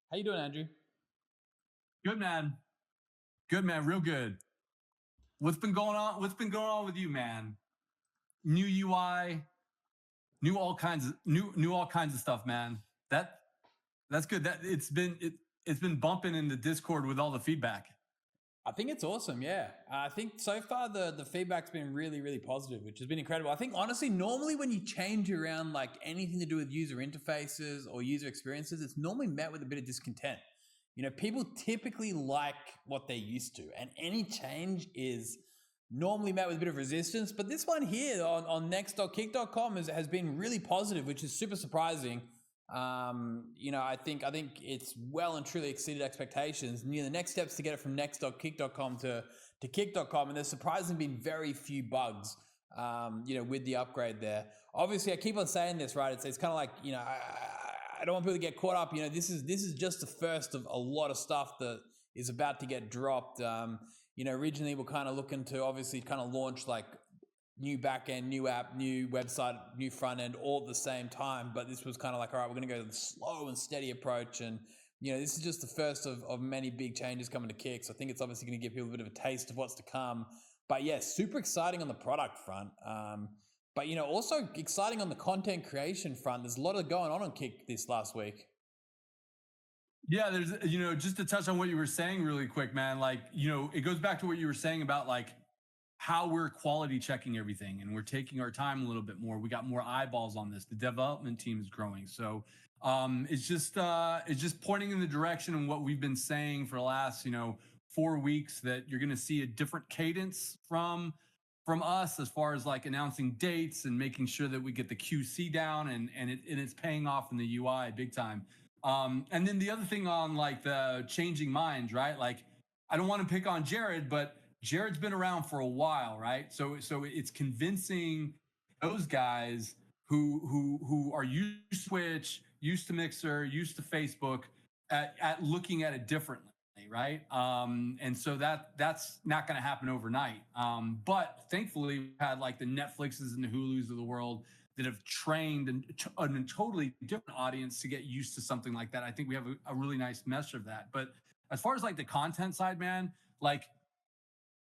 How you doing, Andrew? Good man. Good man. Real good. What's been going on? What's been going on with you, man? New UI, new all kinds of stuff, man. That's good. It's been bumping in the Discord with all the feedback. I think it's awesome. Yeah, I think so far the feedback's been really positive, which has been incredible. I think honestly, normally when you change around like anything to do with user interfaces or user experiences, it's normally met with a bit of discontent. People typically like what they're used to, and any change is normally met with a bit of resistance. But this one here on next.kick.com has been really positive, which is super surprising. I think it's well and truly exceeded expectations. And, the next steps to get it from next.kick.com to kick.com, and there's surprisingly been very few bugs. With the upgrade there. Obviously, I keep on saying this, right? It's kind of like, I don't want people to get caught up. This is just the first of a lot of stuff that is about to get dropped. Originally we're kind of looking to obviously kind of launch like new backend, new app, new website, new front end all at the same time. But this was kind of like, all right, we're going to go the slow and steady approach. And, this is just the first of many big changes coming to Kick. So I think it's obviously going to give people a bit of a taste of what's to come. But yeah, super exciting on the product front. But, also exciting on the content creation front. There's a lot of going on Kick this last week. Yeah, there's, just to touch on what you were saying really quick, man, like, it goes back to what you were saying about like how we're quality checking everything and we're taking our time a little bit more. We got more eyeballs on this. The development team is growing. So it's just pointing in the direction of what we've been saying for the last, 4 weeks, that you're going to see a different cadence from us as far as like announcing dates and making sure that we get the QC down, and it's paying off in the UI big time. And then the other thing on like the changing minds, right? Like, I don't want to pick on Jared, but Jared's been around for a while, right? So it's convincing those guys who are used to Twitch, used to Mixer, used to Facebook, at looking at it differently, right? And so that's not going to happen overnight. But thankfully, we've had like the Netflixes and the Hulus of the world that have trained a totally different audience to get used to something like that. I think we have a really nice mesh of that. But as far as like the content side, man, like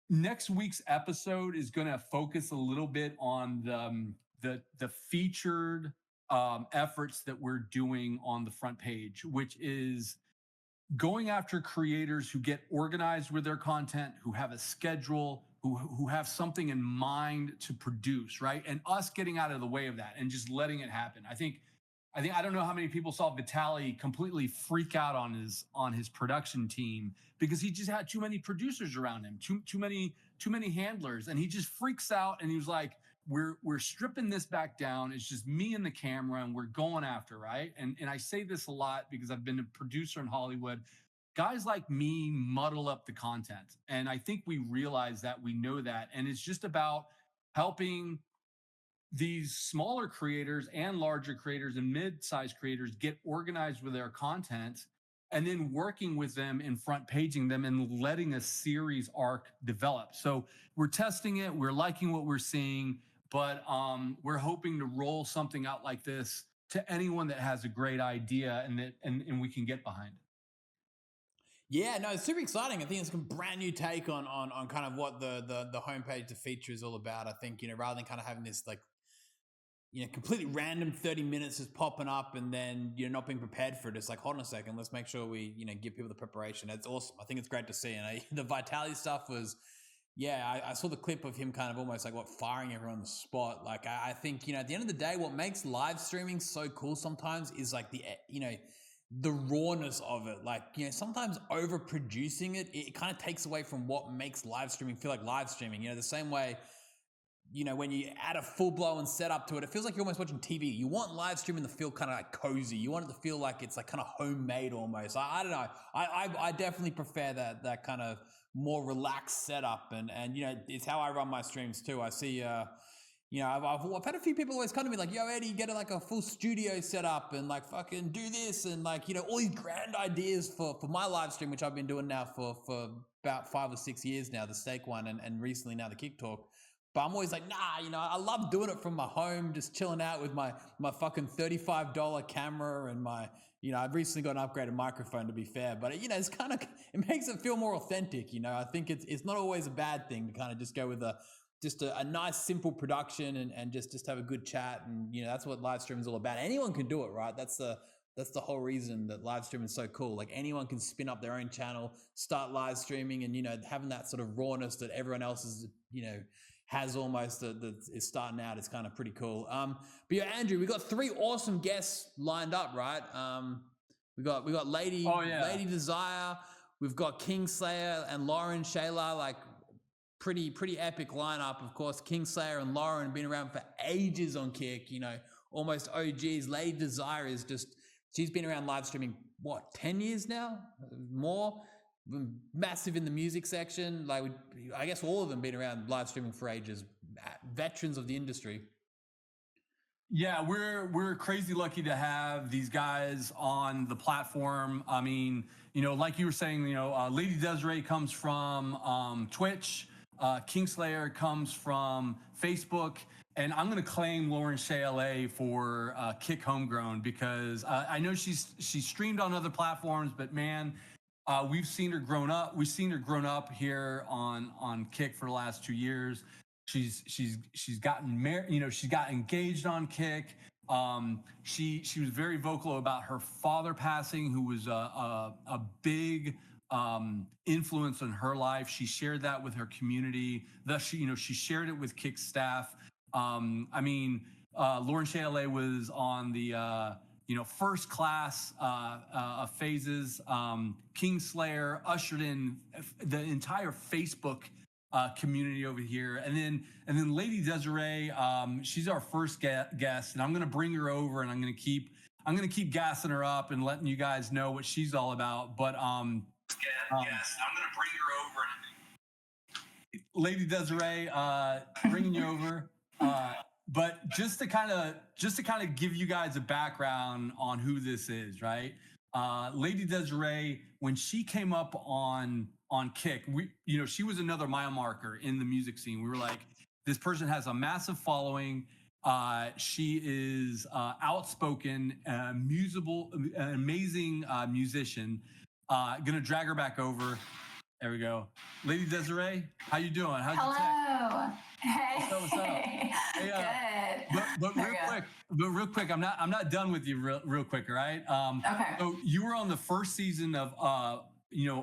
next week's episode is going to focus a little bit on the featured efforts that we're doing on the front page, which is going after creators who get organized with their content, who have a schedule, who have something in mind to produce, right? And us getting out of the way of that and just letting it happen. I don't know how many people saw Vitaly completely freak out on his production team because he just had too many producers around him, too many handlers, and he just freaks out and he was like, we're stripping this back down. It's just me and the camera and we're going after, right? And I say this a lot because I've been a producer in Hollywood. Guys like me muddle up the content. And I think we realize that, we know that. And it's just about helping these smaller creators and larger creators and mid-sized creators get organized with their content, and then working with them and front paging them and letting a series arc develop. So we're testing it. We're liking what we're seeing, but we're hoping to roll something out like this to anyone that has a great idea and we can get behind. Yeah, no, it's super exciting. I think it's a brand new take on kind of what the homepage, the feature is all about. I think, rather than kind of having this like, completely random 30 minutes just popping up and then you're not being prepared for it. It's like, hold on a second, let's make sure we, give people the preparation. That's awesome. I think it's great to see. And the Vitaly stuff was, I saw the clip of him kind of almost like firing everyone on the spot. Like, I think, at the end of the day, what makes live streaming so cool sometimes is like the rawness of it. Like, sometimes overproducing it kind of takes away from what makes live streaming feel like live streaming. The same way, when you add a full-blown setup to it, it feels like you're almost watching TV. You want live streaming to feel kind of like cozy. You want it to feel like it's like kind of homemade almost. I don't know. I definitely prefer that kind of more relaxed setup. And it's how I run my streams too. I see, I've had a few people always come to me like, yo, Eddie, get like a full studio set up and like fucking do this. And like, all these grand ideas for my live stream, which I've been doing now for about 5 or 6 years now, the steak one and recently now the Kick Talk. But I'm always like, nah, I love doing it from my home, just chilling out with my fucking $35 camera and my, I've recently got an upgraded microphone, to be fair, but it's kind of, it makes it feel more authentic. I think it's not always a bad thing to kind of just go with just a nice, simple production and just have a good chat. And, that's what live streaming is all about. Anyone can do it, right? That's the whole reason that live streaming is so cool. Like anyone can spin up their own channel, start live streaming, and, having that sort of rawness that everyone else is, has almost that is starting out. It's kind of pretty cool. But yeah, Andrew, we got 3 awesome guests lined up, right? We got LadyDesiree, we've got KINGSLAYER and LaurenShayla, like pretty epic lineup. Of course, KINGSLAYER and Lauren have been around for ages on Kick, almost OGs. LadyDesiree is she's been around live streaming, 10 years now? More? Massive in the music section. Like, I guess all of them been around live streaming for ages. Veterans of the industry. Yeah, we're crazy lucky to have these guys on the platform. I mean, like you were saying, LadyDesiree comes from Twitch, KINGSLAYER comes from Facebook, and I'm gonna claim LaurenShayla for Kick Homegrown because I know she's streamed on other platforms, but man, we've seen her grown up. We've seen her grown up here on Kick for the last 2 years. She's gotten married, she got engaged on Kick. She was very vocal about her father passing, who was a big influence on her life. She shared that with her community. Thus, she shared it with Kick staff. LaurenShayla was on the first class of phases. KINGSLAYER ushered in the entire Facebook community over here, and then LadyDesiree, she's our first guest, and I'm gonna bring her over, and I'm gonna keep gassing her up and letting you guys know what she's all about. But I'm gonna bring her over, and LadyDesiree, bringing you over. But just to kind of give you guys a background on who this is, right? LadyDesiree, when she came up on Kick, she was another mile marker in the music scene. We were like, this person has a massive following. She is outspoken, musical, an amazing musician. Gonna drag her back over. There we go. LadyDesiree, how you doing? How's your tech? Hello. Hey. What's up? Hey, Good. But real quick, I'm not done with you real quick, all right? Okay. So you were on the first season of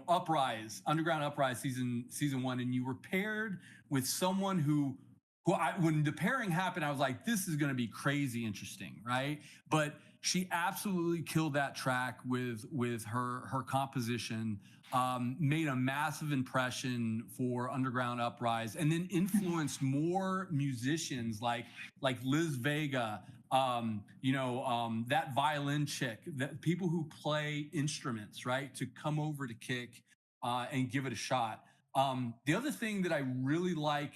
Uprise, Underground Uprise season 1, and you were paired with someone who when the pairing happened, I was like, this is going to be crazy interesting, right? But she absolutely killed that track with her composition, made a massive impression for Underground Uprise, and then influenced more musicians like Liz Vega, that violin chick, that people who play instruments, right, to come over to Kick and give it a shot. The other thing that I really like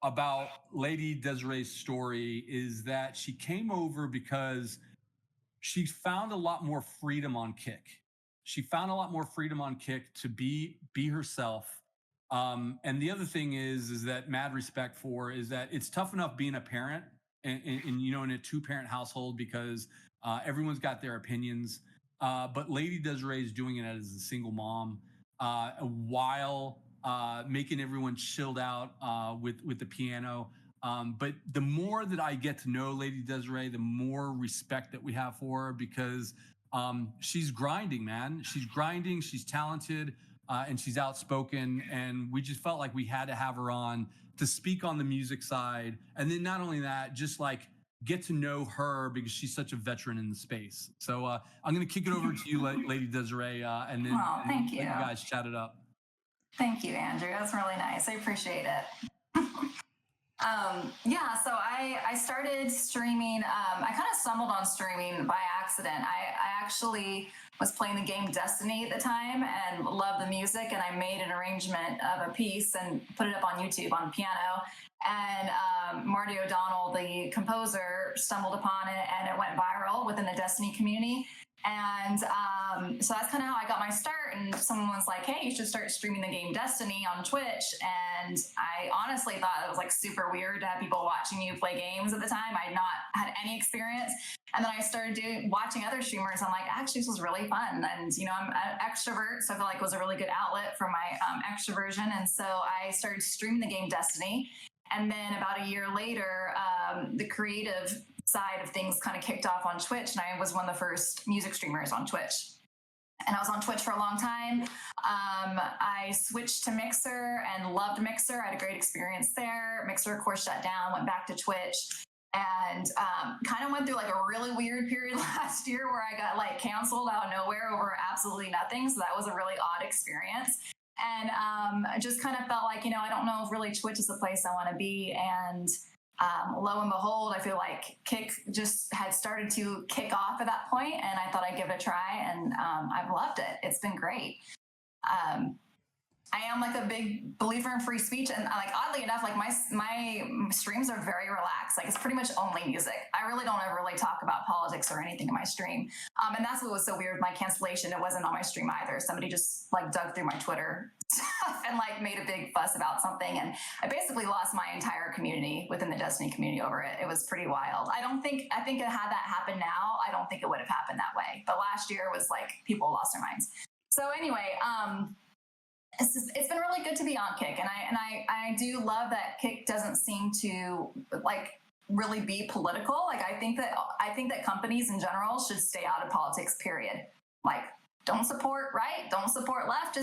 about LadyDesiree's story is that she came over because she found a lot more freedom on Kick. She found a lot more freedom on Kick to be herself. And the other thing is that mad respect for is that it's tough enough being a parent in a 2-parent household because everyone's got their opinions. But LadyDesiree is doing it as a single mom while making everyone chilled out with the piano. But the more that I get to know LadyDesiree, the more respect that we have for her because she's grinding, man. She's grinding, she's talented, and she's outspoken. And we just felt like we had to have her on to speak on the music side. And then not only that, just like get to know her because she's such a veteran in the space. So I'm going to kick it over to you, LadyDesiree, and then thank you. Let you guys chat it up. Thank you, Andrew. That's really nice. I appreciate it. So I started streaming. I kind of stumbled on streaming by accident. I actually was playing the game Destiny at the time and loved the music, and I made an arrangement of a piece and put it up on YouTube on the piano. And Marty O'Donnell, the composer, stumbled upon it, and it went viral within the Destiny community. And So that's kind of how I got my start. And someone was like, hey, you should start streaming the game Destiny on Twitch. And I honestly thought it was like super weird to have people watching you play games at the time. I had not had any experience. And then I started watching other streamers. I'm like, actually, this was really fun. And, you know, I'm an extrovert, so I feel like it was a really good outlet for my extroversion. And so I started streaming the game Destiny. And then about a year later, the creative side of things kind of kicked off on Twitch. And I was one of the first music streamers on Twitch. And I was on Twitch for a long time. I switched to Mixer and loved Mixer. I had a great experience there. Mixer, of course, shut down, went back to Twitch. And kind of went through like a really weird period last year where I got like canceled out of nowhere over absolutely nothing. So that was a really odd experience. And I just kind of felt like, you know, I don't know if really Twitch is the place I want to be. And lo and behold, I feel like Kick just had started to kick off at that point, and I thought I'd give it a try, and I've loved it. It's been great. I am like a big believer in free speech, and like oddly enough, like my streams are very relaxed. Like it's pretty much only music. I really don't ever really talk about politics or anything in my stream. And that's what was so weird. My cancellation, it wasn't on my stream either. Somebody just like dug through my Twitter stuff and like made a big fuss about something, and I basically lost my entire community within the Destiny community over it. It was pretty wild. I think it had that happen now, I don't think it would have happened that way. But last year was like people lost their minds. So anyway, it's been really good to be on Kick, and I do love that Kick doesn't seem to like really be political. Like I think that companies in general should stay out of politics, period. Like don't support right, don't support left,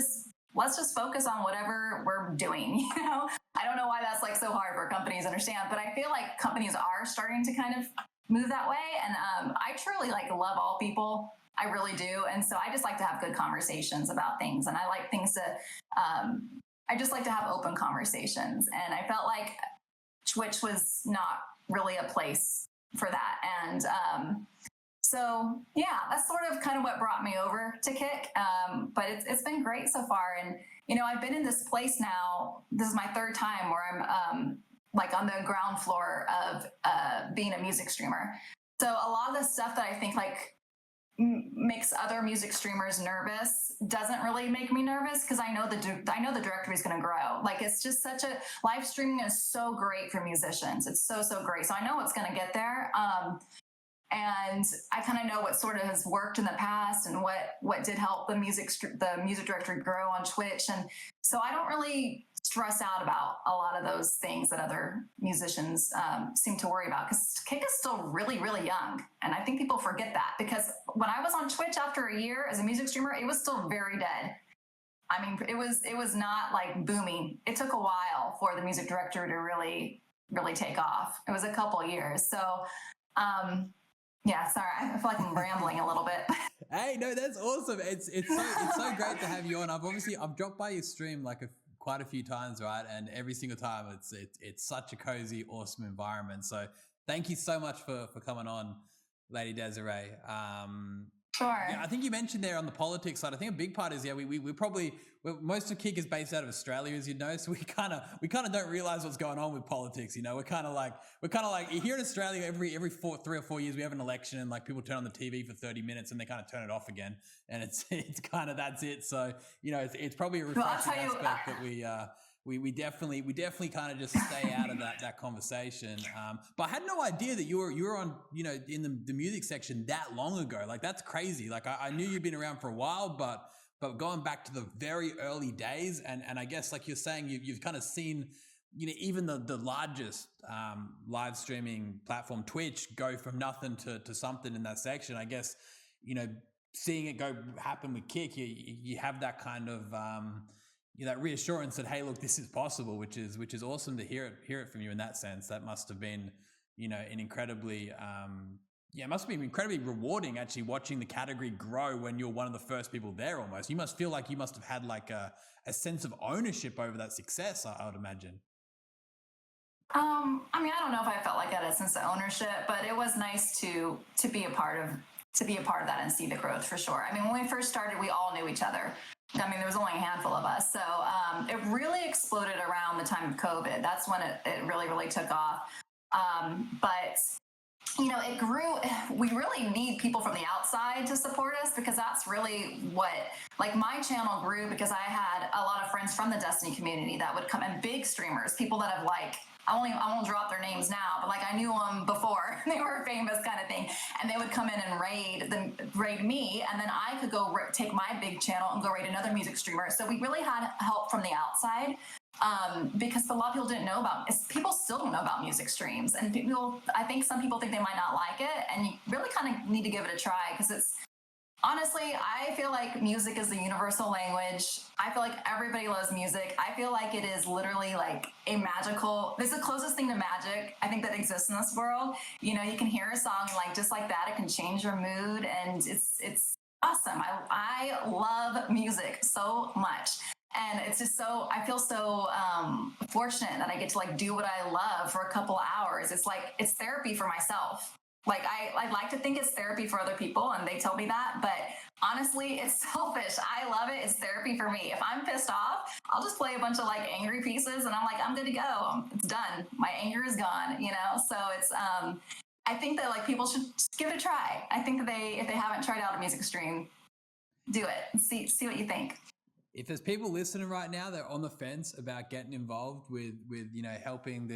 let's just focus on whatever we're doing, you know? I don't know why that's like so hard for companies to understand, but I feel like companies are starting to kind of move that way. And I truly like love all people. I really do. And so I just like to have good conversations about things. And I like things to, I just like to have open conversations. And I felt like Twitch was not really a place for that. And so, yeah, that's sort of kind of what brought me over to Kick. But it's been great so far. And, you know, I've been in this place now. This is my third time where I'm like on the ground floor of being a music streamer. So a lot of the stuff that I think like makes other music streamers nervous doesn't really make me nervous, because I know the directory is going to grow. Like it's just such a live streaming is so great for musicians. It's so great. So I know it's going to get there. And I kind of know what sort of has worked in the past and what did help the music directory grow on Twitch. And so I don't really stress out about a lot of those things that other musicians seem to worry about, because Kick is still really, really young. And I think people forget that, because when I was on Twitch after a year as a music streamer, it was still very dead. I mean, it was not like booming. It took a while for the music directory to really, really take off. It was a couple of years. So, yeah, sorry, I feel like I'm rambling a little bit. Hey, no, that's awesome. It's so great to have you on. I've dropped by your stream like quite a few times, right? And every single time it's such a cozy, awesome environment. So thank you so much for coming on, LadyDesiree. Sure. Yeah, I think you mentioned there on the politics side. I think a big part is most of Kick is based out of Australia, as you know. So we kind of don't realize what's going on with politics. You know, we're kind of like here in Australia. Every 3 or 4 years we have an election, and like people turn on the TV for 30 minutes and they kind of turn it off again, and it's kind of that's it. So you know, it's probably a refreshing aspect that we definitely kind of just stay out of that conversation. But I had no idea that you were on, you know, in the music section that long ago. Like that's crazy. Like I knew you'd been around for a while, but going back to the very early days, and I guess like you're saying, you've kind of seen, you know, even the largest live streaming platform, Twitch, go from nothing to something in that section. I guess, you know, seeing it happen with Kick, you have that kind of that reassurance that, hey, look, this is possible, which is awesome to hear it from you in that sense. That must have been, you know, an incredibly it must have been incredibly rewarding actually watching the category grow when you're one of the first people there almost. You must feel like you must have had like a sense of ownership over that success, I would imagine. I mean, I don't know if I felt like I had a sense of ownership, but it was nice to be a part of that and see the growth for sure. I mean, when we first started, we all knew each other. I mean, there was only a handful of us. So it really exploded around the time of COVID. That's when it really, really took off. But you know, it grew. We really need people from the outside to support us, because that's really what, like, my channel grew because I had a lot of friends from the Destiny community that would come, and big streamers, people that have like, I won't drop their names now, but like I knew them before they were famous, kind of thing. And they would come in and raid me, and then I could go take my big channel and go raid another music streamer. So we really had help from the outside. Because a lot of people didn't know about, people still don't know about music streams, and people, I think some people think they might not like it, and you really kind of need to give it a try, because it's, honestly, I feel like music is the universal language. I feel like everybody loves music. I feel like it is literally like a magical, it's the closest thing to magic I think that exists in this world. You know, you can hear a song like just like that, it can change your mood, and it's awesome. I love music so much. And it's just so, I feel so fortunate that I get to like do what I love for a couple hours. It's like, it's therapy for myself. Like I like to think it's therapy for other people, and they tell me that, but honestly, it's selfish. I love it. It's therapy for me. If I'm pissed off, I'll just play a bunch of like angry pieces, and I'm like, I'm good to go. It's done. My anger is gone, you know? So it's, I think that like people should just give it a try. I think that if they haven't tried out a music stream, do it and see what you think. If there's people listening right now, they're on the fence about getting involved with you know, helping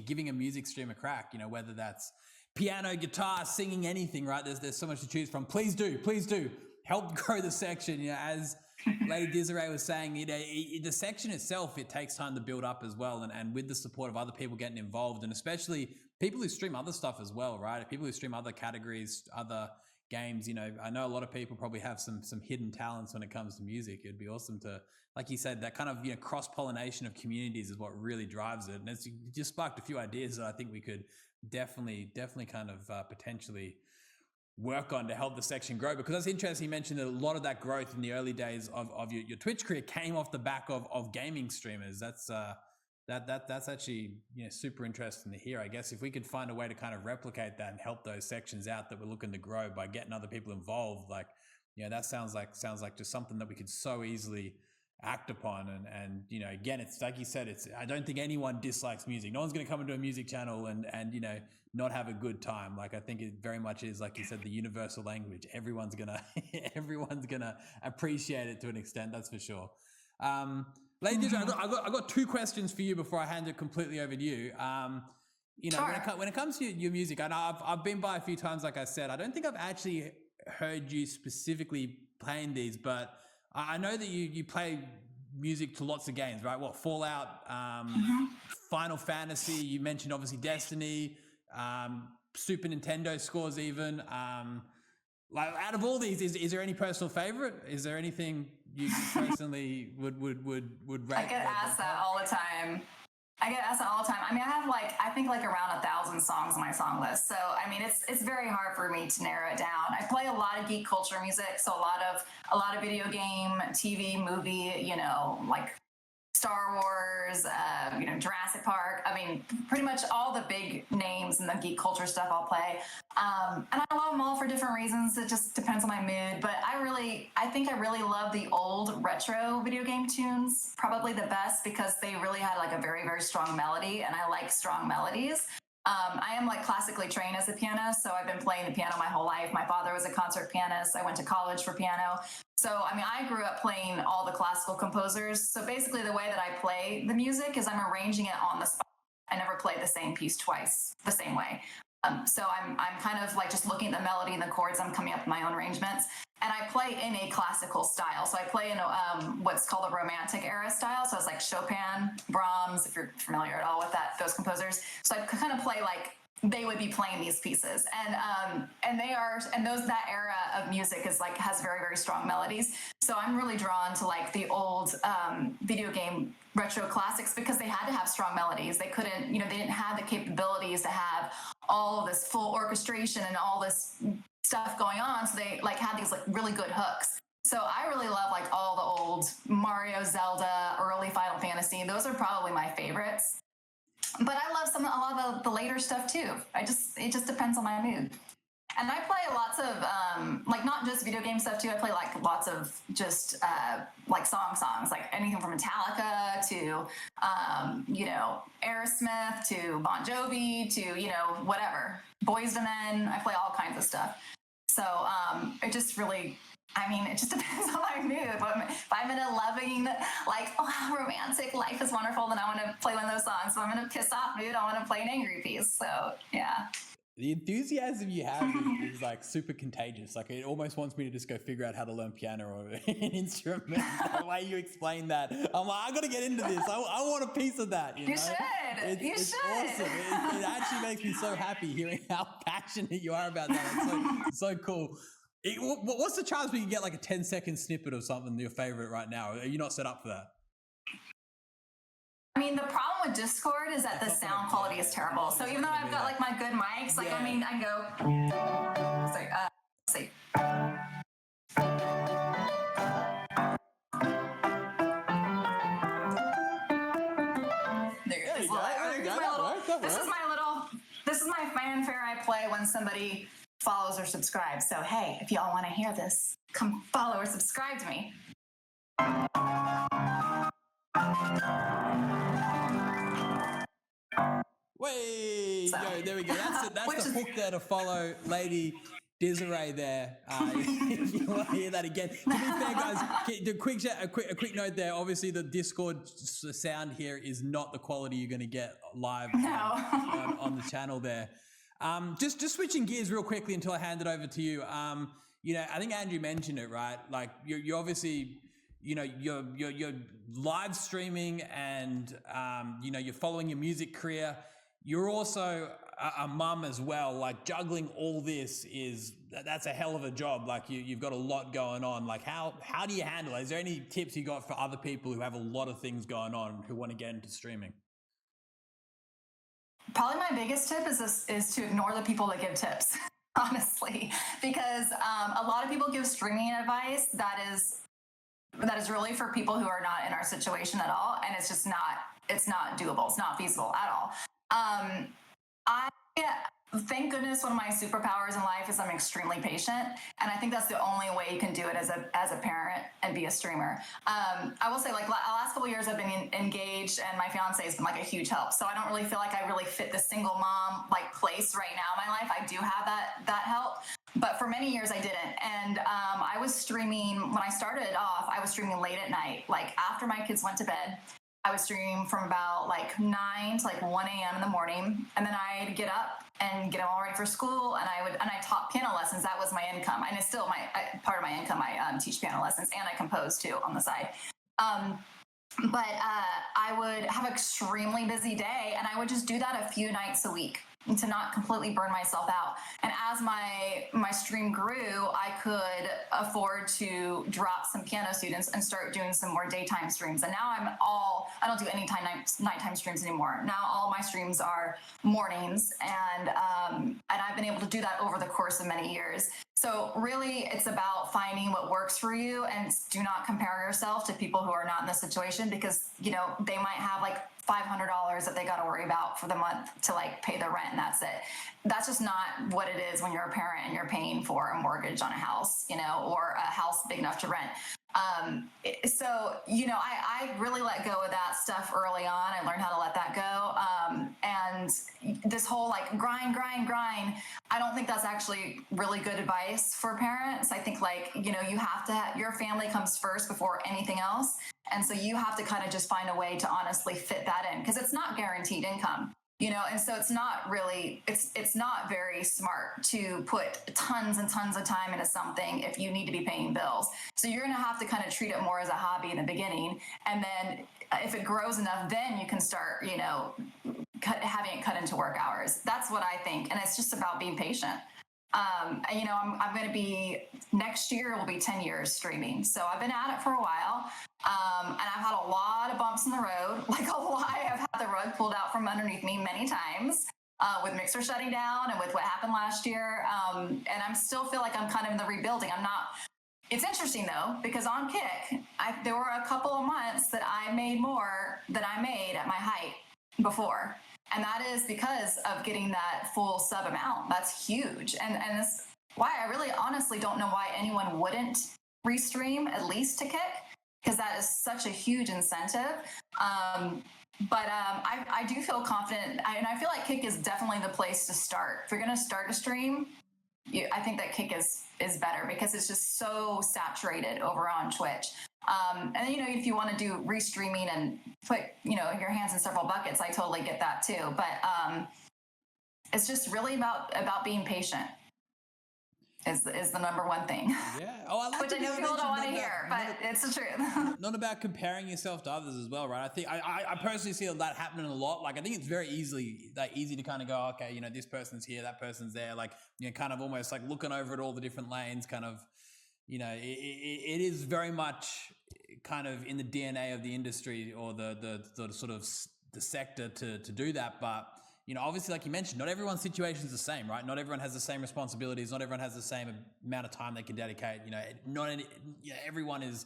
giving a music stream a crack, you know, whether that's piano, guitar, singing, anything, right? There's so much to choose from. Please do help grow the section. You know, as LadyDesiree was saying, you know, the section itself, it takes time to build up as well. And with the support of other people getting involved, and especially people who stream other stuff as well, right? People who stream other categories, other games, you know, I know a lot of people probably have some hidden talents when it comes to music. It'd be awesome to, like you said, that kind of, you know, cross-pollination of communities is what really drives it. And it's just sparked a few ideas that I think we could definitely kind of potentially work on to help the section grow. Because that's interesting. You mentioned that a lot of that growth in the early days of your Twitch career came off the back of gaming streamers. That's actually, you know, super interesting to hear. I guess if we could find a way to kind of replicate that and help those sections out that we're looking to grow by getting other people involved, like, you know, that sounds like just something that we could so easily act upon. And you know, again, it's like you said, I don't think anyone dislikes music. No one's going to come into a music channel and you know, not have a good time. Like, I think it very much is, like you said, the universal language. Everyone's gonna appreciate it to an extent, that's for sure. Ladies, I got two questions for you before I hand it completely over to you. You know, sure. when it comes to your music, I know I've been by a few times, like I said. I don't think I've actually heard you specifically playing these, but I know that you play music to lots of games, right? What, Fallout, Final Fantasy, you mentioned obviously Destiny, Super Nintendo scores even. Like, out of all these, is there any personal favorite? Is there anything you personally would rate? I get asked that all the time. I mean, I have I think around 1,000 songs on my song list. So, I mean, it's very hard for me to narrow it down. I play a lot of geek culture music. So a lot of video game, TV, movie, you know, like Star Wars, you know, Jurassic Park. I mean, pretty much all the big names and the geek culture stuff I'll play. And I love them all for different reasons. It just depends on my mood. But I think I really love the old retro video game tunes, probably the best, because they really had a very, very strong melody, and I like strong melodies. I am classically trained as a pianist, so I've been playing the piano my whole life. My father was a concert pianist. I went to college for piano. So, I mean, I grew up playing all the classical composers. So basically the way that I play the music is I'm arranging it on the spot. I never play the same piece twice the same way. So I'm kind of just looking at the melody and the chords. I'm coming up with my own arrangements, and I play in a classical style. So I play in what's called a romantic era style. So it's like Chopin, Brahms, if you're familiar at all with those composers. So I kind of play they would be playing these pieces, and that era of music is has very, very strong melodies. So I'm really drawn to the old video game retro classics, because they had to have strong melodies. They couldn't, they didn't have the capabilities to have all of this full orchestration and all this stuff going on. So they had these really good hooks. So I really love all the old Mario, Zelda, early Final Fantasy. Those are probably my favorites. But I love a lot of the later stuff too. It just depends on my mood. And I play lots of like not just video game stuff too. I play like lots of just like songs, like anything from Metallica to Aerosmith to Bon Jovi to whatever, Boyz II Men. I play all kinds of stuff. So it just really, it just depends on my mood. But if I'm in a loving, like, oh, how romantic, life is wonderful, then I want to play one of those songs. If I'm in a pissed off mood, I want to play an angry piece. So, yeah. The enthusiasm you have is like super contagious. Like it almost wants me to just go figure out how to learn piano or an instrument. The way you explain that, I'm like, I got to get into this. I want a piece of that. You know? Should. It's awesome. It actually makes me so happy hearing how passionate you are about that. It's so cool. What's the chance we can get like a 10-second snippet of something your favorite right now? Are you not set up for that? The problem with Discord is that the sound quality is terrible. So even though I've got like my good mics, like I can go. Sorry, see. There you go. This is my fanfare I play when somebody follows or subscribes. So hey, if y'all want to hear this, come follow or subscribe to me. Wait, there we go. That's the hook there to follow LadyDesiree there. If you want to hear that again. To be fair, guys, a quick note there. Obviously, the Discord sound here is not the quality you're going to get live on the channel there. Just switching gears real quickly until I hand it over to you. I think Andrew mentioned it, right? Like you're obviously, you're live streaming and you're following your music career. You're also a mum as well. Like juggling all this that's a hell of a job. Like you've got a lot going on. Like how do you handle it? Is there any tips you got for other people who have a lot of things going on who want to get into streaming? Probably my biggest tip is to ignore the people that give tips, honestly, because a lot of people give streaming advice that is really for people who are not in our situation at all, and it's not doable. It's not feasible at all. Thank goodness one of my superpowers in life is I'm extremely patient, and I think that's the only way you can do it as a parent and be a streamer. I will say, like, the last couple of years I've been engaged, and my fiance has been like a huge help. So I don't really feel like I really fit the single mom like place right now in my life. I do have that help, but for many years I didn't. And I was streaming when I started off. I was streaming late at night, like after my kids went to bed. I would stream from about like 9 to like 1 a.m. in the morning, and then I'd get up and get them all ready for school, and I taught piano lessons. That was my income, and it's still part of my income. I teach piano lessons and I compose too on the side. But I would have an extremely busy day, and I would just do that a few nights a week to not completely burn myself out. And as my stream grew, I could afford to drop some piano students and start doing some more daytime streams. And now I don't do any nighttime streams anymore. Now all my streams are mornings, and I've been able to do that over the course of many years. So really, it's about finding what works for you, and do not compare yourself to people who are not in this situation, because they might have like $500 that they got to worry about for the month to like pay their rent, and that's it. That's just not what it is when you're a parent and you're paying for a mortgage on a house, or a house big enough to rent. I really let go of that stuff early on. I learned how to let that go. And this whole like grind, I don't think that's actually really good advice for parents. I think you have to your family comes first before anything else. And so you have to kind of just find a way to honestly fit that in, because it's not guaranteed income. And so it's not really, it's not very smart to put tons and tons of time into something if you need to be paying bills. So you're going to have to kind of treat it more as a hobby in the beginning. And then if it grows enough, then you can start, having it cut into work hours. That's what I think. And it's just about being patient. I'm going to be, next year will be 10 years streaming. So I've been at it for a while. And I've had a lot of bumps in the road, like a lot. I've had the rug pulled out from underneath me many times, with Mixer shutting down and with what happened last year. And I still feel like I'm kind of in the rebuilding. It's interesting though, because on Kick, there were a couple of months that I made more than I made at my height before. And that is because of getting that full sub amount. That's huge. And why I really honestly don't know why anyone wouldn't restream at least to Kick, because that is such a huge incentive. I do feel confident, and I feel like Kick is definitely the place to start. If you're going to start a stream, I think that Kick is better because it's just so saturated over on Twitch. And then, if you want to do restreaming and put, your hands in several buckets, I totally get that too. But it's just really about being patient is the number one thing. Yeah. Oh, I like which I know people don't want to hear, but it's the truth. Not about comparing yourself to others as well, right? I think I personally see that happening a lot. Like, I think it's very easy to kind of go, okay, this person's here, that person's there. Like, kind of almost like looking over at all the different lanes, kind of, it is very much kind of in the DNA of the industry or the sort of the sector to do that. But, obviously, like you mentioned, not everyone's situation is the same, right? Not everyone has the same responsibilities. Not everyone has the same amount of time they can dedicate. Everyone is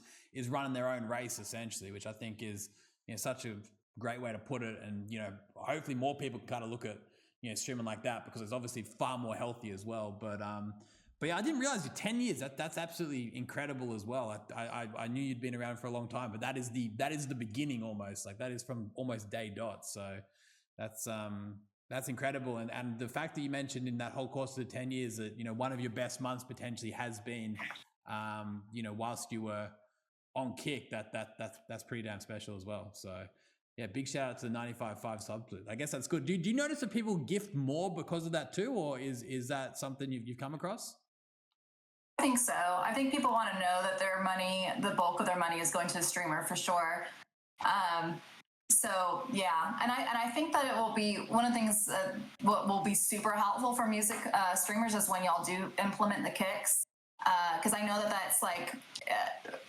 running their own race essentially, which I think is such a great way to put it. And hopefully more people can kind of look at streaming like that, because it's obviously far more healthy as well. But yeah, I didn't realize 10 years. That's absolutely incredible as well. I knew you'd been around for a long time, but that is the beginning almost. Like, that is from almost day dot. So that's incredible. And the fact that you mentioned in that whole course of the 10 years that, one of your best months potentially has been, whilst you were on Kick, that's pretty damn special as well. So yeah, big shout out to the 95.5 subsplit. I guess that's good. Do you notice that people gift more because of that too? Or is that something you've come across? I think so. I think people want to know that their money, the bulk of their money is going to the streamer for sure. So yeah, and I think that it will be one of the things that will be super helpful for music streamers is when y'all do implement the kicks, because I know that's like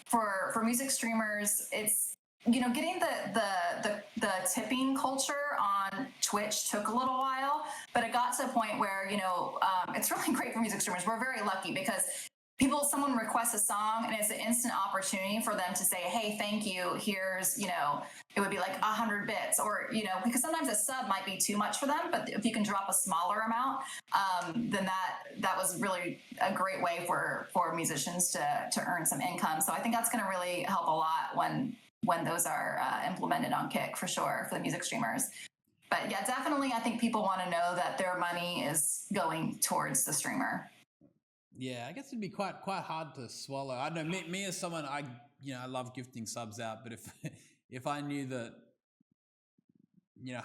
for music streamers, it's getting the tipping culture on Twitch took a little while, but it got to a point where it's really great for music streamers. We're very lucky because someone requests a song and it's an instant opportunity for them to say, hey, thank you, here's it would be like 100 bits, or because sometimes a sub might be too much for them, but if you can drop a smaller amount, then that was really a great way for musicians to earn some income. So I think that's going to really help a lot when those are implemented on Kick, for sure, for the music streamers. But yeah, definitely I think people want to know that their money is going towards the streamer. Yeah, I guess it'd be quite hard to swallow. I don't know, me as someone, I love gifting subs out, but if I knew that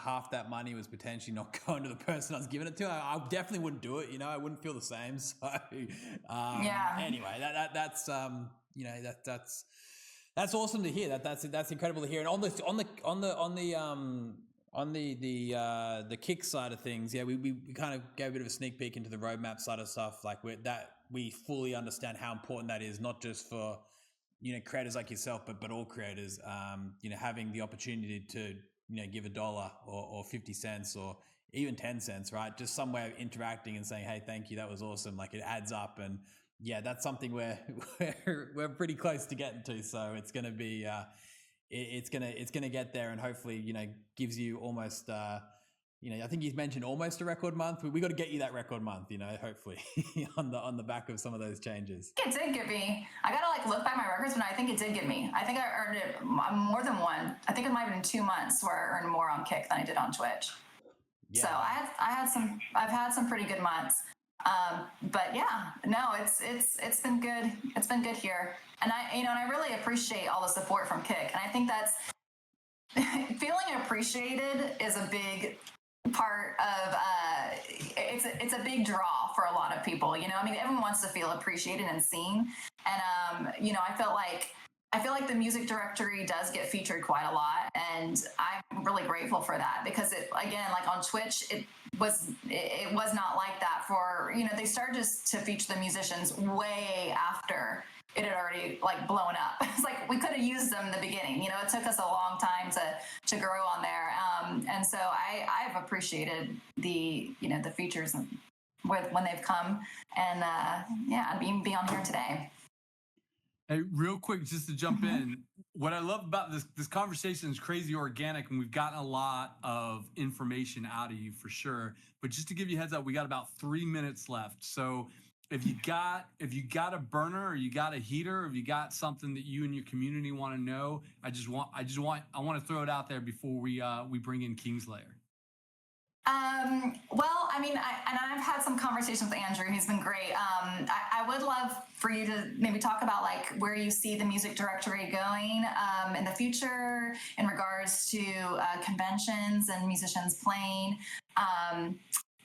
half that money was potentially not going to the person I was giving it to, I definitely wouldn't do it. I wouldn't feel the same. So yeah. Anyway, that's that's awesome to hear. That's incredible to hear. And on the Kick side of things, yeah, we kind of gave a bit of a sneak peek into the roadmap side of stuff. Like, we fully understand how important that is, not just for creators like yourself, but all creators. Having the opportunity to give $1 or 50 cents or even 10 cents, right? Just some way of interacting and saying, hey, thank you, that was awesome. Like, it adds up. And yeah, that's something we're pretty close to getting to. So it's going to be it's gonna get there, and hopefully gives you almost I think you've mentioned almost a record month. We got to get you that record month, hopefully on the back of some of those changes. It did give me. I gotta look back my records, but I think it did give me. I think I earned it more than one. I think it might have been 2 months where I earned more on Kick than I did on Twitch. Yeah. So I've had some pretty good months. But yeah, no, it's been good. It's been good here. And I really appreciate all the support from Kick. And I think that's feeling appreciated is a big part of, it's a big draw for a lot of people, everyone wants to feel appreciated and seen. And, I feel like the music directory does get featured quite a lot, and I'm really grateful for that, because it, again, like on Twitch, it was not like that for, they started just to feature the musicians way after it had already blown up. It's like we could have used them in the beginning. It took us a long time to grow on there, and so I've appreciated the features when they've come, and be on here today. Hey, real quick, just to jump in, what I love about this conversation is crazy organic, and we've gotten a lot of information out of you for sure. But just to give you a heads up, we got about 3 minutes left. So if you got a burner, or you got a heater, or if you got something that you and your community want to know, I want to throw it out there before we bring in KINGSLAYER. Well, I mean, I've had some conversations with Andrew. He's been great. I would love for you to maybe talk about like where you see the music directory going in the future in regards to conventions and musicians playing.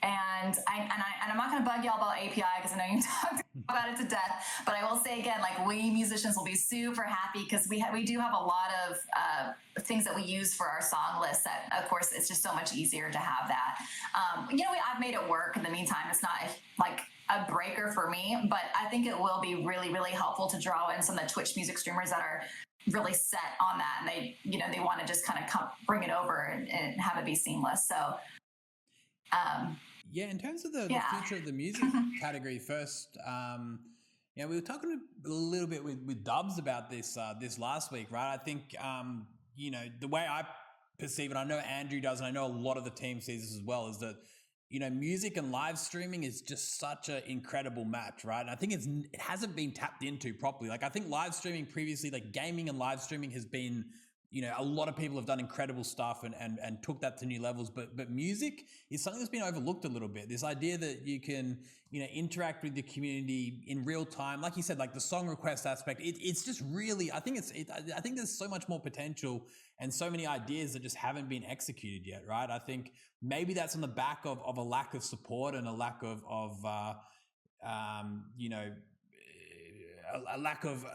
And I'm not going to bug y'all about API because I know you talked about it to death. But I will say again, like we musicians will be super happy because we do have a lot of things that we use for our song list. That of course it's just so much easier to have that. I've made it work in the meantime. It's not like a breaker for me, but I think it will be really, really helpful to draw in some of the Twitch music streamers that are really set on that, and they want to just kind of bring it over and have it be seamless. So. Yeah, in terms of the future of the music category first, we were talking a little bit with Dubs about this last week, right? I think, the way I perceive it, I know Andrew does, and I know a lot of the team sees this as well, is that, music and live streaming is just such an incredible match, right? And I think it hasn't been tapped into properly. Like I think live streaming previously, like gaming and live streaming has been, a lot of people have done incredible stuff and took that to new levels, but music is something that's been overlooked a little bit. This idea that you can, interact with the community in real time, like you said, like the song request aspect, it's just really, I think there's so much more potential and so many ideas that just haven't been executed yet, right? I think maybe that's on the back of a lack of support and a lack of a lack of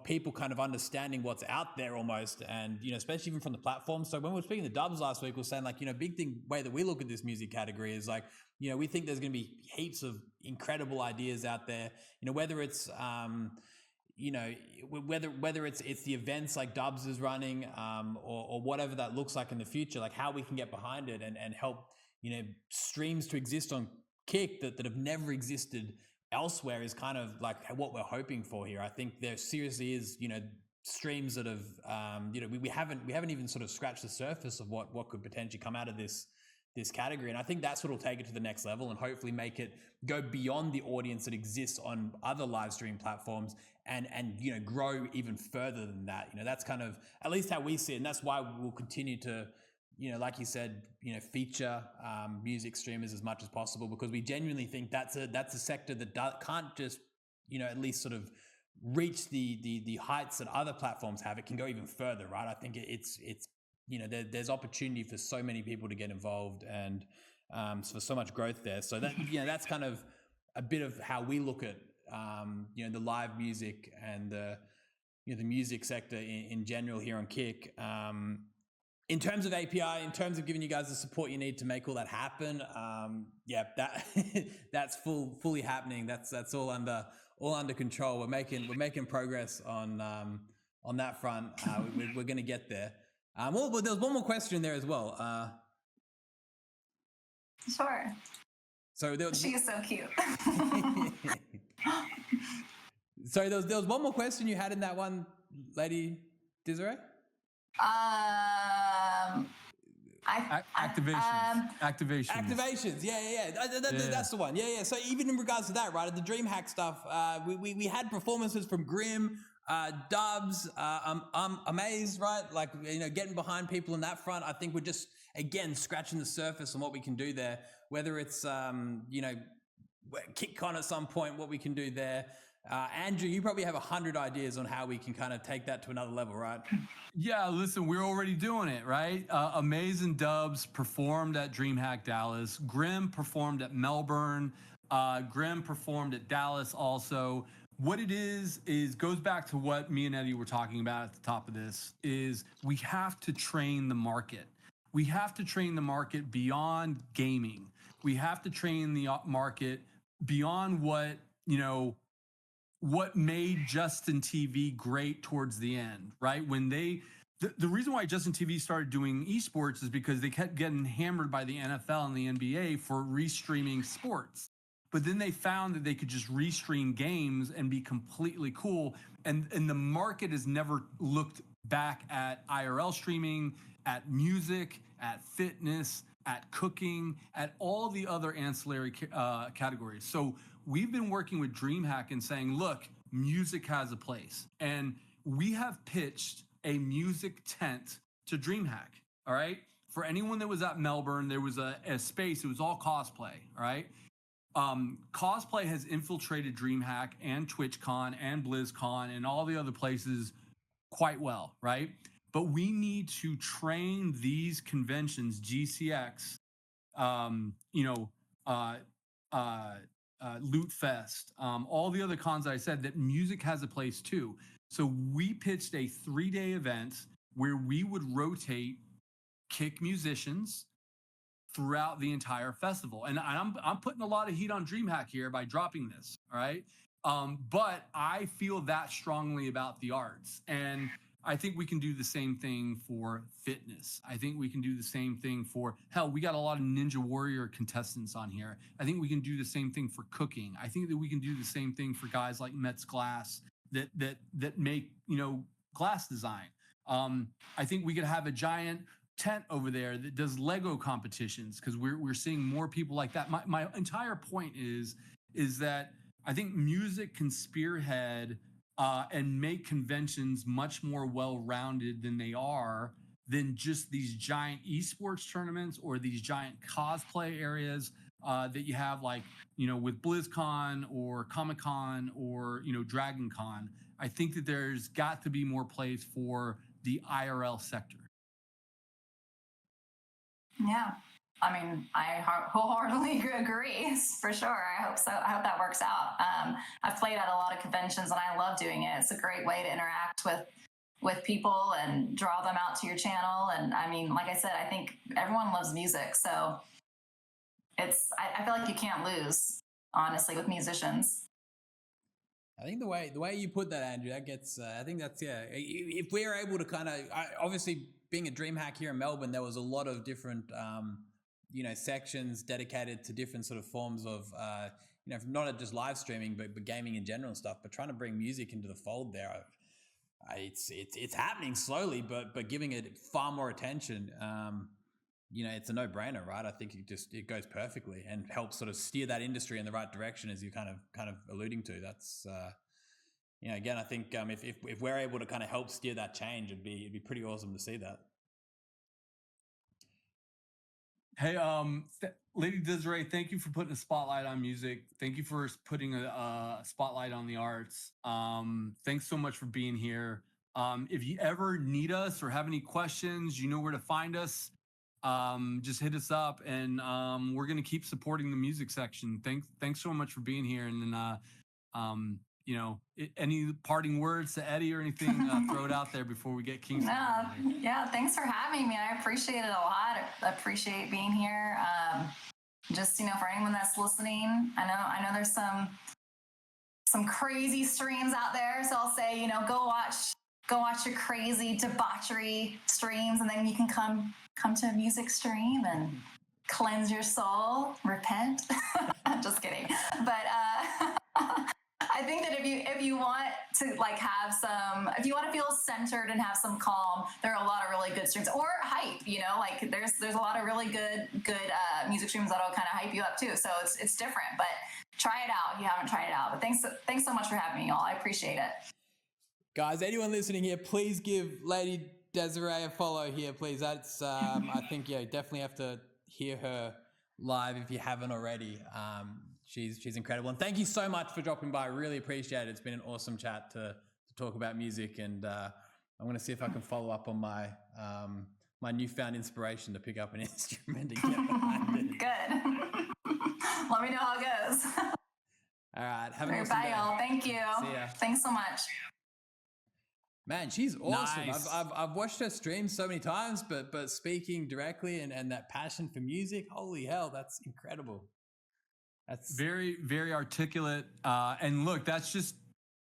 people kind of understanding what's out there almost, and especially even from the platform. So when we were speaking to Dubs last week, we were saying like big thing way that we look at this music category is like we think there's going to be heaps of incredible ideas out there, whether it's whether it's the events like Dubs is running, or whatever that looks like in the future, like how we can get behind it and help streams to exist on Kick that have never existed elsewhere is kind of like what we're hoping for here. I think there seriously is, streams that have, we haven't even sort of scratched the surface of what could potentially come out of this category. And I think that's what will take it to the next level and hopefully make it go beyond the audience that exists on other live stream platforms and grow even further than that. That's kind of at least how we see it. And that's why we'll continue to, like you said, feature music streamers as much as possible, because we genuinely think that's a sector that can't just, at least sort of reach the heights that other platforms have. It can go even further, right? I think it's there's opportunity for so many people to get involved and for so much growth there. So that that's kind of a bit of how we look at the live music and the music sector in general here on Kick. In terms of API, in terms of giving you guys the support you need to make all that happen, that's fully happening. That's all under control. We're making progress on that front. We're going to get there. Well, there was one more question there as well. Sure. So she is so cute. Sorry, there was one more question you had in that one, LadyDesiree? Activations. Yeah. That's the one. Yeah. So even in regards to that, right, the DreamHack stuff, we had performances from Grim, Dubs, Amaze, right? Like, getting behind people in that front. I think we're just, again, scratching the surface on what we can do there, whether it's, KickCon at some point, what we can do there. Andrew, you probably have 100 ideas on how we can kind of take that to another level, right? Yeah, listen, we're already doing it, right? Amaze and Dubs performed at DreamHack Dallas. Grim performed at Melbourne. Grim performed at Dallas also. What it is goes back to what me and Eddie were talking about at the top of this, is we have to train the market. We have to train the market beyond gaming. We have to train the market beyond what made Justin TV great towards the end, right? When the reason why Justin TV started doing esports is because they kept getting hammered by the NFL and the NBA for restreaming sports. But then they found that they could just restream games and be completely cool. And the market has never looked back at IRL streaming, at music, at fitness, at cooking, at all the other ancillary categories. So we've been working with DreamHack and saying, look, music has a place. And we have pitched a music tent to DreamHack. All right. For anyone that was at Melbourne, there was a space. It was all cosplay. All right. Cosplay has infiltrated DreamHack and TwitchCon and BlizzCon and all the other places quite well, right? But we need to train these conventions, GCX, Loot Fest, all the other cons that I said, that music has a place too. So we pitched a 3-day event where we would rotate kick musicians throughout the entire festival. And I'm putting a lot of heat on DreamHack here by dropping this, all right? But I feel that strongly about the arts. And I think we can do the same thing for fitness. I think we can do the same thing for, hell, we got a lot of Ninja Warrior contestants on here. I think we can do the same thing for cooking. I think that we can do the same thing for guys like Metz Glass that make, glass design. I think we could have a giant tent over there that does Lego competitions, because we're seeing more people like that. My entire point is that I think music can spearhead and make conventions much more well-rounded than they are, than just these giant esports tournaments or these giant cosplay areas that you have, like, with BlizzCon or Comic-Con or, DragonCon. I think that there's got to be more place for the IRL sector. Yeah. I mean, I wholeheartedly agree, for sure. I hope so. I hope that works out. I've played at a lot of conventions and I love doing it. It's a great way to interact with people and draw them out to your channel. And I mean, like I said, I think everyone loves music. So I feel like you can't lose, honestly, with musicians. I think the way you put that, Andrew, that gets, I think that's, yeah. If we're able to kind of, obviously being a DreamHack here in Melbourne, there was a lot of different, sections dedicated to different sort of forms of, not just live streaming, but gaming in general and stuff, but trying to bring music into the fold there. It's happening slowly, but giving it far more attention, it's a no-brainer, right? I think it goes perfectly and helps sort of steer that industry in the right direction, as you kind of alluding to. That's, again, I think if we're able to kind of help steer that change, it'd be pretty awesome to see that. Hey, LadyDesiree, thank you for putting a spotlight on music. Thank you for putting a spotlight on the arts. Thanks so much for being here. If you ever need us or have any questions, you know where to find us. Just hit us up, and we're going to keep supporting the music section. Thanks so much for being here. And then, any parting words to Eddie or anything, throw it out there before we get Kingslayer. Yeah, thanks for having me. I appreciate it a lot. I appreciate being here. Just, for anyone that's listening, I know there's some crazy streams out there. So I'll say, go watch your crazy debauchery streams, and then you can come to a music stream and cleanse your soul, repent. Just kidding. But I think that if you want to if you want to feel centered and have some calm, there are a lot of really good streams, or hype. There's a lot of really good music streams that'll kind of hype you up too. So it's different, but try it out if you haven't tried it out. But thanks so much for having me, y'all. I appreciate it. Guys, anyone listening here, please give LadyDesiree a follow here, please. That's I think definitely have to hear her live if you haven't already. She's incredible, and thank you so much for dropping by. I really appreciate it. It's been an awesome chat to talk about music, and I'm going to see if I can follow up on my my newfound inspiration to pick up an instrument and get behind it. Good. Let me know how it goes. All right, have an awesome day. Bye, y'all. Thank you. See ya. Thanks so much. Man, she's awesome. Nice. I've watched her stream so many times, but speaking directly and that passion for music, holy hell, that's incredible. That's very, very articulate. And look, that's just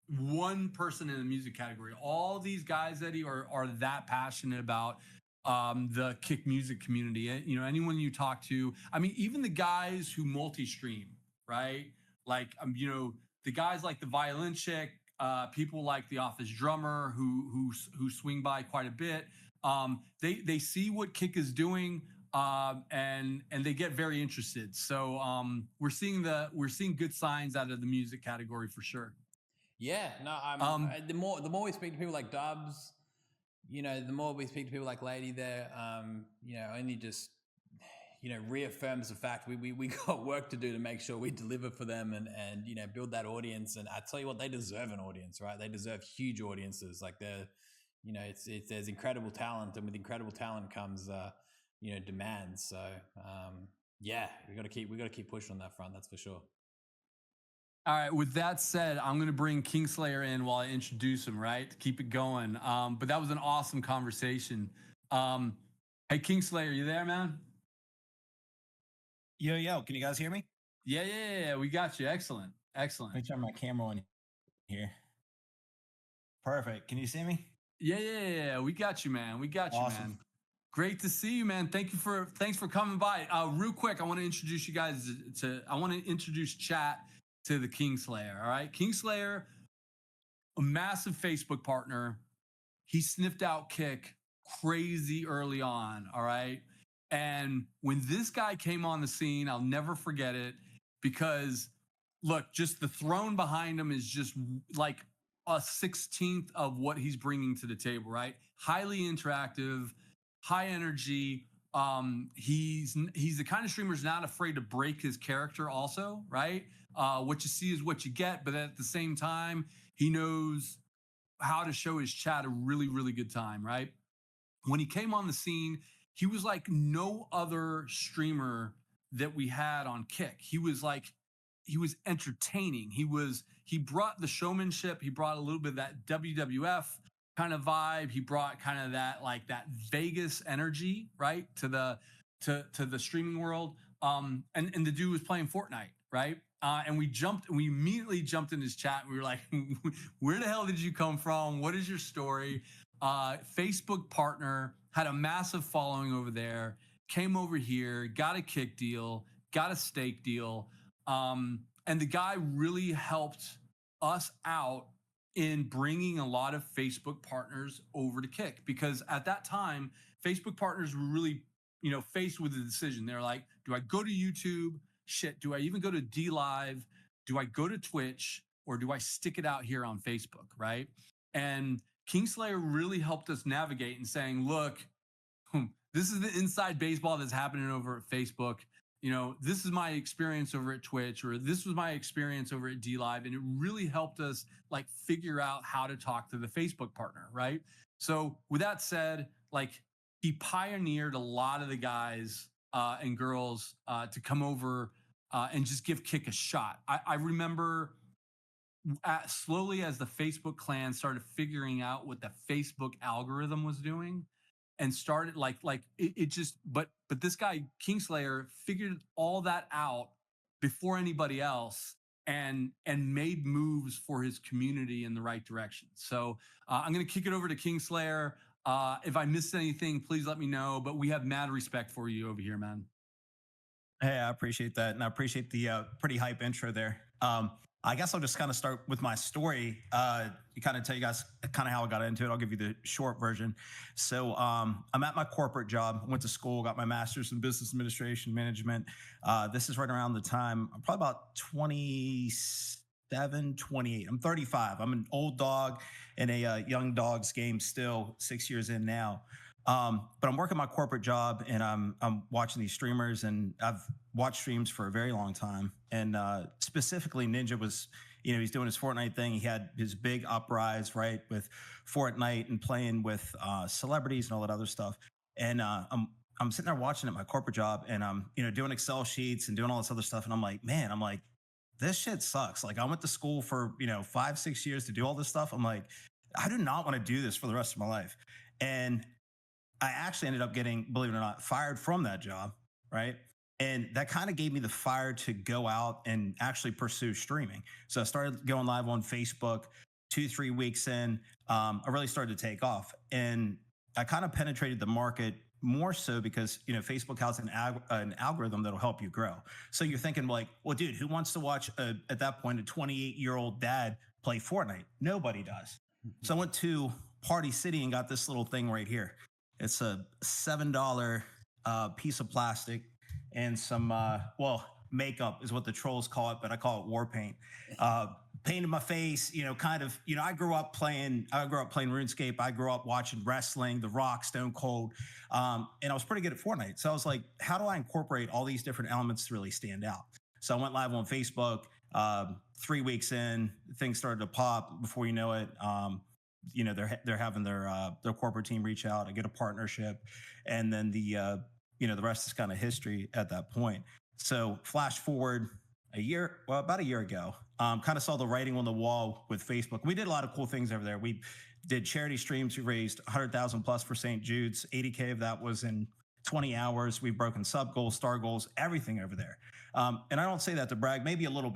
one person in the music category. All these guys, Eddie, are that passionate about the kick music community. Anyone you talk to, even the guys who multi-stream, right? Like, the guys like the violin chick, people like the office drummer who swing by quite a bit. They see what kick is doing. and they get very interested. So we're seeing good signs out of the music category for sure. Yeah, no, the more we speak to people like Dubs, you know, the more we speak to people like Lady there, you know, only just, you know, reaffirms the fact we got work to do to make sure we deliver for them and you know, build that audience. And I tell you what, they deserve an audience, right? They deserve huge audiences. Like they're, you know, it's there's incredible talent, and with incredible talent comes you know, demand. So yeah, we got to keep pushing on that front. That's for sure. All right. With that said, I'm going to bring KINGSLAYER in while I introduce him, right? To keep it going. But that was an awesome conversation. Hey, KINGSLAYER, you there, man? Yo, can you guys hear me? Yeah. We got you. Excellent. Let me turn my camera on here. Perfect. Can you see me? Yeah. We got you, man. We got you, Awesome. man. Great to see you, man. Thanks for coming by. Real quick, I want to introduce you guys I want to introduce chat to the KINGSLAYER. All right. KINGSLAYER, a massive Facebook partner. He sniffed out Kick crazy early on. All right. And when this guy came on the scene, I'll never forget it, because look, just the throne behind him is just like a 16th of what he's bringing to the table, right? Highly interactive, high energy. He's the kind of streamer who's not afraid to break his character also, right? What you see is what you get, but at the same time, he knows how to show his chat a really, really good time, right? When he came on the scene, he was like no other streamer that we had on Kick. He was entertaining. He brought the showmanship. He brought a little bit of that WWF kind of vibe. He brought kind of that Vegas energy, right, to the streaming world. And the dude was playing Fortnite, right? And we immediately jumped in his chat. And we were like, where the hell did you come from? What is your story? Facebook partner, had a massive following over there, came over here, got a Kick deal, got a steak deal. And the guy really helped us out in bringing a lot of Facebook partners over to Kick, because at that time, Facebook partners were really, you know, faced with a decision. They're like, do I go to YouTube? Shit, do I even go to D Live? Do I go to Twitch? Or do I stick it out here on Facebook, right? And KINGSLAYER really helped us navigate and saying, look, this is the inside baseball that's happening over at Facebook. You know, this is my experience over at Twitch, or this was my experience over at D Live. And it really helped us like figure out how to talk to the Facebook partner, right? So with that said, like he pioneered a lot of the guys and girls to come over and just give Kick a shot. I remember slowly as the Facebook clan started figuring out what the Facebook algorithm was doing, and started but this guy KINGSLAYER figured all that out before anybody else, and made moves for his community in the right direction. So I'm going to kick it over to KINGSLAYER. If I missed anything, please let me know, but we have mad respect for you over here, man. Hey, I appreciate that. And I appreciate the pretty hype intro there. I guess I'll just kind of start with my story. You kind of tell you guys kind of how I got into it. I'll give you the short version. So I'm at my corporate job. I went to school, got my master's in business administration management. This is right around the time, I'm probably about 27, 28. I'm 35. I'm an old dog in a young dog's game still, 6 years in now. But I'm working my corporate job, and I'm watching these streamers, and I've watched streams for a very long time. And specifically, Ninja was, you know, he's doing his Fortnite thing. He had his big uprise, right, with Fortnite and playing with celebrities and all that other stuff. And I'm sitting there watching at my corporate job, and I'm, you know, doing Excel sheets and doing all this other stuff. And I'm like, man, this shit sucks. Like, I went to school for, you know, 5-6 years to do all this stuff. I'm like, I do not want to do this for the rest of my life. And I actually ended up getting, believe it or not, fired from that job, right? And that kind of gave me the fire to go out and actually pursue streaming. So I started going live on Facebook. 2-3 weeks in, I really started to take off. And I kind of penetrated the market more so because, you know, Facebook has an algorithm that'll help you grow. So you're thinking like, well, dude, who wants to watch, at that point, a 28-year-old dad play Fortnite? Nobody does. So I went to Party City and got this little thing right here. It's a $7 piece of plastic and some makeup is what the trolls call it, but I call it war paint. Painted my face, kind of, I grew up playing RuneScape. I grew up watching wrestling, The Rock, Stone Cold, and I was pretty good at Fortnite. So I was like, how do I incorporate all these different elements to really stand out? So I went live on Facebook. 3 weeks in, things started to pop. Before you know it, they're having their corporate team reach out. I get a partnership, and then the rest is kind of history at that point. So flash forward about a year ago, kind of saw the writing on the wall with Facebook. We did a lot of cool things over there. We did charity streams. We raised 100,000 plus for St. Jude's. 80K of that was in 20 hours. We've broken sub goals, star goals, everything over there. And I don't say that to brag, maybe a little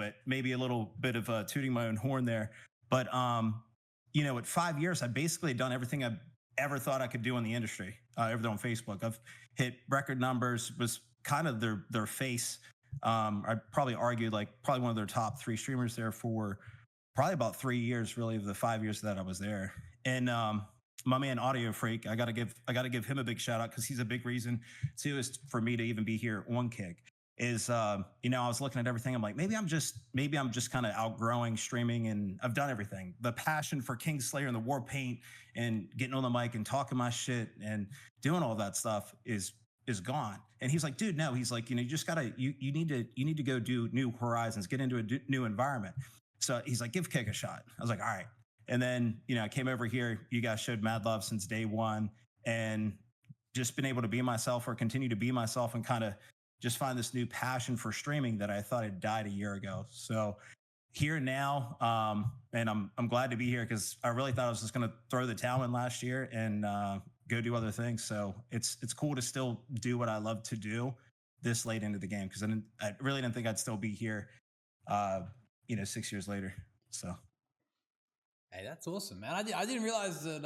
bit of tooting my own horn there. But, at 5 years, I basically done everything I've ever thought I could do in the industry, over there on Facebook. I've hit record numbers, was kind of their face. I'd probably argue probably one of their top 3 streamers there for probably about 3 years, really, of the 5 years that I was there. And my man Audio Freak, I gotta give him a big shout out, because he's a big reason too, is for me to even be here on Kick. Is I was looking at everything. I'm like, maybe I'm just kind of outgrowing streaming, and I've done everything. The passion for KINGSLAYER and the war paint and getting on the mic and talking my shit and doing all that stuff is gone. And he's like, dude, no. He's like, you just gotta you need to go do new horizons, get into a new environment. So he's like, give Kick a shot. I was like, all right. And then I came over here. You guys showed mad love since day one, and just been able to be myself, or continue to be myself, and kind of just find this new passion for streaming that I thought had died a year ago. So here now, and I'm glad to be here, because I really thought I was just going to throw the towel in last year and go do other things. So it's cool to still do what I love to do this late into the game, because I really didn't think I'd still be here, 6 years later. So. Hey, that's awesome, man. I didn't realize that.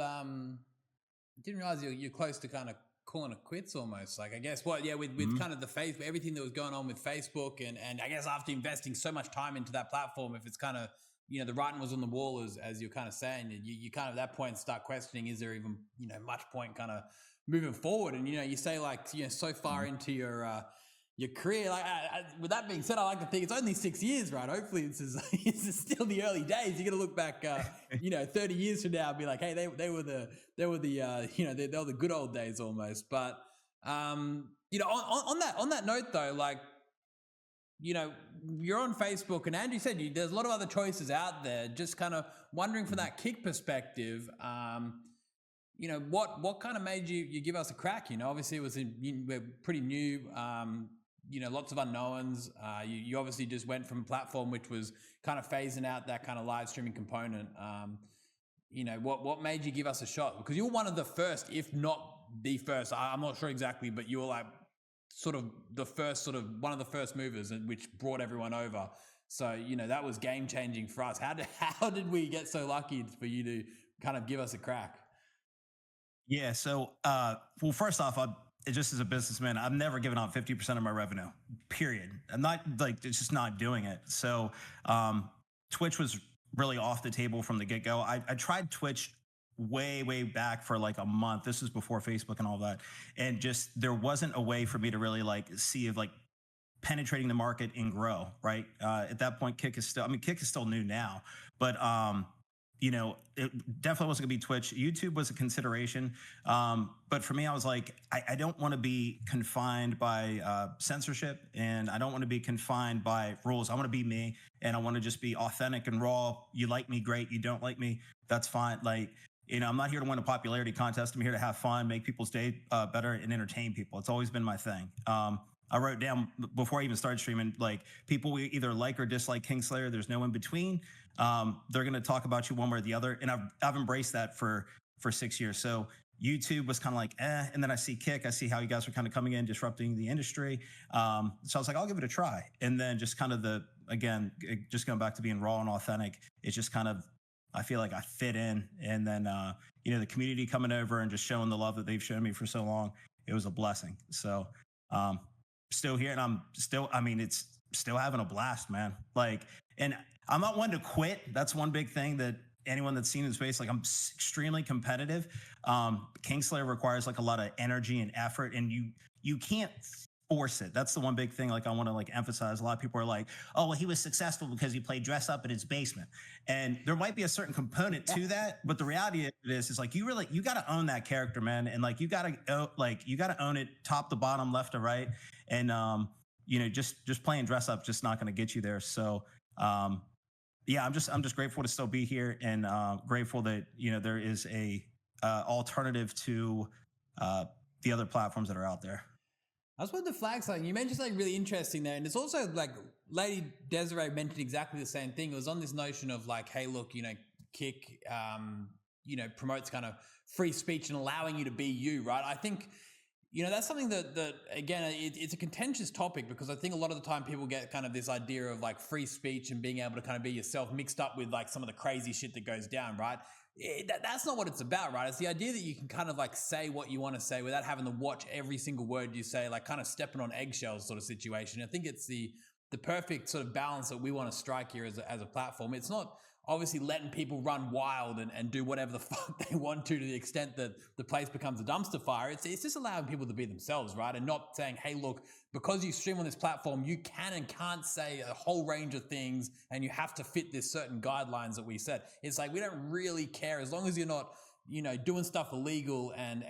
You're close to kind of calling it quits almost. Like, I guess with kind of the face, everything that was going on with Facebook, and I guess after investing so much time into that platform, if it's kind of, the writing was on the wall, as you're kind of saying, you kind of at that point start questioning, is there even, much point kind of moving forward? And, you say so far into your career, with that being said, I like to think it's only 6 years, right? Hopefully it's still the early days. You're going to look back, 30 years from now and be like, hey, they were the good old days almost. But, on that note though, you're on Facebook, and Andrew said there's a lot of other choices out there. Just kind of wondering from that Kick perspective, what kind of made you give us a crack? Obviously it was we're pretty new, lots of unknowns. You obviously just went from a platform which was kind of phasing out that kind of live streaming component. What made you give us a shot? Because you were one of the first, if not the first, I'm not sure exactly, but you were sort of the first, one of the first movers, which brought everyone over. So, that was game changing for us. How did we get so lucky for you to kind of give us a crack? Yeah. So, well, first off, just as a businessman, I've never given out 50% of my revenue, period. I'm not it's just not doing it. So, Twitch was really off the table from the get go. I tried Twitch way back for a month. This was before Facebook and all that. And just, there wasn't a way for me to really see if penetrating the market and grow, right? At that point, Kick is still new now, but, it definitely wasn't gonna be Twitch. YouTube was a consideration. But for me, I was like, I don't want to be confined by censorship, and I don't want to be confined by rules. I want to be me, and I want to just be authentic and raw. You like me, great. You don't like me, that's fine. I'm not here to win a popularity contest. I'm here to have fun, make people's day better, and entertain people. It's always been my thing. I wrote down before I even started streaming, people we either like or dislike KINGSLAYER. There's no in between. They're going to talk about you one way or the other. And I've embraced that for 6 years. So YouTube was kind of and then I see Kick. I see how you guys are kind of coming in, disrupting the industry. So I was like, I'll give it a try. And then just kind of just going back to being raw and authentic. It's just kind of, I feel like I fit in. And then, the community coming over and just showing the love that they've shown me for so long, it was a blessing. So, still here, and it's still having a blast, man. And I'm not one to quit. That's one big thing that anyone that's seen in space, I'm extremely competitive. KINGSLAYER requires a lot of energy and effort, and you can't force it. That's the one big thing like I want to like emphasize. A lot of people are like, oh well, he was successful because he played dress up in his basement. And there might be a certain component to that, but the reality of it is like you got to own that character, man. And like you got to own it top to bottom, left to right. And just playing dress up just not going to get you there. So yeah, I'm just grateful to still be here, and grateful that there is a alternative to the other platforms that are out there. I just wanted to flag something. You mentioned something really interesting there. And it's also like Lady Desiree mentioned exactly the same thing. It was on this notion of like, hey, look, Kick, promotes kind of free speech and allowing you to be you, right? I think, that's something that again, it's a contentious topic, because I think a lot of the time people get kind of this idea of like free speech and being able to kind of be yourself mixed up with like some of the crazy shit that goes down, right? That's not what it's about, right? It's the idea that you can kind of like say what you want to say without having to watch every single word you say, like kind of stepping on eggshells sort of situation. I think it's the perfect sort of balance that we want to strike here as a platform. It's not obviously letting people run wild and do whatever the fuck they want to the extent that the place becomes a dumpster fire. It's just allowing people to be themselves, right? And not saying, hey, look, because you stream on this platform, you can and can't say a whole range of things and you have to fit this certain guidelines that we set. It's like, we don't really care as long as you're not, doing stuff illegal and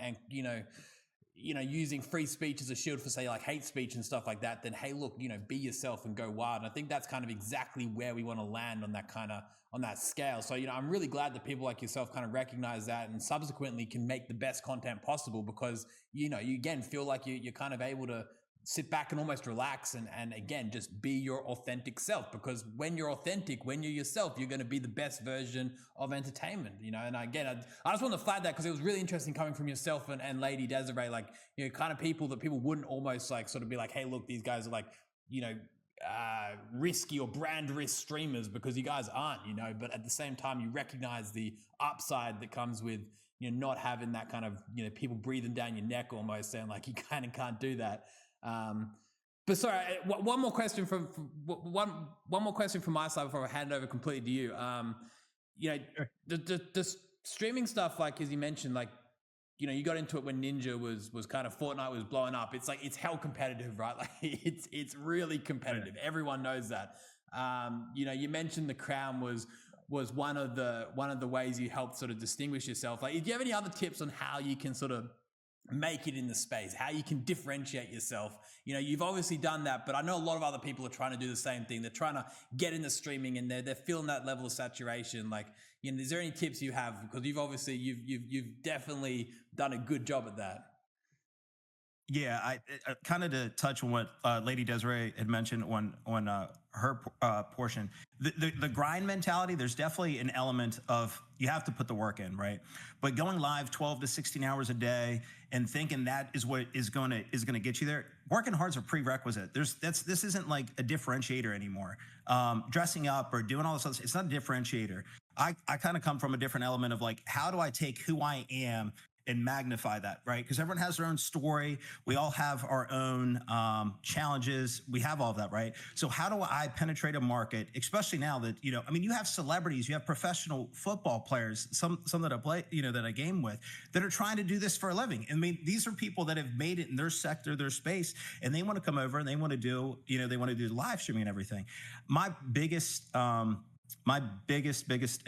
using free speech as a shield for, say, like hate speech and stuff like that, then hey, look, be yourself and go wild. And I think that's kind of exactly where we want to land on that scale. So, I'm really glad that people like yourself kind of recognize that and subsequently can make the best content possible, because, you again feel like you're kind of able to sit back and almost relax and again, just be your authentic self, because when you're authentic, when you're yourself, you're going to be the best version of entertainment, and again, I just want to flag that because it was really interesting coming from yourself and Lady Desiree, like, kind of people that people wouldn't almost like sort of be like, hey, look, these guys are like, risky or brand risk streamers, because you guys aren't, but at the same time, you recognize the upside that comes with, not having that kind of, people breathing down your neck almost, saying like, you kind of can't do that. But sorry, one more question from my side before I hand it over completely to you. The streaming stuff, like as you mentioned, like you got into it when Ninja was kind of Fortnite was blowing up. It's like it's hell competitive, right? Like it's really competitive. Yeah. Everyone knows that. You mentioned the crown was one of the ways you helped sort of distinguish yourself. Like, do you have any other tips on how you can sort of make it in the space, how you can differentiate yourself? You've obviously done that, but I know a lot of other people are trying to do the same thing. They're trying to get into streaming and they're feeling that level of saturation. Like, is there any tips you have? Because you've definitely done a good job at that. Yeah, I kind of to touch on what Lady Desiree had mentioned on her portion, the grind mentality. There's definitely an element of you have to put the work in, right? But going live 12 to 16 hours a day and thinking that is what is going to get you there, working hard is a prerequisite. This isn't like a differentiator anymore. Dressing up or doing all this other, it's not a differentiator. I kind of come from a different element of like, how do I take who I am and magnify that, right? Because everyone has their own story. We all have our own challenges. We have all of that, right? So how do I penetrate a market, especially now that, you have celebrities, you have professional football players, some that I play, that I game with, that are trying to do this for a living. I mean, these are people that have made it in their sector, their space, and they want to come over and they want to do, they want to do live streaming and everything. My biggest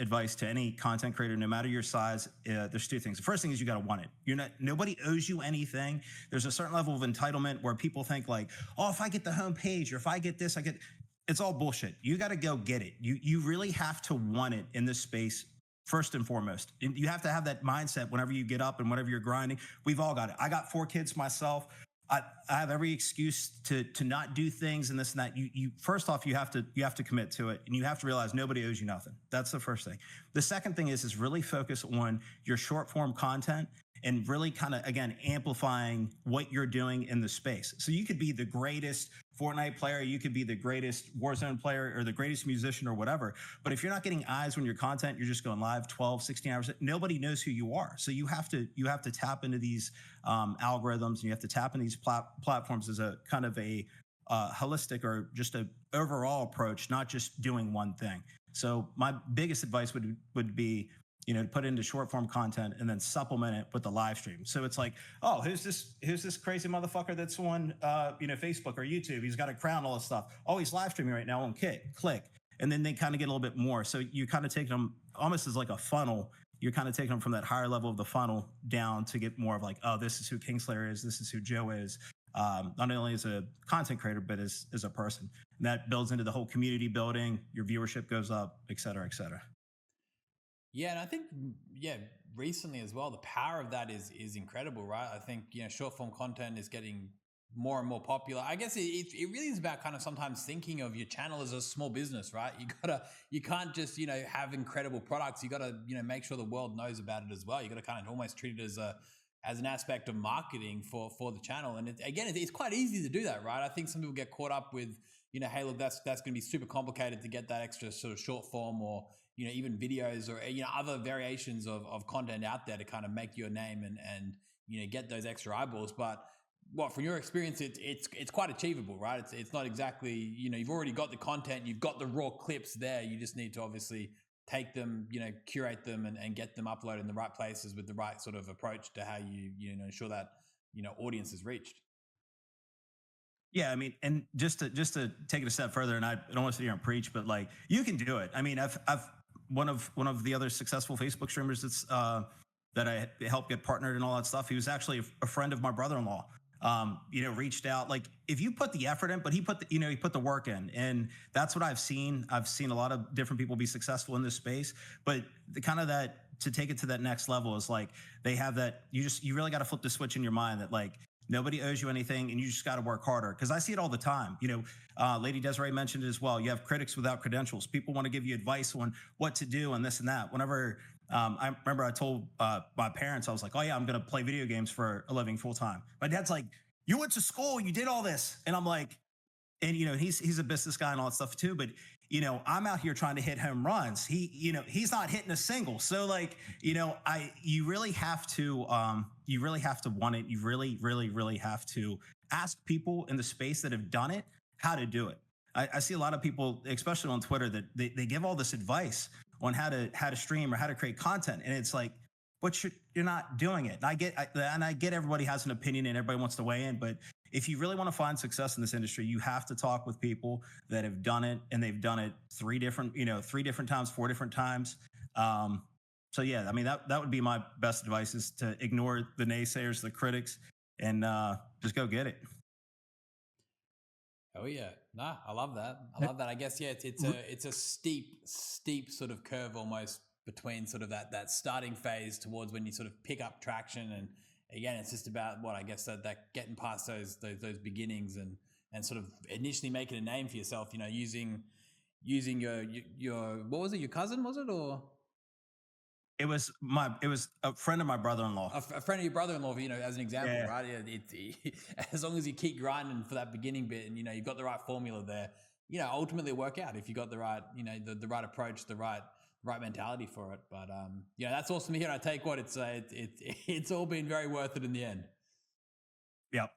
advice to any content creator, no matter your size, there's two things. The first thing is you got to want it. Nobody owes you anything. There's a certain level of entitlement where people think like, oh, if I get the homepage or if I get this, it's all bullshit. You got to go get it. You really have to want it in this space. First and foremost, you have to have that mindset whenever you get up and whenever you're grinding. We've all got it. I got 4 kids myself. I have every excuse to not do things and this and that. You first off, you have to commit to it, and you have to realize nobody owes you nothing. That's the first thing. The second thing is really focus on your short form content and really kind of, again, amplifying what you're doing in the space. So you could be the greatest Fortnite player, you could be the greatest Warzone player or the greatest musician or whatever. But if you're not getting eyes on your content, you're just going live 12, 16 hours, nobody knows who you are. So you have to tap into these algorithms, and you have to tap into these platforms as a kind of a holistic or just a overall approach, not just doing one thing. So my biggest advice would be to put into short form content and then supplement it with the live stream. So it's like, oh, who's this crazy motherfucker that's on, Facebook or YouTube? He's got a crown, all this stuff. Oh, he's live streaming right now on click. And then they kind of get a little bit more. So you kind of take them almost as like a funnel. You're kind of taking them from that higher level of the funnel down to get more of like, oh, this is who KingSlayer is. This is who Joe is. Not only as a content creator, but as a person. And that builds into the whole community building. Your viewership goes up, et cetera, et cetera. Yeah, and I think, recently as well, the power of that is incredible, right? I think, short form content is getting more and more popular. I guess it really is about kind of sometimes thinking of your channel as a small business, right? You can't just, have incredible products. You gotta, make sure the world knows about it as well. You gotta kind of almost treat it as an aspect of marketing for the channel. And it's quite easy to do that, right? I think some people get caught up with, hey, look, that's going to be super complicated to get that extra sort of short form or, even videos or, other variations of content out there to kind of make your name and get those extra eyeballs. But from your experience, it's quite achievable, right? It's not exactly, you've already got the content, you've got the raw clips there. You just need to obviously take them, curate them and get them uploaded in the right places with the right sort of approach to how you ensure that, audience is reached. Yeah, I mean, and just to take it a step further, and I don't want to sit here and preach, but like you can do it. I mean, I've one of the other successful Facebook streamers that's that I helped get partnered and all that stuff. He was actually a friend of my brother-in-law. Reached out. Like if you put the effort in, but he put the work in, and that's what I've seen. I've seen a lot of different people be successful in this space, but the kind of that to take it to that next level is like they have that. You really got to flip the switch in your mind that like nobody owes you anything, and you just got to work harder. Because I see it all the time. LadyDesiree mentioned it as well. You have critics without credentials. People want to give you advice on what to do and this and that. Whenever I remember I told my parents, I was like, oh yeah, I'm going to play video games for a living full time. My dad's like, you went to school, you did all this. And I'm like, and he's a business guy and all that stuff too. But I'm out here trying to hit home runs. He's not hitting a single. So like, you really have to want it. You really, really, really have to ask people in the space that have done it how to do it. I see a lot of people, especially on Twitter, that they give all this advice on how to stream or how to create content, and it's like, but you're not doing it. And I get everybody has an opinion and everybody wants to weigh in, but if you really want to find success in this industry, you have to talk with people that have done it, and they've done it 3 different times, 4 different times. So yeah, I mean that would be my best advice, is to ignore the naysayers, the critics, and just go get it. Oh yeah, nah, I love that. I guess it's a steep sort of curve almost between sort of that starting phase towards when you sort of pick up traction, and again, it's just about that getting past those beginnings and sort of initially making a name for yourself. Using your what was it? Your cousin, was it, or? It was a friend of my brother-in-law. A friend of your brother-in-law, as an example, Yeah. right? As long as you keep grinding for that beginning bit, and you've got the right formula there, ultimately it'll work out if you got the right, the right approach, the right mentality for it. But that's awesome to hear. I take what it's all been very worth it in the end. Yep.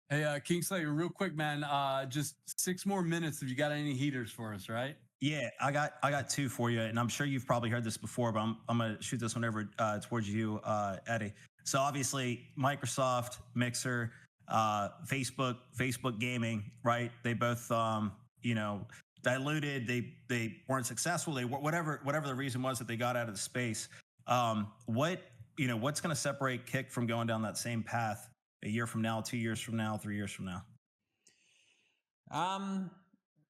Hey, KingSlayer, real quick, man. Just 6 more minutes if you got any heaters for us, right? Yeah, I got 2 for you, and I'm sure you've probably heard this before, but I'm gonna shoot this one over towards you, Eddie. So obviously, Microsoft, Mixer, Facebook Gaming, right? They both, diluted. They weren't successful. They whatever the reason was that they got out of the space. What's going to separate Kick from going down that same path a year from now, 2 years from now, 3 years from now?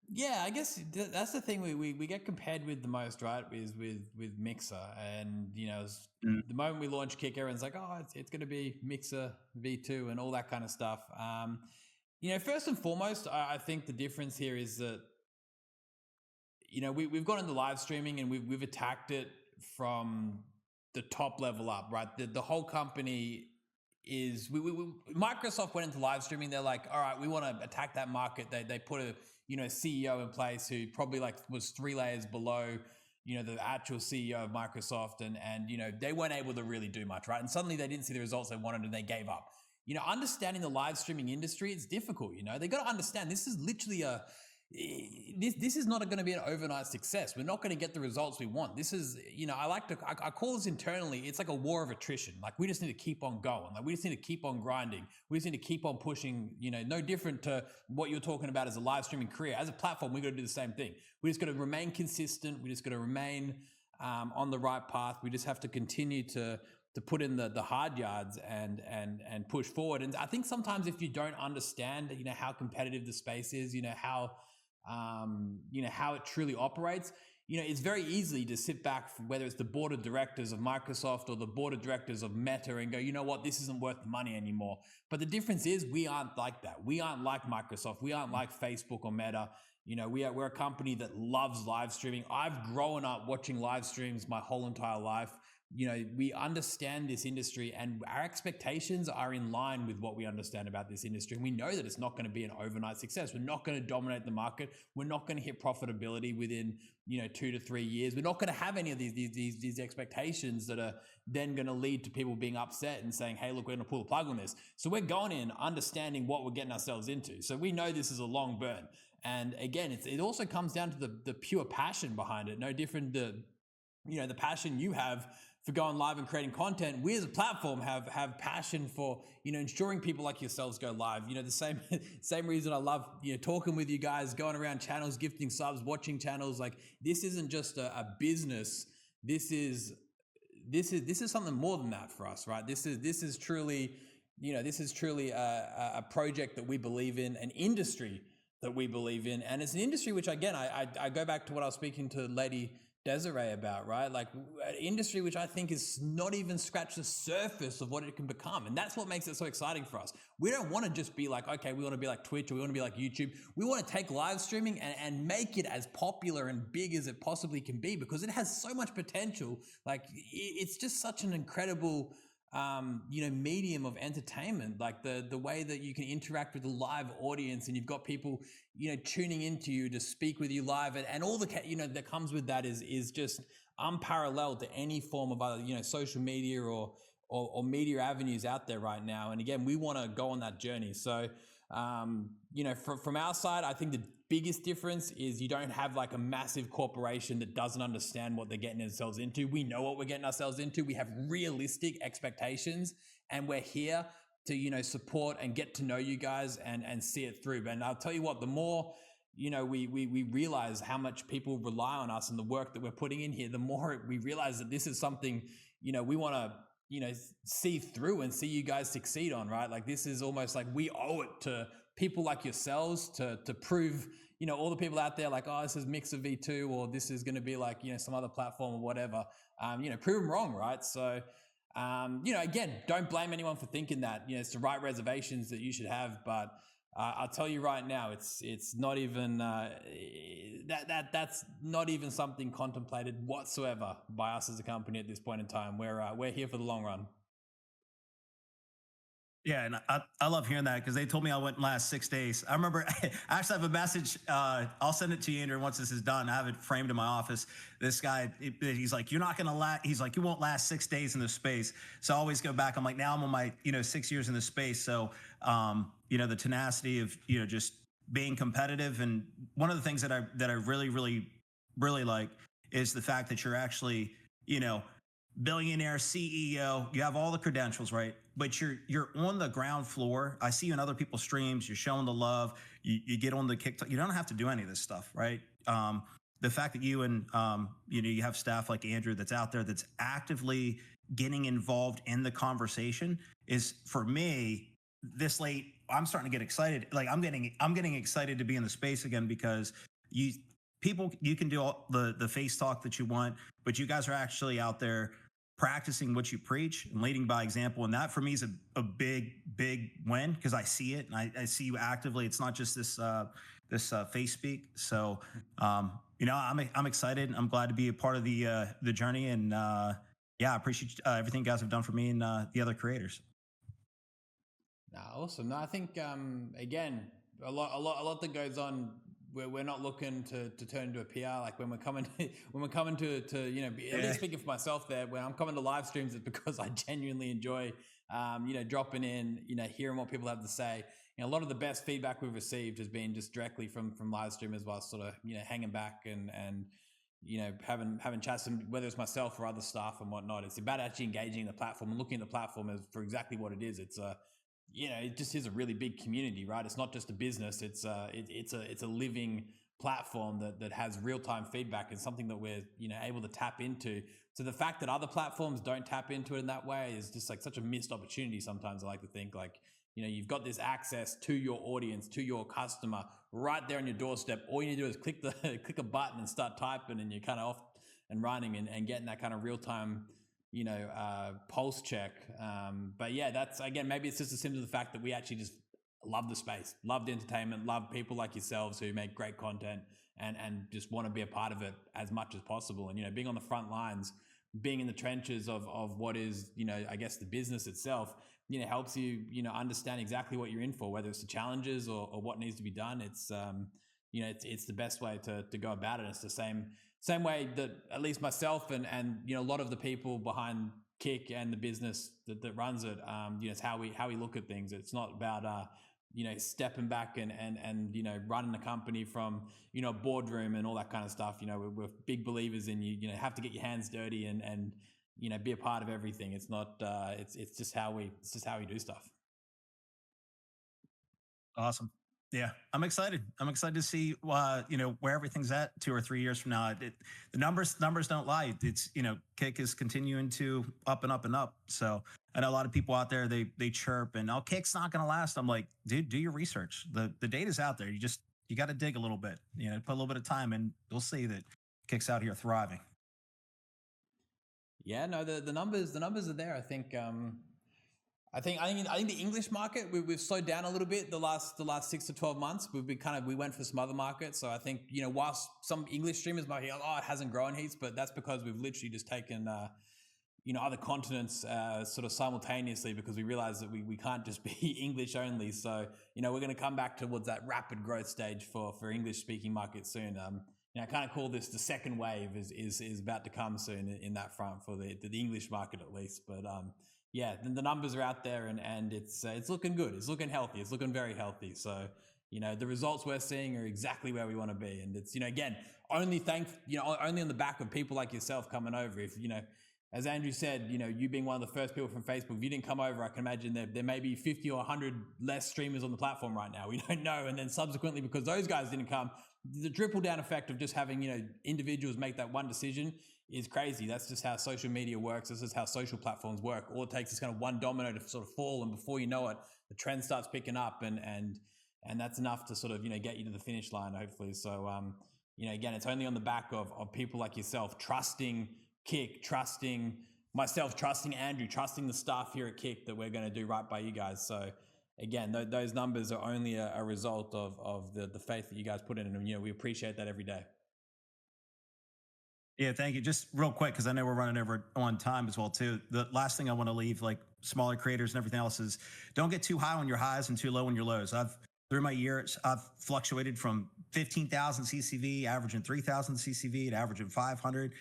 Yeah, I guess that's the thing we get compared with the most, right? Is with Mixer, and the moment we launch Kick, everyone's like, oh, it's going to be Mixer V2 and all that kind of stuff. First and foremost, I think the difference here is that we've gone into live streaming and we've attacked it from the top level up, right? The whole company is Microsoft went into live streaming. They're like, all right, we want to attack that market. They put a CEO in place who probably was 3 layers below the actual CEO of Microsoft, and they weren't able to really do much, right? And suddenly they didn't see the results they wanted and they gave up. Understanding the live streaming industry, it's difficult. They got to understand this is literally this is not going to be an overnight success. We're not going to get the results we want. This is, I call this internally, it's like a war of attrition. Like, we just need to keep on going. Like, we just need to keep on grinding. We just need to keep on pushing, no different to what you're talking about as a live streaming career. As a platform, we got to do the same thing. We just got to remain consistent. We just got to remain on the right path. We just have to continue to put in the hard yards and push forward. And I think sometimes if you don't understand, how competitive the space is, how it truly operates, it's very easy to sit back, whether it's the board of directors of Microsoft or the board of directors of Meta, and go, you know what, this isn't worth the money anymore. But the difference is we aren't like that. We aren't like Microsoft. We aren't like Facebook or Meta. We're a company that loves live streaming. I've grown up watching live streams my whole entire life. We understand this industry, and our expectations are in line with what we understand about this industry. And we know that it's not going to be an overnight success. We're not going to dominate the market. We're not going to hit profitability within, 2 to 3 years. We're not going to have any of these expectations that are then going to lead to people being upset and saying, hey, look, we're going to pull the plug on this. So we're going in understanding what we're getting ourselves into. So we know this is a long burn. And again, it also comes down to the pure passion behind it. No different the passion you have for going live and creating content. We as a platform have passion for, ensuring people like yourselves go live. The same reason I love, talking with you guys, going around channels, gifting subs, watching channels. Like, this isn't just a business. This is something more than that for us, right? This is truly a project that we believe in, an industry that we believe in. And it's an industry which, again, I go back to what I was speaking to LadyDesiree about, right? Like, an industry which I think is not even scratched the surface of what it can become. And that's what makes it so exciting for us. We don't want to just be like, okay, we want to be like Twitch, or we want to be like YouTube. We want to take live streaming and make it as popular and big as it possibly can be, because it has so much potential. Like, it's just such an incredible medium of entertainment. Like, the way that you can interact with a live audience, and you've got people, tuning into you to speak with you live, and all the, that comes with that is just unparalleled to any form of other, social media or media avenues out there right now. And again, we want to go on that journey. So, from our side, I think the biggest difference is you don't have like a massive corporation that doesn't understand what they're getting themselves into. We know what we're getting ourselves into. We have realistic expectations, and we're here to, support and get to know you guys and see it through. And I'll tell you what, the more, we realize how much people rely on us and the work that we're putting in here, the more we realize that this is something, we want to, see through and see you guys succeed on, right? Like, this is almost like we owe it to people like yourselves to prove, all the people out there like, oh, this is Mixer V2, or this is going to be like, some other platform or whatever, prove them wrong, right? So, again, don't blame anyone for thinking that, it's the right reservations that you should have. But I'll tell you right now, it's not even, that's not even something contemplated whatsoever by us as a company at this point in time. We're here for the long run. Yeah, and I love hearing that, because they told me I wouldn't last 6 days. I remember, I actually have a message. I'll send it to you, Andrew, once this is done. I have it framed in my office. This guy, he's like, you're not going to last. He's like, you won't last 6 days in this space. So I always go back. I'm like, now I'm on my, 6 years in this space. So, the tenacity of, just being competitive. And one of the things that I really, really, really like is the fact that you're actually, billionaire CEO, you have all the credentials, right? But you're on the ground floor. I see you in other people's streams. You're showing the love. You get on the TikTok. You don't have to do any of this stuff, right? The fact that you and you have staff like Andrew that's out there that's actively getting involved in the conversation is, for me, this late, I'm starting to get excited. Like, I'm getting excited to be in the space again, because you can do all the face talk that you want, but you guys are actually out there practicing what you preach and leading by example. And that for me is a big win, because I see it, and I see you actively. It's not just this face speak. So, I'm excited. I'm glad to be a part of the journey. And I appreciate everything you guys have done for me and the other creators. Awesome. No, I think, again, a lot that goes on. We're not looking to turn into a PR. Like, when we're coming to at least speaking for myself there, when I'm coming to live streams, it's because I genuinely enjoy, dropping in, hearing what people have to say. a lot of the best feedback we've received has been just directly from live streamers while sort of, hanging back and having chats, whether it's myself or other staff and whatnot. It's about actually engaging the platform and looking at the platform as for exactly what it is. It's it just is a really big community, right? It's not just a business. It's a living platform that has real-time feedback, and something that we're able to tap into. So the fact that other platforms don't tap into it in that way is just like such a missed opportunity. Sometimes I like to think like, you've got this access to your audience, to your customer right there on your doorstep. All you need to do is click a button and start typing, and you're kind of off and running and getting that kind of real-time pulse check. But yeah, that's, again, maybe it's just a symptom of the fact that we actually just love the space, love the entertainment, love people like yourselves who make great content and just want to be a part of it as much as possible. And, being on the front lines, being in the trenches of what is, I guess the business itself, helps you, understand exactly what you're in for, whether it's the challenges or what needs to be done. It's, it's the best way to go about it. It's the same way that at least myself and a lot of the people behind Kick and the business that runs it, it's how we look at things. It's not about, stepping back and running a company from, a boardroom and all that kind of stuff. We're big believers in you have to get your hands dirty and be a part of everything. It's not, it's just how we do stuff. Awesome. Yeah, I'm excited. I'm excited to see, where everything's at 2 or 3 years from now. The numbers don't lie. It's, Kick is continuing to up and up and up. So I know a lot of people out there, they chirp and, oh, Kick's not going to last. I'm like, dude, do your research. The data's out there. You got to dig a little bit, put a little bit of time and you'll see that Kick's out here thriving. Yeah, no, the numbers are there. I think, I think the English market, we've slowed down a little bit the last 6 to 12 months. We went for some other markets. So I think, whilst some English streamers might be like, oh, it hasn't grown heaps, but that's because we've literally just taken, other continents sort of simultaneously, because we realize that we can't just be English only. So, we're going to come back towards that rapid growth stage for English speaking markets soon. I kind of call this the second wave is about to come soon in that front for the English market at least. But, yeah, the numbers are out there and it's looking good. It's looking healthy. It's looking very healthy. So, the results we're seeing are exactly where we want to be. And it's, again, only on the back of people like yourself coming over. If, as Andrew said, you being one of the first people from Facebook, if you didn't come over, I can imagine there may be 50 or 100 less streamers on the platform right now. We don't know. And then subsequently, because those guys didn't come, the trickle down effect of just having, individuals make that one decision is crazy. That's just how social media works. This is how social platforms work. All it takes is kind of one domino to sort of fall, and before you know it, the trend starts picking up, and that's enough to sort of get you to the finish line, hopefully. So again, it's only on the back of people like yourself trusting Kick, trusting myself, trusting Andrew, trusting the staff here at Kick that we're going to do right by you guys. So again, those numbers are only a result of the faith that you guys put in, and we appreciate that every day. Yeah, thank you. Just real quick, because I know we're running over on time as well too. The last thing I want to leave, like smaller creators and everything else, is don't get too high on your highs and too low on your lows. Through my years, I've fluctuated from 15,000 CCV, averaging 3,000 CCV, to averaging 500.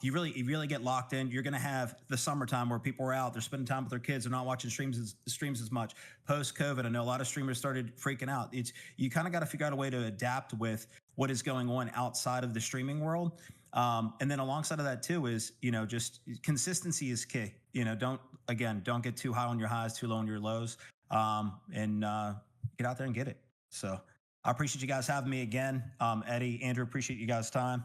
You really get locked in. You're going to have the summertime where people are out, they're spending time with their kids, they're not watching streams as much. Post COVID, I know a lot of streamers started freaking out. You kind of got to figure out a way to adapt with what is going on outside of the streaming world. And then alongside of that too is, just consistency is key. Don't get too high on your highs, too low on your lows, and get out there and get it. So I appreciate you guys having me again. Eddie, Andrew, appreciate you guys' time,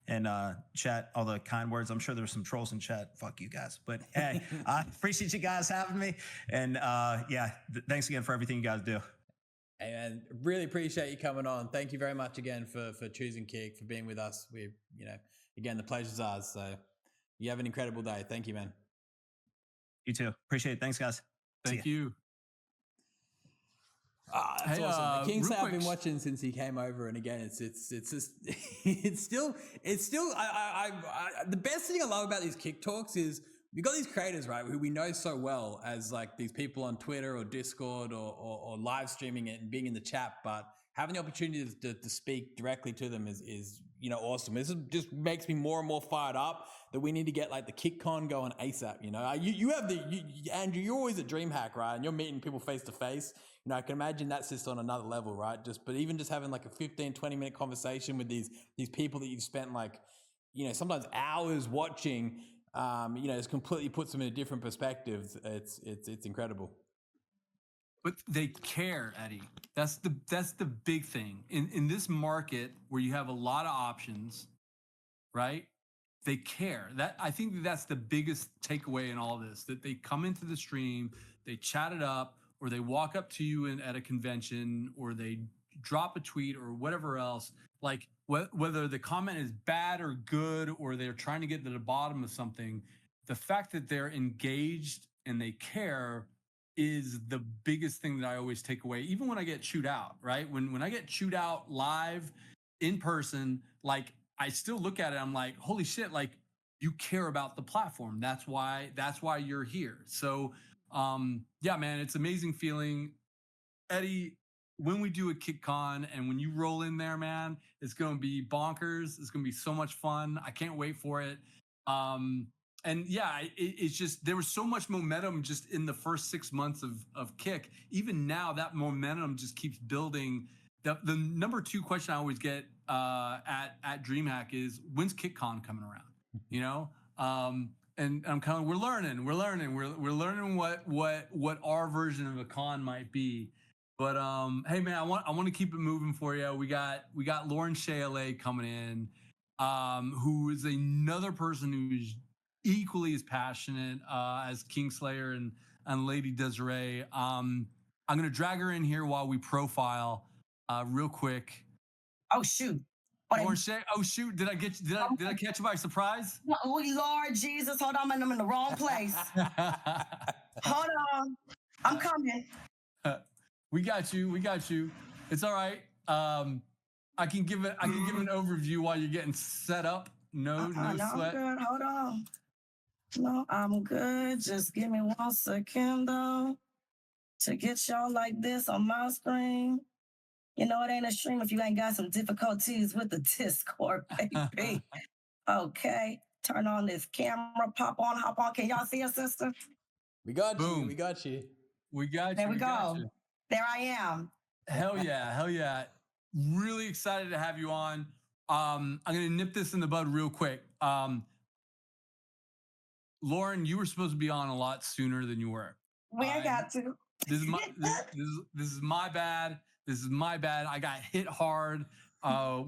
and chat, all the kind words. I'm sure there's some trolls in chat. Fuck you guys. But hey, I appreciate you guys having me. And thanks again for everything you guys do. Hey man, really appreciate you coming on. Thank you very much again for choosing Kick, for being with us. We, again, the pleasure's ours. So you have an incredible day. Thank you, man. You too. Appreciate it. Thanks, guys. Thank you. That's awesome. Kingsley, I've been watching since he came over, and again, it's just it's still the best thing I love about these Kick talks is we got these creators, right, who we know so well as like these people on Twitter or Discord or live streaming it and being in the chat, but having the opportunity to speak directly to them is awesome. This just makes me more and more fired up that we need to get like the KickCon going ASAP. You have Andrew, you're always at DreamHack, right? And you're meeting people face to face. I can imagine that's just on another level, right? But even just having like a 15, 20-minute conversation with these people that you've spent like, sometimes hours watching, it's completely puts them in a different perspective. It's incredible. But they care, Eddie. That's the big thing. In this market where you have a lot of options, right? They care. I think that's the biggest takeaway in all this, that they come into the stream, they chat it up, or they walk up to you at a convention, or they drop a tweet or whatever else. Like whether the comment is bad or good, or they're trying to get to the bottom of something, the fact that they're engaged and they care is the biggest thing that I always take away. Even when I get chewed out, right? When I get chewed out live in person, like I still look at it, I'm like, holy shit, like you care about the platform. That's why you're here. So yeah, man, it's an amazing feeling. Eddie, when we do a KickCon and when you roll in there, man, it's going to be bonkers. It's going to be so much fun. I can't wait for it. And yeah, it's just, there was so much momentum just in the first 6 months of Kick. Even now, that momentum just keeps building. The number 2 question I always get at DreamHack is, when's KickCon coming around? And I'm kind of, we're learning what our version of a con might be. But hey man, I want to keep it moving for you. We got LaurensHayla coming in, who is another person who's equally as passionate as KINGSLAYER and LadyDesiree. I'm gonna drag her in here while we profile real quick. Oh shoot. LaurensHayla, oh shoot, did I catch you by surprise? Oh Lord Jesus, hold on, I'm in the wrong place. Hold on. I'm coming. We got you. It's all right. I can give an overview while you're getting set up. No sweat. I'm good. Hold on. No, I'm good. Just give me 1 second though to get y'all like this on my screen. It ain't a stream if you ain't got some difficulties with the Discord, baby. Okay, turn on this camera, hop on. Can y'all see us, sister? We got Boom. you. We got you. There we go. There I am. Hell yeah. Really excited to have you on. I'm gonna nip this in the bud real quick. Lauren, you were supposed to be on a lot sooner than you were. We ain't got to. This is my bad. This is my bad. I got hit hard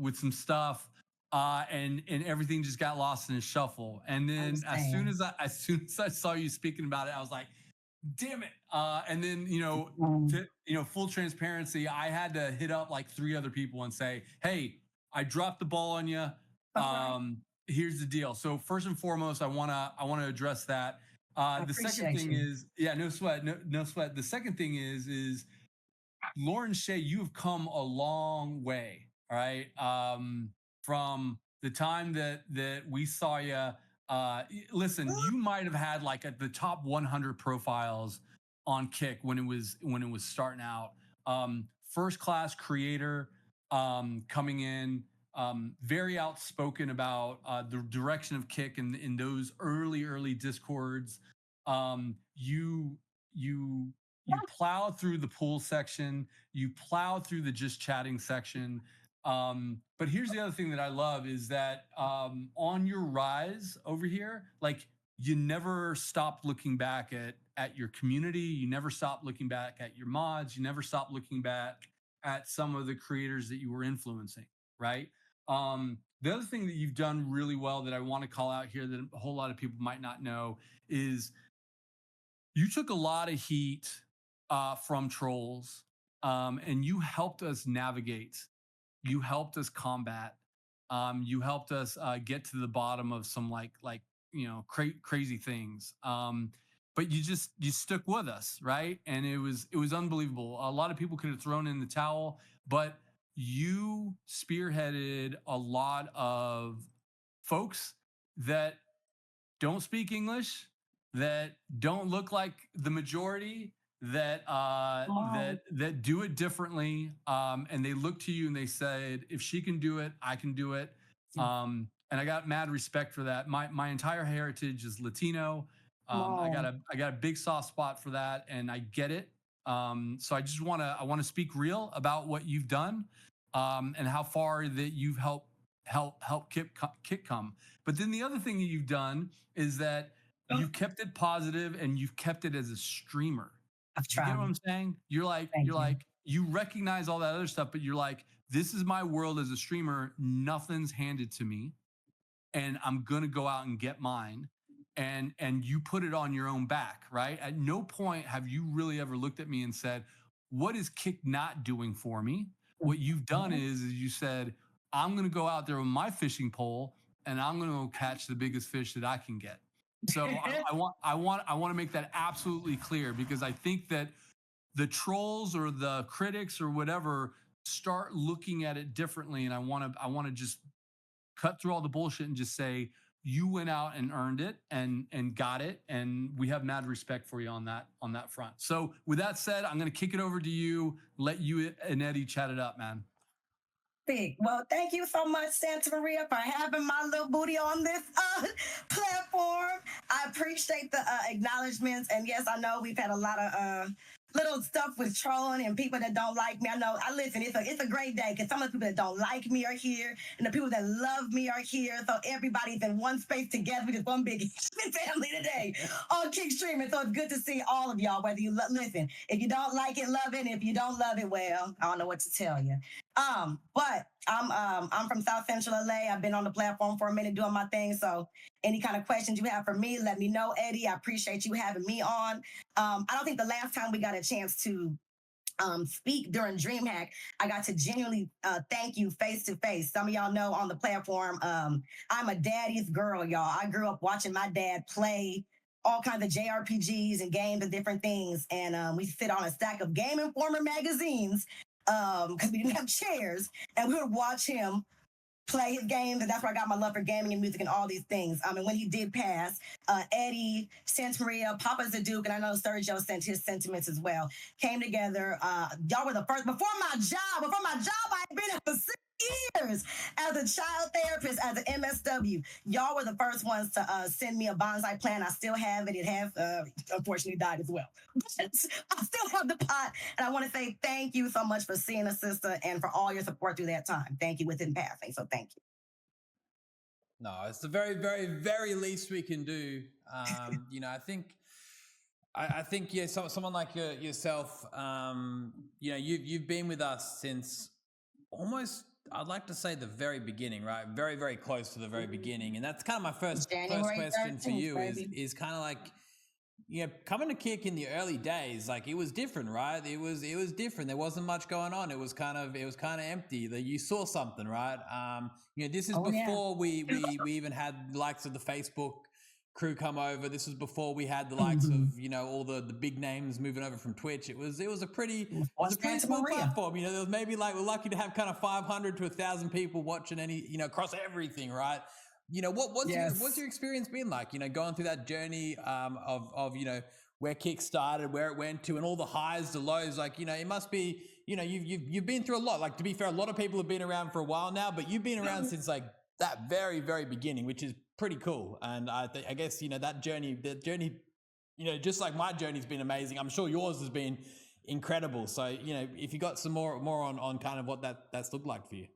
with some stuff, and everything just got lost in a shuffle. And then as soon as I saw you speaking about it, I was like, damn it. And then, full transparency, I had to hit up like 3 other people and say, hey, I dropped the ball on you. Here's the deal. So first and foremost, I want to address that. The second thing is, no sweat. The second thing is LaurensShay, you have come a long way. All right. From the time that we saw you, listen, you might have had like at the top 100 profiles on Kick when it was starting out. First class creator, coming in, very outspoken about the direction of Kick in those early Discords. You plowed through the pool section, you plowed through the just chatting section. But here's the other thing that I love is that on your rise over here, like you never stopped looking back at your community. You never stopped looking back at your mods. You never stopped looking back at some of the creators that you were influencing, right? The other thing that you've done really well that I want to call out here that a whole lot of people might not know is you took a lot of heat from trolls, and you helped us navigate. You helped us combat. You helped us get to the bottom of some crazy things. But you stuck with us, right? And it was unbelievable. A lot of people could have thrown in the towel, but you spearheaded a lot of folks that don't speak English, that don't look like the majority, that do it differently, and they look to you and they said, if she can do it, I can do it. And I got mad respect for that. My entire heritage is Latino. I got a big soft spot for that, and I get it. So I want to speak real about what you've done, and how far that you've helped Kick come. But then the other thing that you've done is that you kept it positive and you've kept it as a streamer. I've You get tried. what I'm saying? You're Thank you. like, you recognize all that other stuff, but you're like, this is my world as a streamer. Nothing's handed to me, and I'm gonna go out and get mine. And you put it on your own back, right? At no point have you really ever looked at me and said, what is Kick not doing for me? What you've done is you said, I'm gonna go out there with my fishing pole and I'm gonna go catch the biggest fish that I can get. So I want to make that absolutely clear, because I think that the trolls or the critics or whatever start looking at it differently. And I want to just cut through all the bullshit and just say, you went out and earned it and got it, and we have mad respect for you on that front. So with that said, I'm going to kick it over to you, let you and Eddie chat it up, man. Big. Well, thank you so much, Santa Maria, for having my little booty on this platform. I appreciate the acknowledgments. And yes, I know we've had a lot of little stuff with trolling and people that don't like me. I know, listen, it's a great day, because some of the people that don't like me are here and the people that love me are here. So everybody's in one space together. We just one big family today on Kick Streaming. So it's good to see all of y'all, whether you listen. If you don't like it, love it. And if you don't love it, well, I don't know what to tell you. But I'm from South Central LA. I've been on the platform for a minute doing my thing. So any kind of questions you have for me, let me know, Eddie. I appreciate you having me on. I don't think the last time we got a chance to speak during DreamHack, I got to genuinely thank you face to face. Some of y'all know on the platform, I'm a daddy's girl, y'all. I grew up watching my dad play all kinds of JRPGs and games and different things. And we sit on a stack of Game Informer magazines, because we didn't have chairs, and we would watch him play his games, and that's where I got my love for gaming and music and all these things. And when he did pass, Eddie, Santa Maria, Papa Zaduke, and I know Sergio sent his sentiments as well, came together. Y'all were the first. Before my job, I had been at for 6 years as a child therapist, as an MSW. Y'all were the first ones to send me a bonsai plant. I still have it. It has unfortunately died as well. But I still have the pot. And I want to say thank you so much for seeing us, sister, and for all your support through that time. Thank you within passing. So thank you. No, it's the very, very, very least we can do. You know, I think, yeah, someone like yourself, you know, you've been with us since almost, I'd like to say the very beginning, right? Very, very close to the very beginning. And that's kind of my first question for you is kind of like, you know, coming to Kick in the early days, like it was different, right? It was different. There wasn't much going on. It was kind of empty. That you saw something, right? You know, this is before we even had the likes of the Facebook crew come over. This was before we had the likes of, you know, all the big names moving over from Twitch. It was a pretty small platform. You know, there was maybe like, we're lucky to have kind of 500 to 1,000 people watching across everything, right? You know, what's your experience been like, you know, going through that journey of you know, where Kick started, where it went to, and all the highs, the lows? Like, you know, it must be, you know, you've been through a lot. Like, to be fair, a lot of people have been around for a while now, but you've been around since like that very, very beginning, which is pretty cool. And I guess, you know, that journey, you know, just like my journey's been amazing, I'm sure yours has been incredible. So, you know, if you got some more on kind of what that's looked like for you.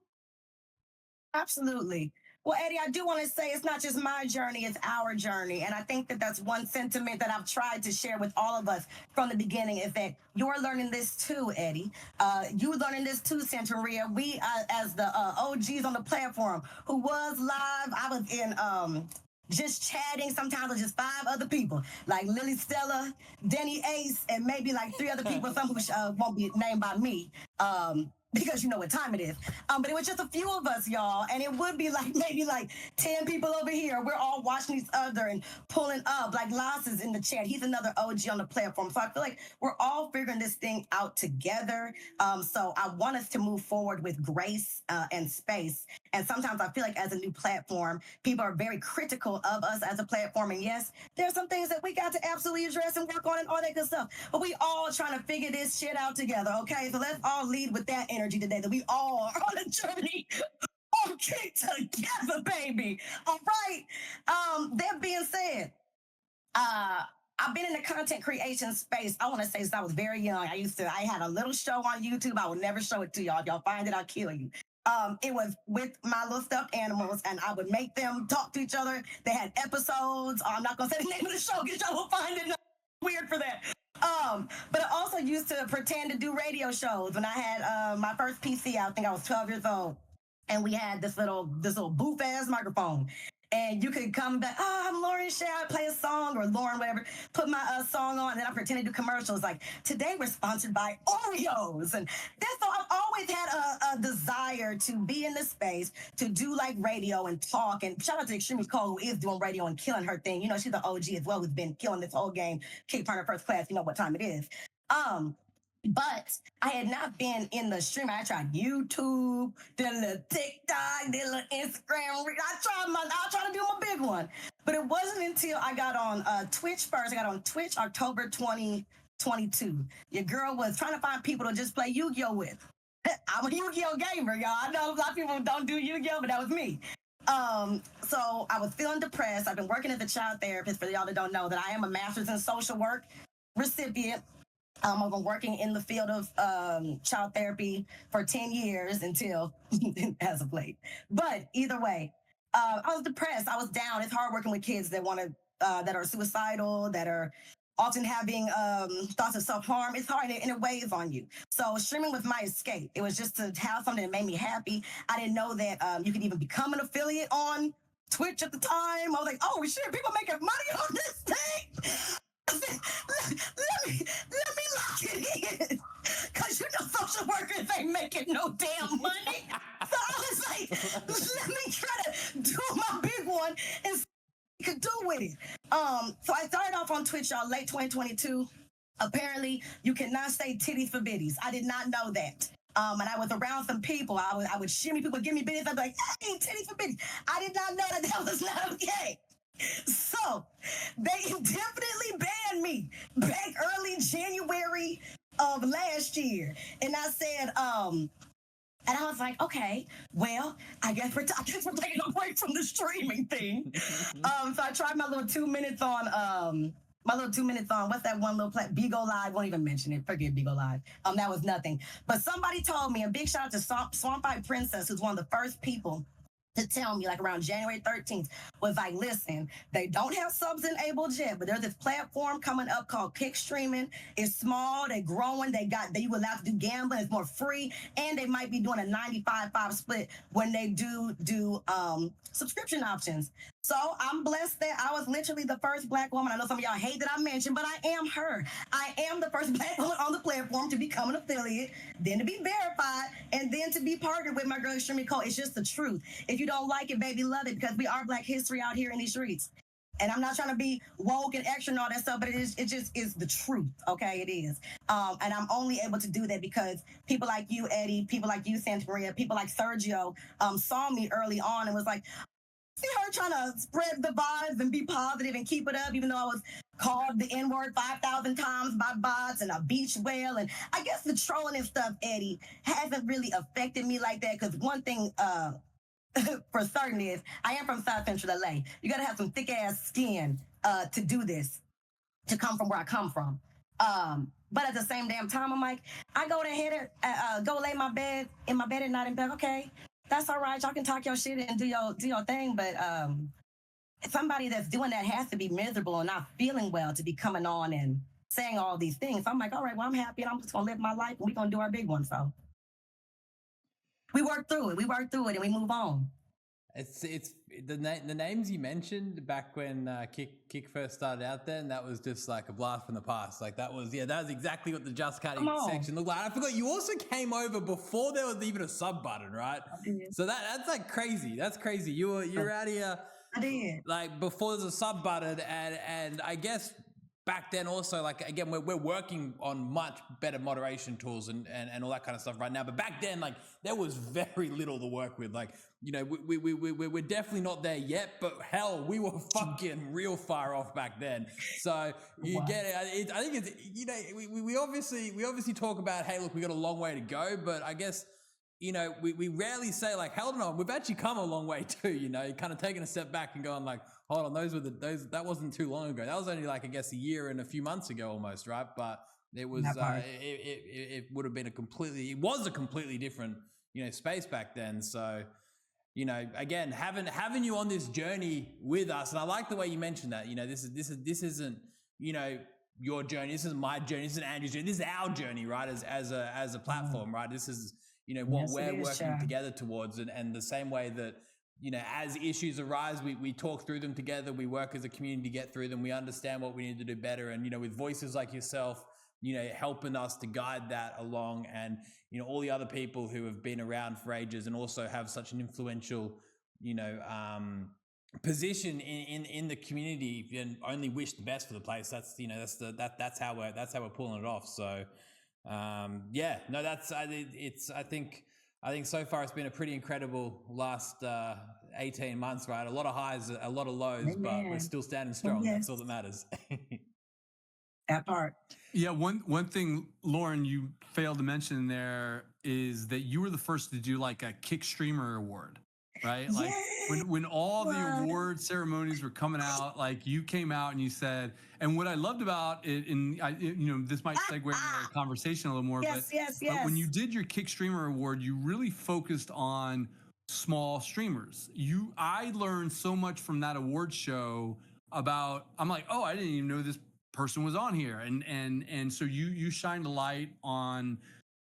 Absolutely. Well, Eddie, I do want to say it's not just my journey, it's our journey. And I think that that's one sentiment that I've tried to share with all of us from the beginning, is that you're learning this too, Eddie. You learning this too, Santa Maria. We, as the OGs on the platform, who was live, I was in just chatting sometimes with just 5 other people, like Lily Stella, Denny Ace, and maybe like 3 other people, some who won't be named by me. Because you know what time it is. But it was just a few of us, y'all. And it would be like maybe like 10 people over here. We're all watching each other and pulling up. Like Las is in the chat. He's another OG on the platform. So I feel like we're all figuring this thing out together. So I want us to move forward with grace and space. And sometimes I feel like as a new platform, people are very critical of us as a platform. And yes, there's some things that we got to absolutely address and work on and all that good stuff. But we all trying to figure this shit out together, okay? So let's all lead with that energy today, that we all are on a journey gonna get together, baby. All right. That being said, I've been in the content creation space. I want to say since I was very young. I had a little show on YouTube. I would never show it to y'all. If y'all find it, I'll kill you. It was with my little stuffed animals, and I would make them talk to each other. They had episodes. I'm not gonna say the name of the show because y'all will find it weird for that. But I also used to pretend to do radio shows when I had my first PC. I think I was 12 years old, and we had this little booth ass microphone. And you could come back, I'm Lauren Shay, I play a song, or Lauren, whatever, put my song on, and then I pretend to do commercials. Like, today we're sponsored by Oreos. And that's all. I've always had a desire to be in this space, to do like radio and talk. And shout out to Extremely Cole, who is doing radio and killing her thing. You know, she's the OG as well, who's been killing this whole game. Kick Partner First Class, you know what time it is. But I had not been in the stream. I tried YouTube, did a little TikTok, did a little Instagram. I tried to do my big one. But it wasn't until I got on Twitch first. I got on Twitch October 2022. Your girl was trying to find people to just play Yu-Gi-Oh with. I'm a Yu-Gi-Oh gamer, y'all. I know a lot of people don't do Yu-Gi-Oh, but that was me. So I was feeling depressed. I've been working as a child therapist, for y'all that don't know, that I am a master's in social work recipient. I've been working in the field of child therapy for 10 years until as of late. But either way, I was depressed. I was down. It's hard working with kids that want to, that are suicidal, that are often having thoughts of self-harm. It's hard and it weighs on you. So streaming was my escape. It was just to have something that made me happy. I didn't know that you could even become an affiliate on Twitch at the time. I was like, oh shit, people making money on this thing. let me lock it in, because you know social workers ain't making no damn money. So I was like, let me try to do my big one and see what I could do with it. So I started off on Twitch, y'all, late 2022. Apparently, you cannot say titties for biddies. I did not know that. And I was around some people. I would shimmy, people would give me biddies. I'd be like, hey, titties for biddies. I did not know that was not okay. So they definitely banned me back early January of last year. And I said, and I was like, okay, well, I guess we're taking a break from the streaming thing. So I tried my little 2 minutes on, what's that one little Bigo Live? Won't even mention it. Forget Bigo Live. That was nothing. But somebody told me, a big shout out to Swamp Fight Princess, who's one of the first people to tell me, like around January 13th, was like, listen, they don't have subs enabled yet, but there's this platform coming up called Kick Streaming. It's small, they're growing, you allowed to do gambling, it's more free, and they might be doing a 95-5 split when they do subscription options. So I'm blessed that I was literally the first Black woman. I know some of y'all hate that I mentioned, but I am her. I am the first Black woman on the platform to become an affiliate, then to be verified, and then to be partnered with my girl Extremely Cole. It's just the truth. If you don't like it, baby, love it, because we are Black history out here in these streets. And I'm not trying to be woke and extra and all that stuff, but it just is the truth, okay? It is. And I'm only able to do that because people like you, Eddie, people like you, Santa Maria, people like Sergio saw me early on and was like, see her trying to spread the vibes and be positive and keep it up, even though I was called the N-word 5,000 times by bots and a beach whale. And I guess the trolling and stuff, Eddie, hasn't really affected me like that, because one thing for certain is I am from South Central LA. You got to have some thick ass skin to do this, to come from where I come from. But at the same damn time, I'm like, I go to go lay in my bed at night and be like, okay, that's all right. Y'all can talk your shit and do your thing. But somebody that's doing that has to be miserable and not feeling well to be coming on and saying all these things. So I'm like, all right, well, I'm happy and I'm just going to live my life and we're going to do our big one. So we work through it. And we move on. It's the names you mentioned back when Kick first started out there, and that was just like a blast from the past. Like that was exactly what the Just Cutting section looked like. I forgot you also came over before there was even a sub button, right? So that's like crazy. That's crazy. You're out here. I did. Like before there's a sub button, and I guess back then also, like again, we're working on much better moderation tools and all that kind of stuff right now. But back then, like there was very little to work with. Like, you know, we're definitely not there yet, but hell, we were fucking real far off back then. So you get it. I think it's, you know, we obviously talk about, hey, look, we got a long way to go, but I guess you know, we rarely say like, hold on, we've actually come a long way too, you know, kind of taking a step back and going like, hold on, that wasn't too long ago. That was only like, I guess, a year and a few months ago almost, right? But it was, it would have been it was a completely different, you know, space back then. So, you know, again, having you on this journey with us, and I like the way you mentioned that, you know, this isn't, you know, your journey. This is my journey. This is Andrew's journey. This is our journey, right? As a platform, right? This is, you know, what we're working together towards. And the same way that, you know, as issues arise, we talk through them together. We work as a community to get through them. We understand what we need to do better. And, you know, with voices like yourself, you know, helping us to guide that along, and, you know, all the other people who have been around for ages and also have such an influential, you know, position in the community, and only wish the best for the place. That's, you know, that's how we're pulling it off. So, yeah, no, I think so far it's been a pretty incredible last 18 months, right? A lot of highs, a lot of lows, but we're still standing strong. That's all that matters. That part. Yeah, one thing, Lauren, you failed to mention there is that you were the first to do like a Kick Streamer Award, right? Like when all the award ceremonies were coming out, like you came out and you said, and what I loved about it, and you know, this might segue into our conversation a little more, but when you did your Kick Streamer Award, you really focused on small streamers. I learned so much from that award show about, I'm like, oh, I didn't even know this person was on here, and so you shined a light on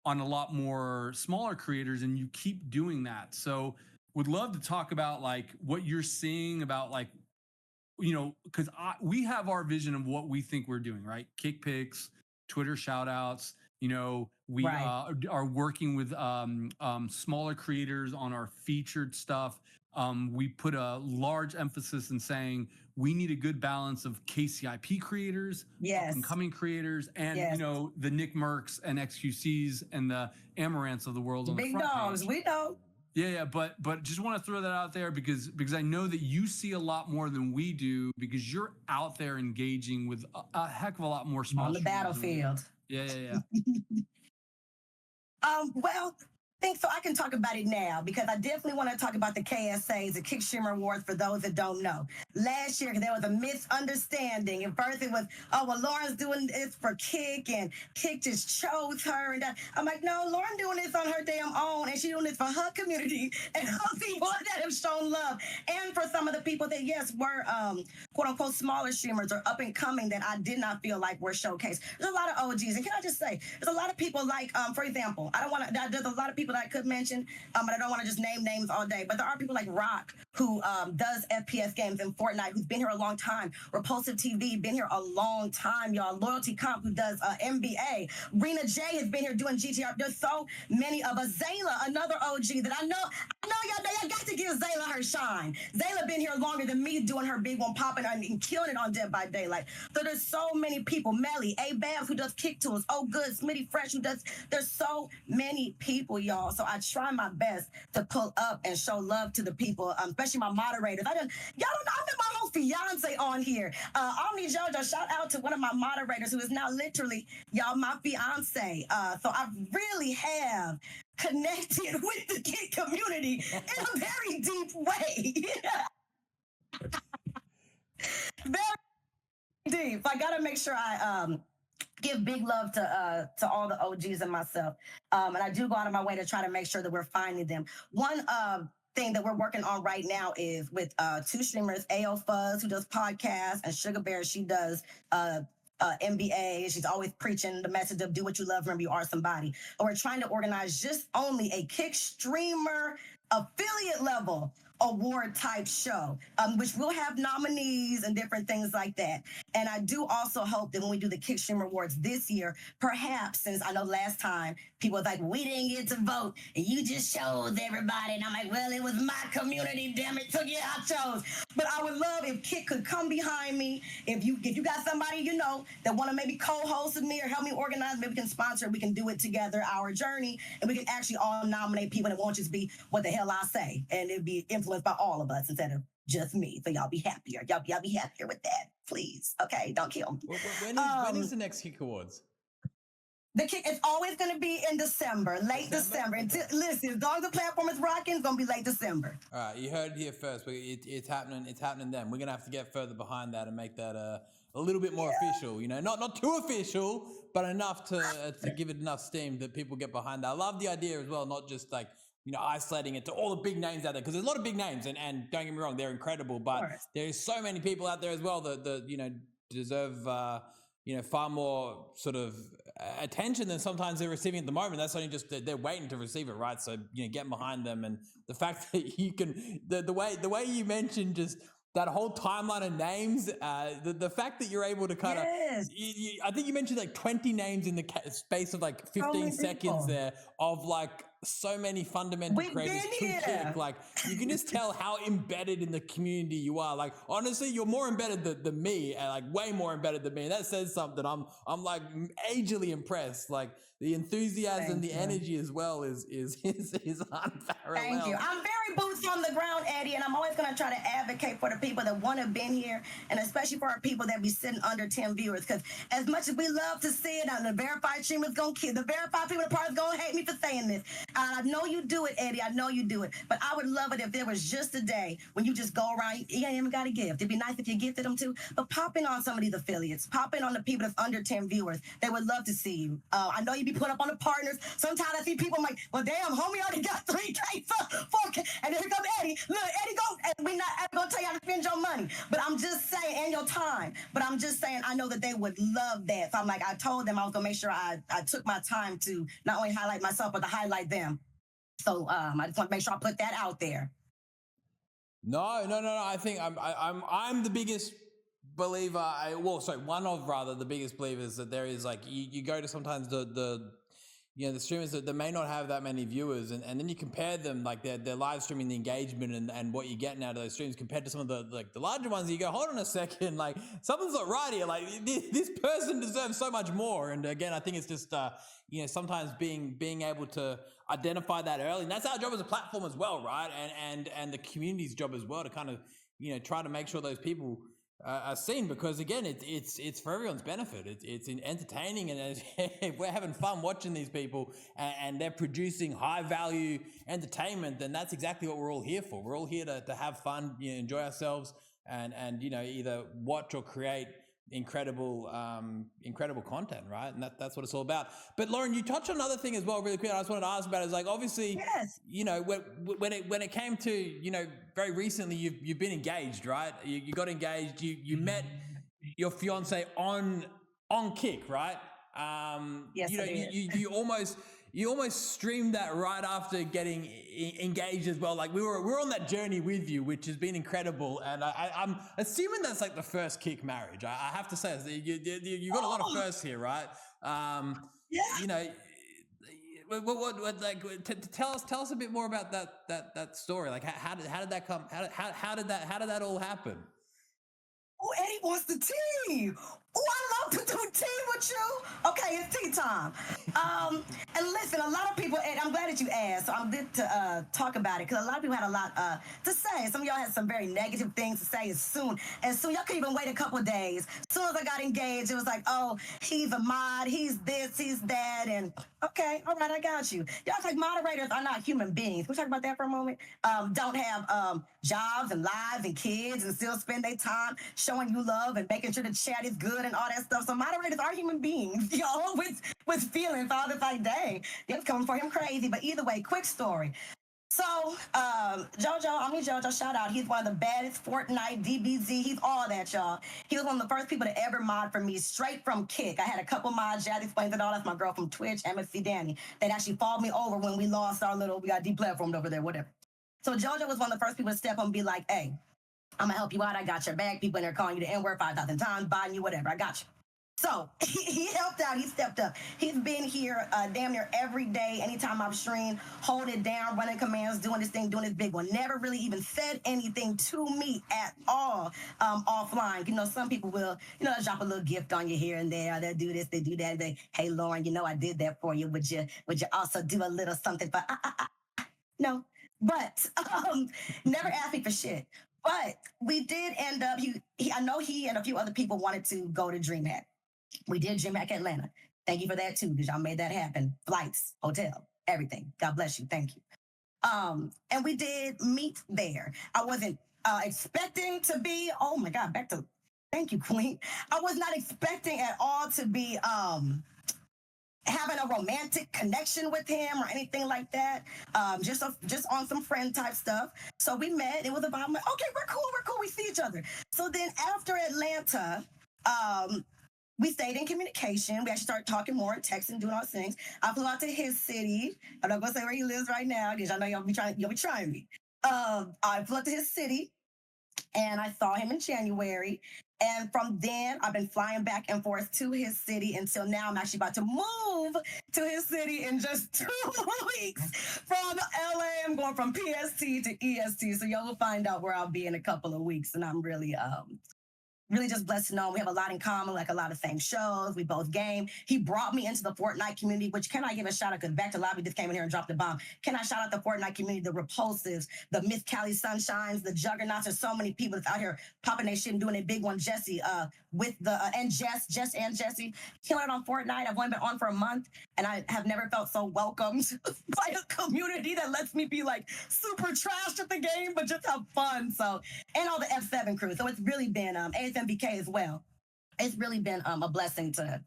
a lot more smaller creators, and you keep doing that. So would love to talk about like what you're seeing about, like, you know, because we have our vision of what we think we're doing, right? Kick picks, Twitter shout outs, you know, we are working with smaller creators on our featured stuff. We put a large emphasis in saying we need a good balance of KCIP creators, up and coming creators, and you know, the Nick Mercs and XQCs and the Amarants of the world. The on big the front dogs, page. We know. Yeah, but just want to throw that out there because I know that you see a lot more than we do, because you're out there engaging with a heck of a lot more small on the battlefield. Yeah. Well, I think so. I can talk about it now because I definitely want to talk about the KSAs, the Kick Streamer Awards, for those that don't know. Last year, there was a misunderstanding. At first, it was, oh, well, Lauren's doing this for Kick, and Kick just chose her. And I'm like, no, Lauren doing this on her damn own, and she doing this for her community and her people that have shown love. And for some of the people that, yes, were quote-unquote smaller streamers or up and coming that I did not feel like were showcased. There's a lot of OGs. And can I just say, there's a lot of people like, for example, there's a lot of people that I could mention, but I don't want to just name names all day. But there are people like Rock, who does FPS games in Fortnite, who's been here a long time. Repulsive TV, been here a long time, y'all. Loyalty Comp, who does NBA. Rena J has been here doing GTR. There's so many of us. Zayla, another OG that I know y'all got to give Zayla her shine. Zayla been here longer than me doing her big one, popping and killing it on Dead by Daylight. So there's so many people. Melly, A Babs, who does Kick Tools. Oh Good, Smitty Fresh, who does. There's so many people, y'all. So I try my best to pull up and show love to the people, especially my moderators. Y'all don't know, I met my whole fiance on here. Omni Jojo, shout out to one of my moderators who is now literally, y'all, my fiance. So I really have connected with the Kick community in a very deep way. Very deep. I gotta make sure I give big love to all the OGs and myself. And I do go out of my way to try to make sure that we're finding them. One thing that we're working on right now is with two streamers, AO Fuzz, who does podcasts, and Sugar Bear, she does MBA. She's always preaching the message of do what you love, remember you are somebody. And we're trying to organize just only a Kick streamer affiliate level award type show, which will have nominees and different things like that. And I do also hope that when we do the Kick Streamer Awards this year, perhaps, since I know last time people was like, we didn't get to vote and you just chose everybody. And I'm like, well, it was my community, damn it, so yeah, I chose. But I would love if Kick could come behind me. If you got somebody you know that want to maybe co-host with me or help me organize, maybe we can sponsor, we can do it together, our journey, and we can actually all nominate people, and it won't just be what the hell I say, and it'd be influenced by all of us instead of just me. So y'all be happier. Y'all be happier with that, please. Okay, don't kill me. When is the next Kick Awards? The kick is always going to be in December, late December. Okay. Listen, as long as the platform is rocking, it's going to be late December. All right, you heard it here first, but it's happening. It's happening then. We're gonna have to get further behind that and make that a little bit more official. You know, not too official, but enough to give it enough steam that people get behind that. I love the idea as well, not just like, you know, isolating it to all the big names out there, because there's a lot of big names, and don't get me wrong, they're incredible, but there's so many people out there as well that you know, deserve you know, far more sort of attention than sometimes they're receiving at the moment. That's only just they're waiting to receive it, right? So, you know, get behind them, and the fact that you can the way you mentioned just that whole timeline of names, the fact that you're able to kind of, I think you mentioned like 20 names in the space of like 15 seconds there of like so many fundamental creators to kick. Like, you can just tell how embedded in the community you are. Like, honestly, you're more embedded than me, and like way more embedded than me. And that says something. I'm like majorly impressed. Like, the enthusiasm, the energy as well is unparalleled. Thank you. I'm very boots on the ground, Eddie, and I'm always going to try to advocate for the people that want to been here, and especially for our people that be sitting under 10 viewers. Because as much as we love to see it, and the verified streamers going to kill, the verified people that probably going to hate me for saying this. I know you do it, Eddie. I know you do it. But I would love it if there was just a day when you just go around. You ain't even got a gift. It'd be nice if you gifted them too. But pop in on some of these affiliates. Pop in on the people that's under 10 viewers. They would love to see you. I know you be put up on the partners. Sometimes I see people, I'm like, well, damn, homie already got 3K, 4K. And then here comes Eddie. Look, Eddie go, and we're not going to tell you how to spend your money. But I'm just saying, and your time. But I'm just saying, I know that they would love that. So I'm like, I told them I was going to make sure I took my time to not only highlight myself, but to highlight them. So I just want to make sure I put that out there. No. I think I'm the biggest believer. One of rather the biggest believers that there is, like, you go to sometimes the you know, the streamers that may not have that many viewers, and then you compare them, like their live streaming, the engagement and what you're getting out of those streams compared to some of the larger ones. And you go, hold on a second, like something's not right here. Like this person deserves so much more. And again, I think it's just you know, sometimes being able to identify that early, and that's our job as a platform as well, right? And the community's job as well to kind of, you know, try to make sure those people are seen, because again, it's for everyone's benefit. It's entertaining, and if we're having fun watching these people and they're producing high value entertainment, then that's exactly what we're all here for. We're all here to have fun, you know, enjoy ourselves, and you know, either watch or create incredible content, right? And that's what it's all about. But Lauren, you touched on another thing as well really quick. I just wanted to ask about is, like, obviously, you know, when it came to, you know, very recently you've been engaged, right? You got engaged, you met your fiance on Kick, right? Yes, you know, you almost streamed that right after getting engaged as well. Like we're on that journey with you, which has been incredible. And I'm assuming that's like the first Kick marriage. I have to say, you got a lot of firsts here, right? You know, what like tell us a bit more about that story. Like how did that come? How did that all happen? Oh, Eddie wants the tea. Oh, I love to do tea with you. Okay, it's tea time. And listen, a lot of people, and I'm glad that you asked, so I'm good to talk about it, because a lot of people had a lot to say. Some of y'all had some very negative things to say as soon. Y'all couldn't even wait a couple of days. As soon as I got engaged, it was like, oh, he's a mod, he's this, he's that, and okay, all right, I got you. Y'all like moderators are not human beings. Can we talk about that for a moment? Don't have jobs and lives and kids and still spend their time showing you love and making sure the chat is good and all that stuff. So moderators are human beings, y'all, with feelings. I was like, dang, it's coming for him crazy. But either way, quick story. So JoJo, shout out. He's one of the baddest Fortnite, DBZ. He's all that, y'all. He was one of the first people to ever mod for me straight from Kick. I had a couple mods. Jazz explains it all. That's my girl from Twitch, MSC Danny, that actually followed me over when we lost we got deplatformed over there, whatever. So JoJo was one of the first people to step up and be like, hey, I'm going to help you out. I got your back. People in there calling you the N-word 5,000 times, buying you, whatever. I got you. So he helped out. He stepped up. He's been here damn near every day. Anytime I've streamed, holding it down, running commands, doing this thing, doing this big one. Never really even said anything to me at all offline. You know, some people will, you know, drop a little gift on you here and there. They'll do this, they do that. They, hey, Lauren, you know, I did that for you. Would you also do a little something for, no. But never asked me for shit. But we did end up, I know he and a few other people wanted to go to DreamHack. We did DreamHack Atlanta. Thank you for that too, because y'all made that happen. Flights, hotel, everything. God bless you. Thank you. And we did meet there. I wasn't expecting to be, oh my God, back to, thank you, Queen. I was not expecting at all to be having a romantic connection with him or anything like that. Just on some friend type stuff. So we met. It was about, I'm like, okay, we're cool. We see each other. So then after Atlanta, we stayed in communication. We actually started talking more and texting, doing all those things. I flew out to his city. I'm not gonna say where he lives right now because I know y'all be trying me. I flew out to his city and I saw him in January. And from then, I've been flying back and forth to his city until now. I'm actually about to move to his city in just 2 weeks. From LA, I'm going from PST to EST. So y'all will find out where I'll be in a couple of weeks. And I'm really just blessed to know we have a lot in common, like a lot of same shows. We both game. He brought me into the Fortnite community, which can I give a shout out? Because back to Lobby just came in here and dropped the bomb. Can I shout out the Fortnite community, the Repulsives, the Miss Callie Sunshines, the Juggernauts? There's so many people that's out here popping their shit and doing a big one. Jesse, with the, and Jess and Jesse, killing it on Fortnite. I've only been on for a month and I have never felt so welcomed by a community that lets me be like super trashed at the game, but just have fun. So, and all the F7 crew. So it's really been, ASMBK as well. It's really been a blessing to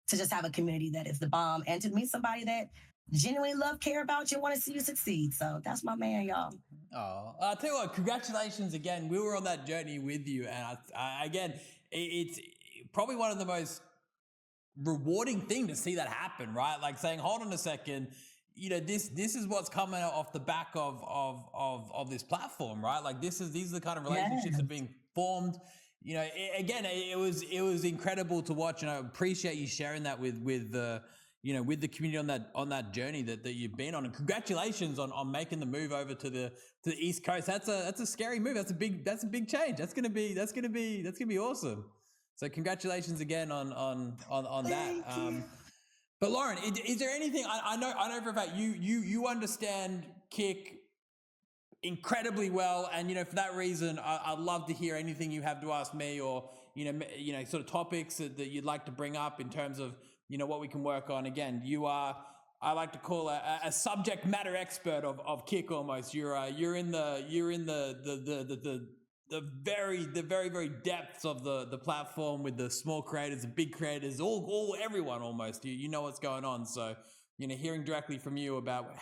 just have a community that is the bomb and to meet somebody that genuinely love, care about you, want to see you succeed. So that's my man, y'all. Oh, I'll tell you what, congratulations again. We were on that journey with you. And again, it's probably one of the most rewarding thing to see that happen, right? Like saying, hold on a second, this is what's coming off the back of this platform, right? Like these are the kind of relationships that are being formed. It was incredible to watch, and I appreciate you sharing that with the community on that journey that you've been on. And congratulations on making the move over to the East Coast. That's a scary move. That's a big change. That's gonna be awesome. So congratulations again on that. But Lauren, is there anything I know for a fact you understand Kick incredibly well, and for that reason I'd love to hear anything you have to ask me, or sort of topics that you'd like to bring up in terms of what we can work on. Again, you are, I like to call a subject matter expert of Kick almost. You're in the very depths of the platform with the small creators, the big creators, all everyone almost. You know what's going on. So hearing directly from you about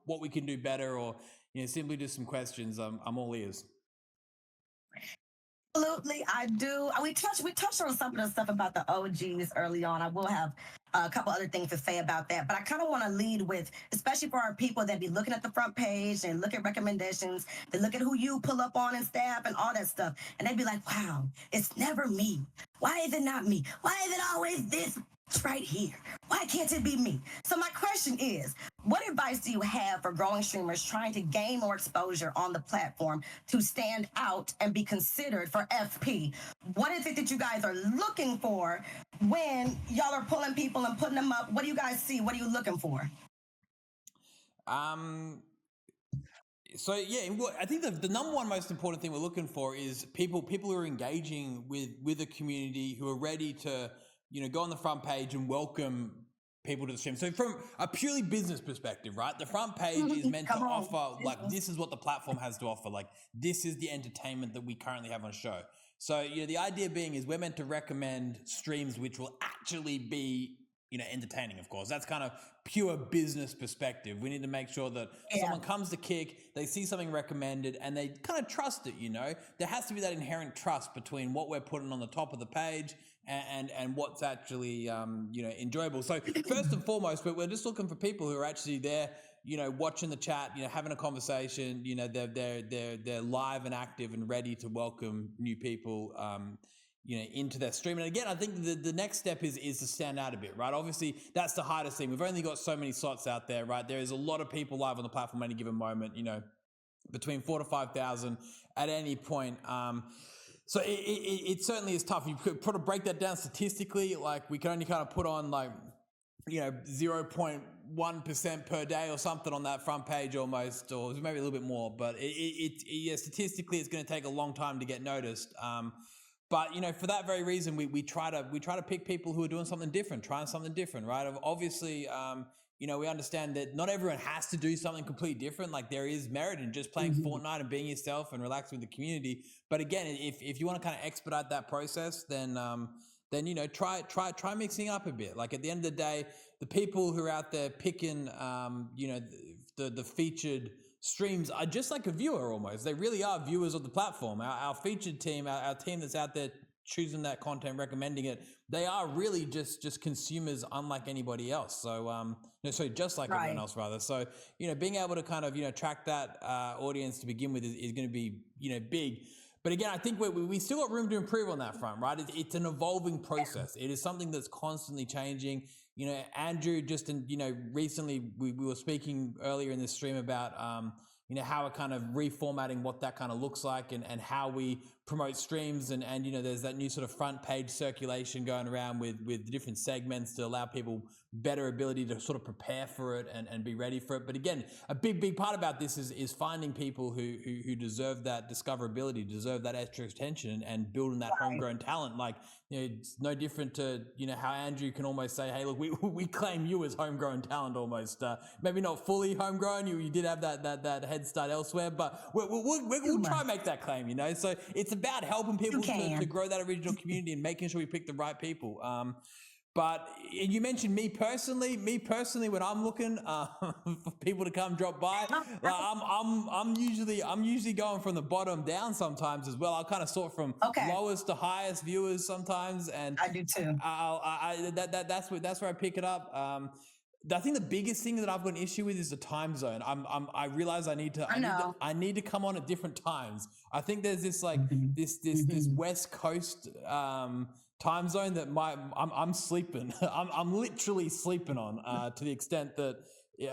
what we can do better, or simply just some questions, I'm all ears. Absolutely, I do. We touched on some of the stuff about the OGs early on. I will have a couple other things to say about that, but I kind of want to lead with, especially for our people that be looking at the front page and look at recommendations, they look at who you pull up on and staff and all that stuff, and they be like, wow, it's never me. Why is it not me? Why is it always this? It's right here. Why can't it be me? So my question is, what advice do you have for growing streamers trying to gain more exposure on the platform to stand out and be considered for FP? What is it that you guys are looking for when y'all are pulling people and putting them up? What do you guys see? What are you looking for? So yeah, I think the number one most important thing we're looking for is people who are engaging with the community, who are ready to go on the front page and welcome people to the stream. So from a purely business perspective, right, the front page is meant to offer, like, this is what the platform has to offer. Like, this is the entertainment that we currently have on show. So, the idea being is we're meant to recommend streams which will actually be, entertaining, of course. That's kind of pure business perspective. We need to make sure that someone comes to Kick, they see something recommended, and they kind of trust it, There has to be that inherent trust between what we're putting on the top of the page and what's actually, enjoyable. So first and foremost, we're just looking for people who are actually there, watching the chat, having a conversation, they're live and active and ready to welcome new people, into their stream. And again, I think the next step is to stand out a bit, right? Obviously, that's the hardest thing. We've only got so many slots out there, right? There is a lot of people live on the platform at any given moment, between 4,000 to 5,000 at any point. So it certainly is tough. You could probably break that down statistically. Like, we can only kind of put on 0.1% per day or something on that front page almost, or maybe a little bit more. But statistically, it's going to take a long time to get noticed. But for that very reason, we try to pick people who are doing something different, trying something different, right? Obviously, we understand that not everyone has to do something completely different. Like there is merit in just playing Fortnite and being yourself and relaxing with the community. But again, if you want to kind of expedite that process, then try mixing up a bit. Like at the end of the day, the people who are out there picking the featured streams are just like a viewer almost. They really are viewers of the platform. Our featured team, our team that's out there choosing that content, recommending it, they are really just consumers unlike anybody else. So just like everyone else rather. So being able to kind of track that audience to begin with is going to be big. But again, I think we still got room to improve on that front, right? It's an evolving process. It is something that's constantly changing. Andrew, recently we were speaking earlier in this stream about, how we're kind of reformatting what that kind of looks like and how we promote streams. And there's that new sort of front page circulation going around with the different segments to allow people better ability to sort of prepare for it and be ready for it. But again, a big part about this is finding people who deserve that discoverability, deserve that extra attention and building that homegrown talent. Like, it's no different to, how Andrew can almost say, hey, look, we claim you as homegrown talent almost. Maybe not fully homegrown. You did have that head start elsewhere, but we'll try and make that claim, So it's about helping people to grow that original community and making sure we pick the right people. But you mentioned me personally, when I'm looking for people to come drop by, I'm usually going from the bottom down sometimes as well. I'll kind of sort from lowest to highest viewers sometimes, and I do too. That's where I pick it up. I think the biggest thing that I've got an issue with is the time zone. I realize I need to come on at different times. I think there's this this West Coast time zone that I'm sleeping. I'm literally sleeping on to the extent that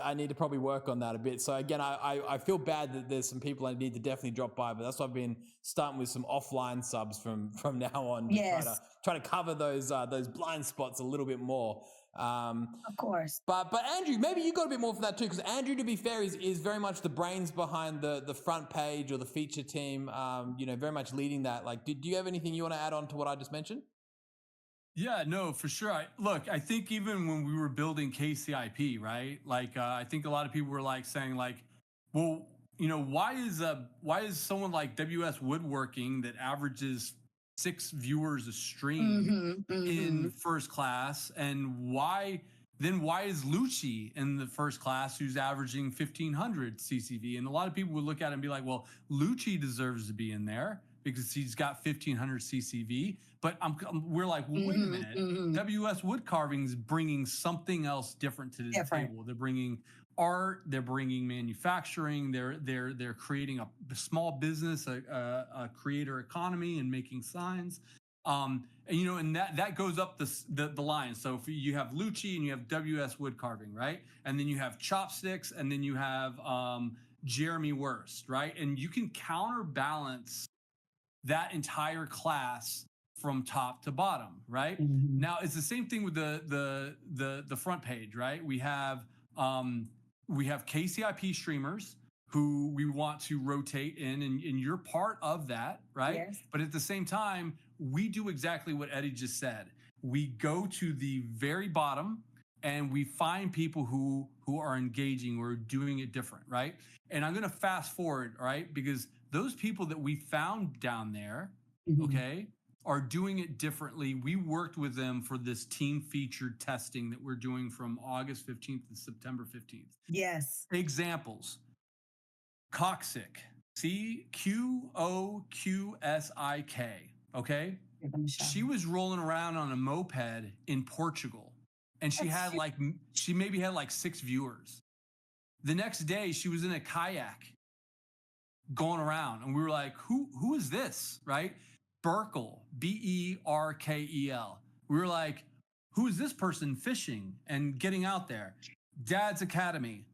I need to probably work on that a bit. So again, I feel bad that there's some people I need to definitely drop by, but that's why I've been starting with some offline subs from now on to try to cover those blind spots a little bit more. Of course. But Andrew, maybe you got a bit more for that too, because Andrew, to be fair, is very much the brains behind the front page or the feature team. Very much leading that. Like, do you have anything you want to add on to what I just mentioned? Yeah, no, for sure. I think even when we were building KCIP, right? Like, I think a lot of people were like saying like, well, why is someone like WS Woodworking that averages 6 viewers a stream in first class, and why is Lucci in the first class who's averaging 1,500 CCV? And a lot of people would look at it and be like, well, Lucci deserves to be in there because he's got 1,500 CCV. But we're like, well, wait a minute. WS Wood Carving is bringing something else different to the table. They're bringing art. They're bringing manufacturing. They're creating a small business, a creator economy, and making signs. And that goes up the line. So if you have Lucci and you have WS Wood Carving, right? And then you have Chopsticks, and then you have Jeremy Wurst, right? And you can counterbalance that entire class from top to bottom, right? Now it's the same thing with the front page, right? We have KCIP streamers who we want to rotate in, and you're part of that, right? Yes. But at the same time, we do exactly what Eddie just said. We go to the very bottom and we find people who are engaging or doing it different, right? And I'm going to fast forward, right? Because those people that we found down there, okay, are doing it differently. We worked with them for this team featured testing that we're doing from August 15th to September 15th. Yes. Examples. Coxic, CQOQSIK, okay? She was rolling around on a moped in Portugal, and she maybe had like 6 viewers. The next day she was in a kayak going around, and we were like, who is this, right? Berkel, Berkel. We were like, who is this person fishing and getting out there? Dad's Academy.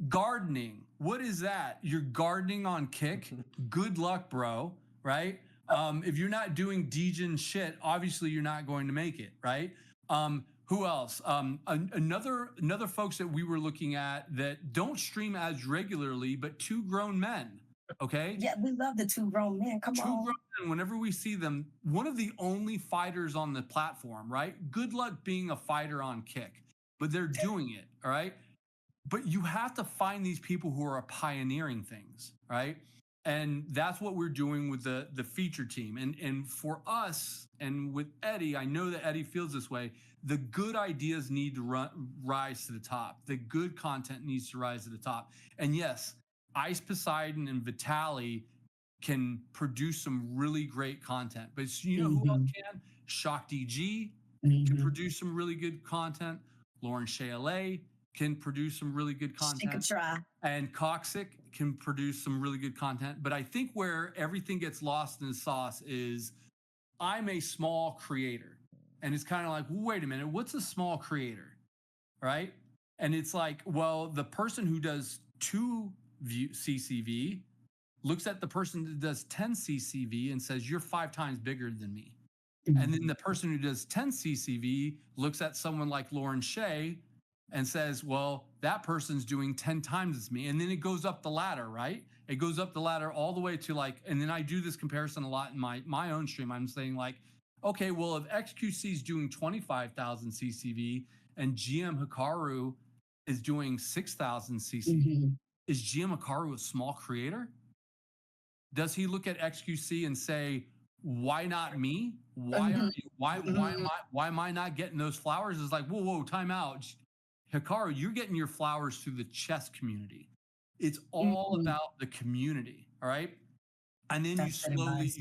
Gardening. What is that? You're gardening on Kick. Good luck, bro. Right? If you're not doing Degen shit, obviously you're not going to make it. Right? Who else? Another folks that we were looking at that don't stream as regularly, but 2 grown men. Okay. Yeah, we love the two grown men. Come Two on. grown men, whenever we see them, one of the only fighters on the platform, right? Good luck being a fighter on Kick, but they're doing it. All right. But you have to find these people who are pioneering things, right? And that's what we're doing with the feature team. And for us and with Eddie, I know that Eddie feels this way. The good ideas need to rise to the top. The good content needs to rise to the top. And yes, Ice Poseidon and Vitali can produce some really great content. But you know who else can? Shock DG can produce some really good content. LaurenShayla can produce some really good She could content. try. And Cocksick can produce some really good content. But I think where everything gets lost in the sauce is I'm a small creator. And it's kind of like, wait a minute, what's a small creator? Right? And it's like, well, the person who does 2 CCV looks at the person that does 10 CCV and says, you're 5 times bigger than me. And then the person who does 10 CCV looks at someone like Lauren Shay and says, well, that person's doing 10 times as me. And then it goes up the ladder, right? It goes up the ladder all the way to like, and then I do this comparison a lot in my own stream. I'm saying like, okay, well, if XQC is doing 25,000 CCV and GM Hikaru is doing 6,000 CCV, is GM Hikaru a small creator? Does he look at XQC and say, why not me? Why am I not getting those flowers? It's like, whoa, time out. Hikaru, you're getting your flowers through the chess community. It's all about the community. All right. And then you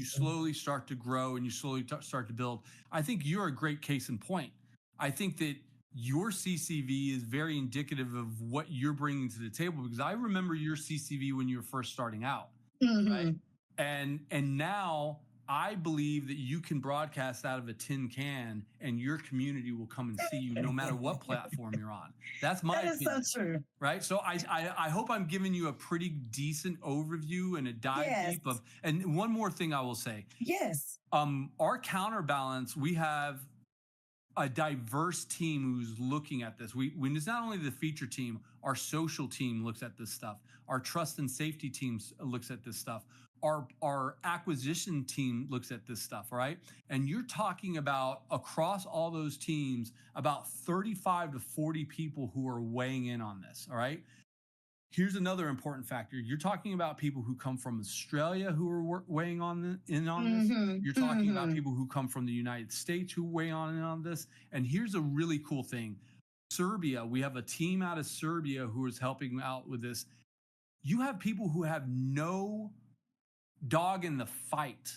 slowly start to grow and you slowly start to build. I think you're a great case in point. I think that your CCV is very indicative of what you're bringing to the table, because I remember your CCV when you were first starting out. Right. And now I believe that you can broadcast out of a tin can and your community will come and see you no matter what platform you're on. That's my opinion. That is so true. Right. So I hope I'm giving you a pretty decent overview and a dive deep of, and one more thing I will say. Yes. Our counterbalance, we have a diverse team who's looking at this. When it's not only the feature team, our social team looks at this stuff. Our trust and safety teams looks at this stuff. Our acquisition team looks at this stuff, right? And you're talking about across all those teams, about 35 to 40 people who are weighing in on this, all right? Here's another important factor. You're talking about people who come from Australia who are weighing in on this. You're talking about people who come from the United States who weigh in on this. And here's a really cool thing. Serbia, we have a team out of Serbia who is helping out with this. You have people who have no dog in the fight.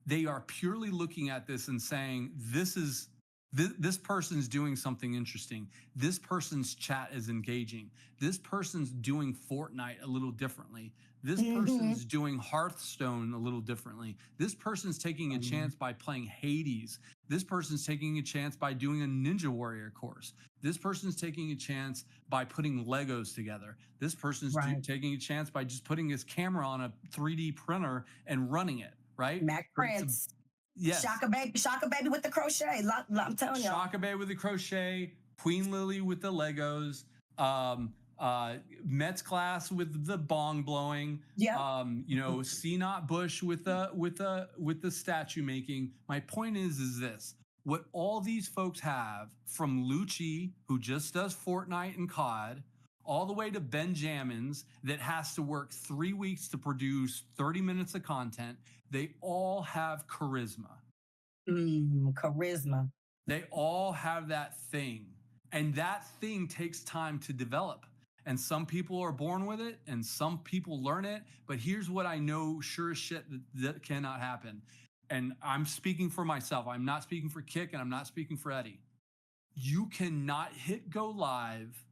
They are purely looking at this and saying, this person's doing something interesting. This person's chat is engaging. This person's doing Fortnite a little differently. This person's doing Hearthstone a little differently. This person's taking a chance by playing Hades. This person's taking a chance by doing a Ninja Warrior course. This person's taking a chance by putting Legos together. This person's taking a chance by just putting his camera on a 3D printer and running it, right? Mac Prince. Yes. Shaka baby with the crochet. I'm telling you. Shaka baby with the crochet, Queen Lily with the Legos, Met's class with the bong blowing. Yeah. C Not Bush with the statue making. My point is this: what all these folks have, from Lucci, who just does Fortnite and COD, all the way to Benjamins that has to work 3 weeks to produce 30 minutes of content, they all have charisma. Charisma. They all have that thing. And that thing takes time to develop. And some people are born with it and some people learn it. But here's what I know sure as shit that cannot happen. And I'm speaking for myself. I'm not speaking for Kick and I'm not speaking for Eddie. You cannot hit go live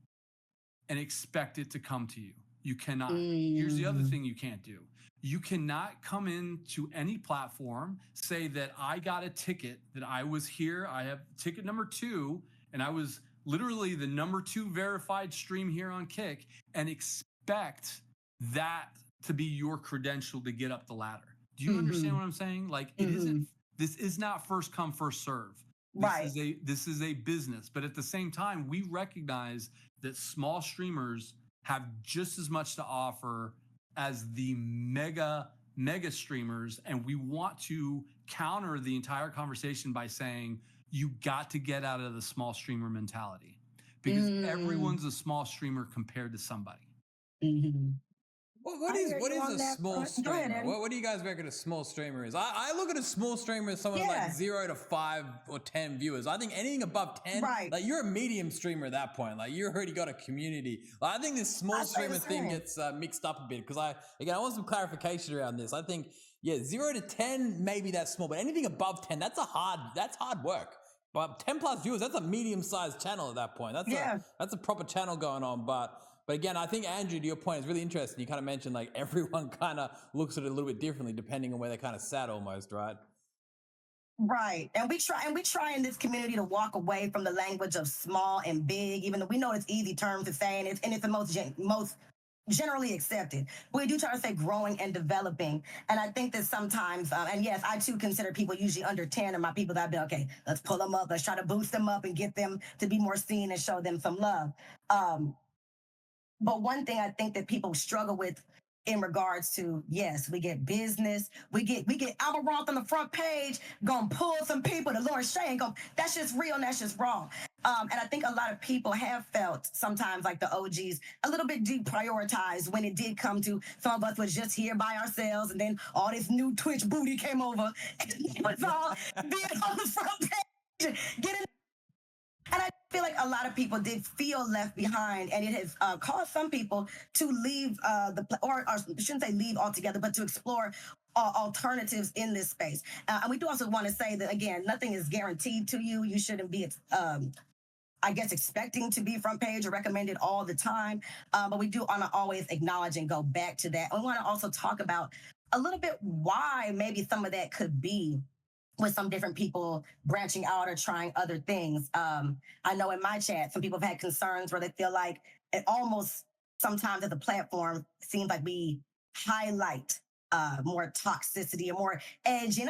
and expect it to come to you. You cannot. Here's the other thing you can't do. You cannot come into any platform, say that I got a ticket, that I was here, I have ticket number 2, and I was literally the number 2 verified stream here on Kick, and expect that to be your credential to get up the ladder. Do you understand what I'm saying? Like, it isn't, this is not first come, first serve. This is a business. But at the same time, we recognize that small streamers have just as much to offer as the mega streamers, and we want to counter the entire conversation by saying you got to get out of the small streamer mentality, because everyone's a small streamer compared to somebody. Mm-hmm. What is a small streamer? What do you guys reckon a small streamer is? I look at a small streamer as someone like 0 to 5 or 10 viewers. I think anything above 10, like you're a medium streamer at that point. Like you already got a community. Like, I think this small streamer thing gets mixed up a bit because I want some clarification around this. I think 0 to 10 maybe that's small, but anything above 10 that's hard work. But 10 plus viewers, that's a medium sized channel at that point. That's a proper channel going on. But again, I think, Andrew, to your point, is really interesting. You kind of mentioned like everyone kind of looks at it a little bit differently depending on where they kind of sat almost, right? Right. And we try in this community to walk away from the language of small and big, even though we know it's easy terms to say, and it's the most generally accepted. We do try to say growing and developing. And I think that sometimes, and yes, I too consider people usually under 10 are my people that I'd be, okay, let's pull them up. Let's try to boost them up and get them to be more seen and show them some love. But one thing I think that people struggle with in regards to, yes, we get business, we get Amaranth on the front page, gonna pull some people to Lauren Shay and go, that's just real and that's just wrong. And I think a lot of people have felt sometimes like the OGs a little bit deprioritized when it did come to some of us was just here by ourselves, and then all this new Twitch booty came over and it was all being on the front page, getting. And I feel like a lot of people did feel left behind, and it has caused some people to leave or I shouldn't say leave altogether, but to explore alternatives in this space. And we do also want to say that, again, nothing is guaranteed to you. You shouldn't be, I guess, expecting to be front page or recommended all the time. But we do want to always acknowledge and go back to that. And we want to also talk about a little bit why maybe some of that could be with some different people branching out or trying other things. I know in my chat, some people have had concerns where they feel like it almost sometimes as a platform seems like we highlight more toxicity and more edge. And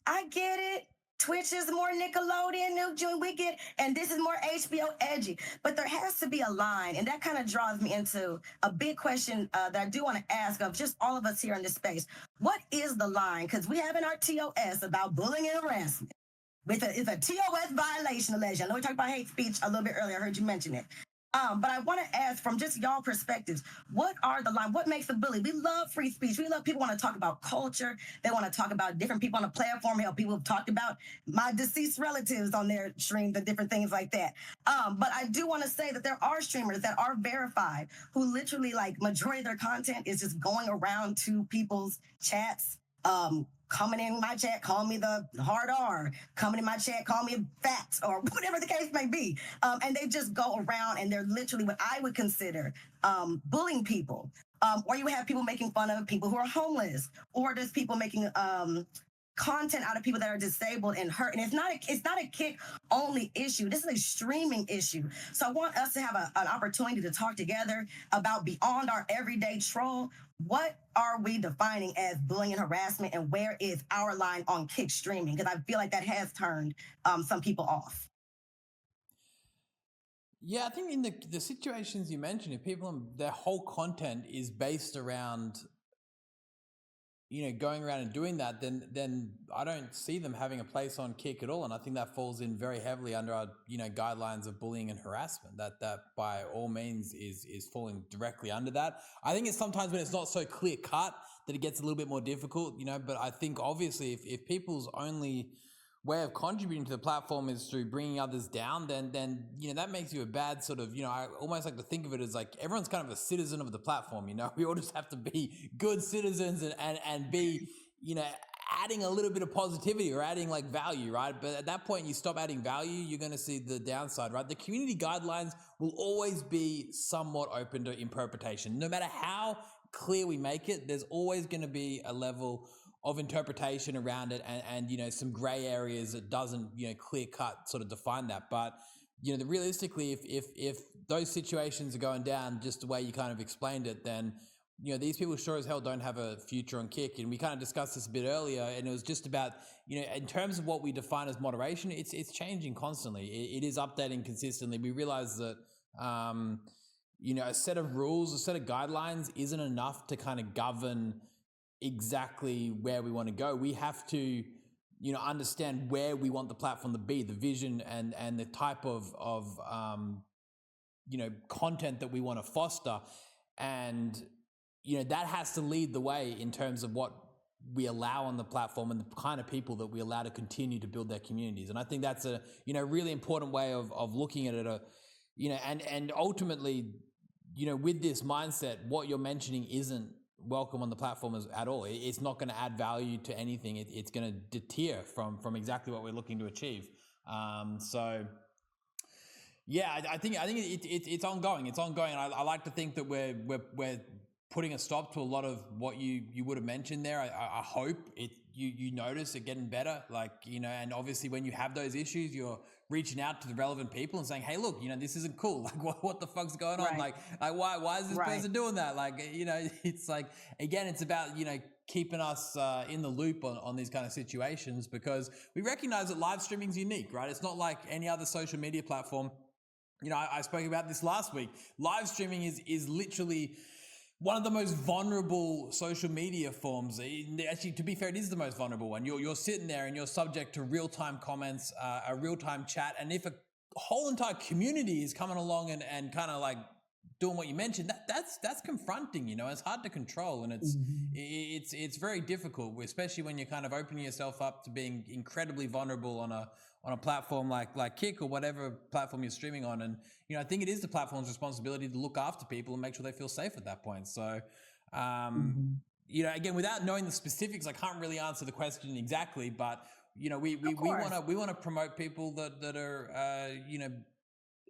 I get it. Twitch is more Nickelodeon, we get, and this is more HBO edgy. But there has to be a line, and that kind of draws me into a big question that I do want to ask of just all of us here in this space. What is the line? Because we have in our TOS about bullying and harassment. It's a TOS violation alleged. I know we talked about hate speech a little bit earlier. I heard you mention it. But I want to ask from just y'all perspectives, what are the line? What makes a bully? We love free speech. We love people want to talk about culture. They want to talk about different people on the platform. Hell, people have talked about my deceased relatives on their streams and different things like that. But I do want to say that there are streamers that are verified who literally, like, majority of their content is just going around to people's chats, coming in my chat, call me the hard R, coming in my chat, call me fat, or whatever the case may be. And they just go around and they're literally what I would consider bullying people. Or you have people making fun of people who are homeless, or there's people making content out of people that are disabled and hurt. And it's not a kick only issue. This is a streaming issue. So I want us to have an opportunity to talk together about beyond our everyday troll. What are we defining as bullying and harassment, and where is our line on kick streaming? Because I feel like that has turned some people off. Yeah, I think in the situations you mentioned, if people, their whole content is based around, going around and doing that, then I don't see them having a place on Kick at all. And I think that falls in very heavily under our, guidelines of bullying and harassment. That by all means is falling directly under that. I think it's sometimes when it's not so clear cut that it gets a little bit more difficult, but I think obviously if people's only way of contributing to the platform is through bringing others down, then that makes you a bad sort of, I almost like to think of it as like everyone's kind of a citizen of the platform. We all just have to be good citizens and be, adding a little bit of positivity or adding like value, right? But at that point you stop adding value, you're going to see the downside, right? The community guidelines will always be somewhat open to interpretation. No matter how clear we make it, there's always going to be a level of interpretation around it and some gray areas that doesn't, clear cut sort of define that. But, realistically, if those situations are going down just the way you kind of explained it, then, these people sure as hell don't have a future on Kick. And we kind of discussed this a bit earlier, and it was just about, in terms of what we define as moderation, it's changing constantly. It is updating consistently. We realize that, a set of rules, a set of guidelines isn't enough to kind of govern exactly where we want to go. We have to, understand where we want the platform to be, the vision and the type of content that we want to foster. And, that has to lead the way in terms of what we allow on the platform and the kind of people that we allow to continue to build their communities. And I think that's a, really important way of looking at it, and ultimately, with this mindset, what you're mentioning isn't welcome on the platform at all. It's not going to add value to anything. It's going to deter from exactly what we're looking to achieve. So yeah, I think it's ongoing. It's ongoing. I like to think that we're putting a stop to a lot of what you would have mentioned there. I hope you notice it getting better, and obviously when you have those issues, you're reaching out to the relevant people and saying, hey, look, this isn't cool. Like what the fuck's going on? Right. Like why is this person doing that? It's like, again, it's about, keeping us in the loop on these kind of situations, because we recognize that live streaming is unique, right? It's not like any other social media platform. I spoke about this last week. Live streaming is literally one of the most vulnerable social media forms. Actually, to be fair, it is the most vulnerable one. You're sitting there and you're subject to real-time comments, a real-time chat. And if a whole entire community is coming along and kind of like doing what you mentioned, that's confronting, it's hard to control. And it's very difficult, especially when you're kind of opening yourself up to being incredibly vulnerable on a platform like Kick or whatever platform you're streaming on. And, I think it is the platform's responsibility to look after people and make sure they feel safe at that point. So, again, without knowing the specifics, I can't really answer the question exactly, but, we want to promote people that are,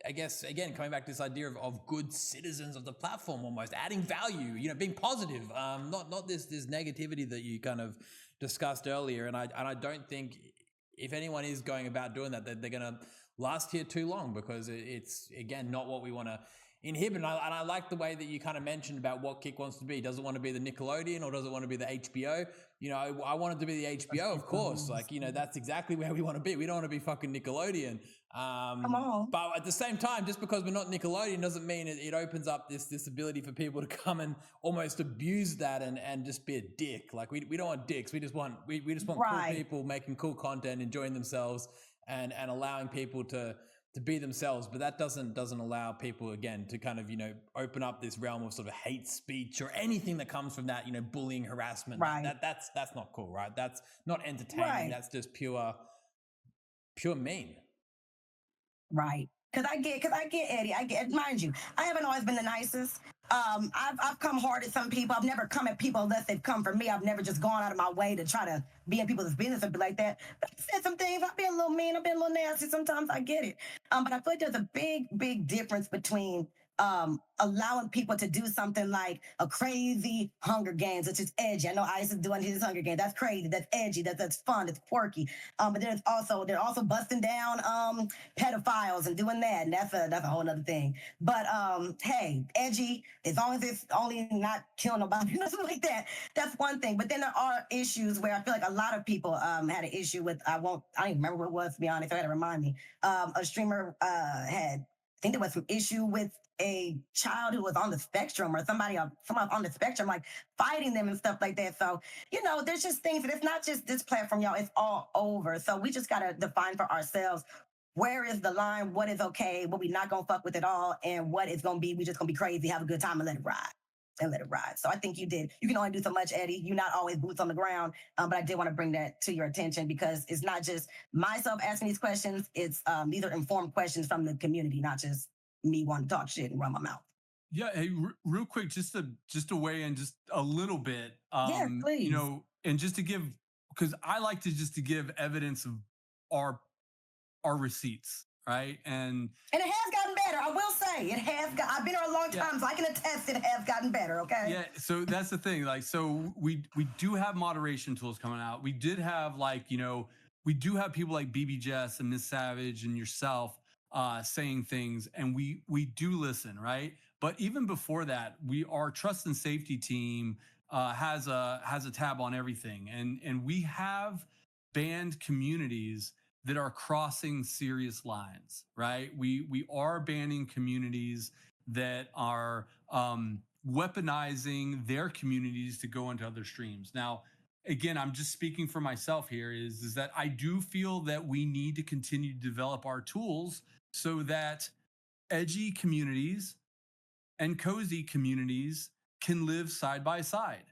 I guess, again, coming back to this idea of good citizens of the platform, almost adding value, being positive, not this negativity that you kind of discussed earlier. And I don't think, if anyone is going about doing that, they're going to last here too long, because it's, again, not what we want to inhibit. And I like the way that you kind of mentioned about what Kick wants to be. Does it want to be the Nickelodeon or does it want to be the HBO? I want it to be the HBO, of course. That's exactly where we want to be. We don't want to be fucking Nickelodeon. Come on. But at the same time, just because we're not Nickelodeon doesn't mean it opens up this ability for people to come and almost abuse that and just be a dick. Like we don't want dicks. We just want cool people making cool content, enjoying themselves, and allowing people to be themselves. But that doesn't allow people, again, to kind of, open up this realm of sort of hate speech or anything that comes from that, bullying, harassment. Right. That's not cool, right? That's not entertaining. Right. That's just pure mean. Right. Cause I get Eddie. Mind you, I haven't always been the nicest. I've come hard at some people. I've never come at people unless they've come for me. I've never just gone out of my way to try to be in people's business and be like that. But I've said some things. I've been a little mean. I've been a little nasty. Sometimes I get it. But I feel like there's a big difference between allowing people to do something like a crazy Hunger Games, which is edgy. I know Ice is doing his Hunger Games. That's crazy. That's edgy. That's fun. It's quirky. But they're also busting down pedophiles and doing that, and that's a whole other thing. But hey, edgy, as long as it's only not killing nobody, nothing like that. That's one thing. But then there are issues where I feel like a lot of people had an issue with. I don't even remember what it was, to be honest. I had to remind me. A streamer had. I think there was some issue with a child who was on the spectrum, or somebody on the spectrum, like fighting them and stuff like that. So, there's just things, and it's not just this platform, y'all, it's all over. So we just got to define for ourselves, where is the line, what is okay, what we not going to fuck with at all, and what is going to be, we just going to be crazy, have a good time and let it ride. So I think you did. You can only do so much, Eddie. You're not always boots on the ground. But I did want to bring that to your attention, because it's not just myself asking these questions. It's these are informed questions from the community, not just me wanting to talk shit and run my mouth. Yeah, hey, real quick, just to weigh in just a little bit. Yeah, please. And just to give, because I like to give evidence of our receipts, right? And it has gotten better. I will say it has. I've been here a long time, so I can attest it has gotten better. Okay. Yeah. So that's the thing. So we do have moderation tools coming out. We did have we do have people like BB Jess and Miss Savage and yourself saying things, and we do listen, right? But even before that, our trust and safety team has a tab on everything, and we have banned communities that are crossing serious lines, right? We are banning communities that are weaponizing their communities to go into other streams. Now, again, I'm just speaking for myself here, is that I do feel that we need to continue to develop our tools so that edgy communities and cozy communities can live side by side,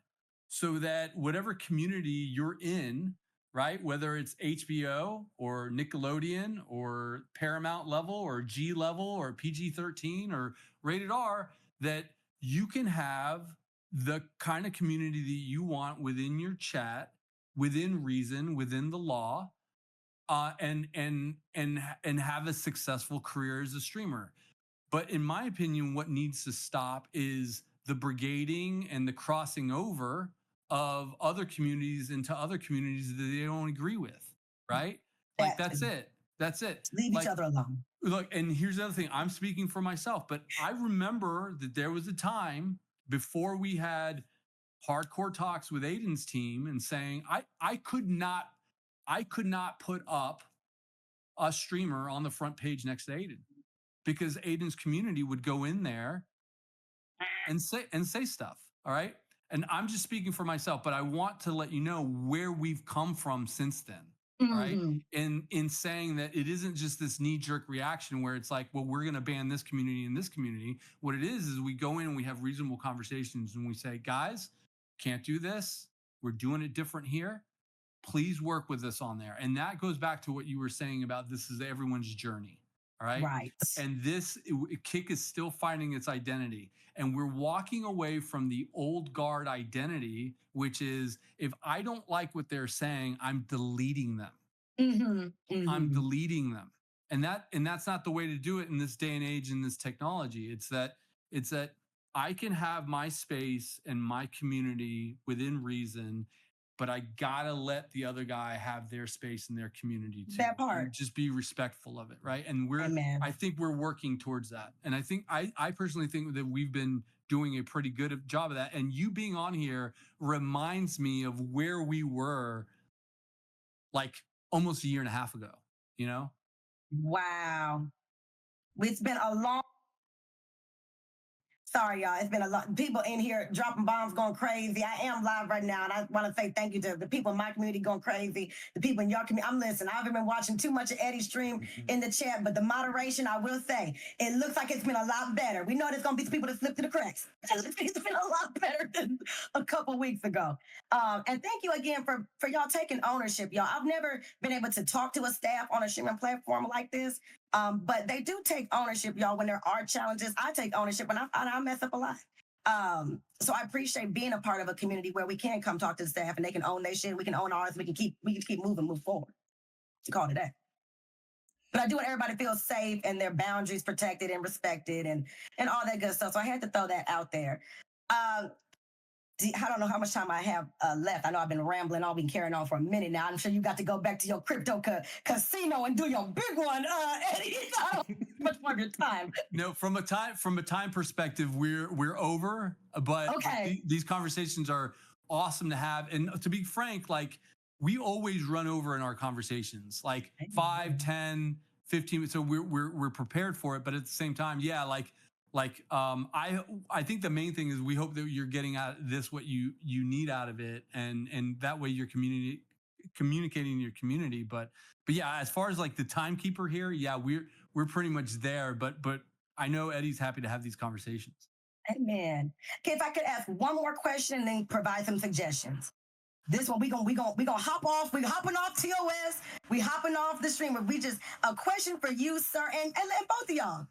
so that whatever community you're in, right, whether it's HBO or Nickelodeon or Paramount level or G level or PG-13 or rated R, that you can have the kind of community that you want within your chat, within reason, within the law, and have a successful career as a streamer. But in my opinion, what needs to stop is the brigading and the crossing over of other communities into other communities that they don't agree with, right? Like that's it. That's it. Leave like, each other alone. Look, and here's the other thing. I'm speaking for myself, but I remember that there was a time before we had hardcore talks with Aiden's team and saying I could not put up a streamer on the front page next to Aiden, because Aiden's community would go in there and say stuff. All right. And I'm just speaking for myself, but I want to let you know where we've come from since then. Mm-hmm. Right. In saying that it isn't just this knee-jerk reaction where it's like, well, we're going to ban this community and this community. What it is we go in and we have reasonable conversations and we say, guys, can't do this. We're doing it different here. Please work with us on there. And that goes back to what you were saying about this is everyone's journey. All right. Right. And this Kick is still finding its identity. And we're walking away from the old guard identity, which is if I don't like what they're saying, I'm deleting them. Mm-hmm. Mm-hmm. I'm deleting them. And that's not the way to do it in this day and age, in this technology. It's that I can have my space and my community within reason, but I gotta let the other guy have their space and their community too. That part. And just be respectful of it, right? And I think we're working towards that. And I think I personally think that we've been doing a pretty good job of that. And you being on here reminds me of where we were like almost a year and a half ago, you know? Wow. It's been a long. Sorry, y'all. It's been a lot. People in here dropping bombs, going crazy. I am live right now, and I want to say thank you to the people in my community going crazy, the people in your community. I'm listening. I haven't been watching too much of Eddie's stream in the chat, but the moderation, I will say, it looks like it's been a lot better. We know there's going to be some people that slip through the cracks. It's been a lot better than a couple weeks ago. And thank you again for y'all taking ownership, y'all. I've never been able to talk to a staff on a streaming platform like this. But they do take ownership, y'all, when there are challenges. I take ownership when I mess up a lot. So I appreciate being a part of a community where we can come talk to the staff and they can own their shit. We can own ours. We can keep moving, move forward. To call it that. But I do want everybody to feel safe and their boundaries protected and respected and all that good stuff. So I had to throw that out there. I don't know how much time I have left. I know I've been rambling. I've been carrying on for a minute now. I'm sure you got to go back to your crypto casino and do your big one, Eddie. I don't have much more of your time. No, from a time perspective, we're over. But okay. These conversations are awesome to have. And to be frank, like we always run over in our conversations, like 5, 10, 15. So we're prepared for it. But at the same time, yeah, I think the main thing is we hope that you're getting out of this what you need out of it, and that way you're communicating to your community. But yeah, as far as like the timekeeper here, yeah, we're pretty much there. But I know Eddie's happy to have these conversations. Amen. Okay, if I could ask one more question and then provide some suggestions. This one we gonna hop off. We hopping off TOS. We hopping off the streamer. We just a question for you, sir, and both of y'all.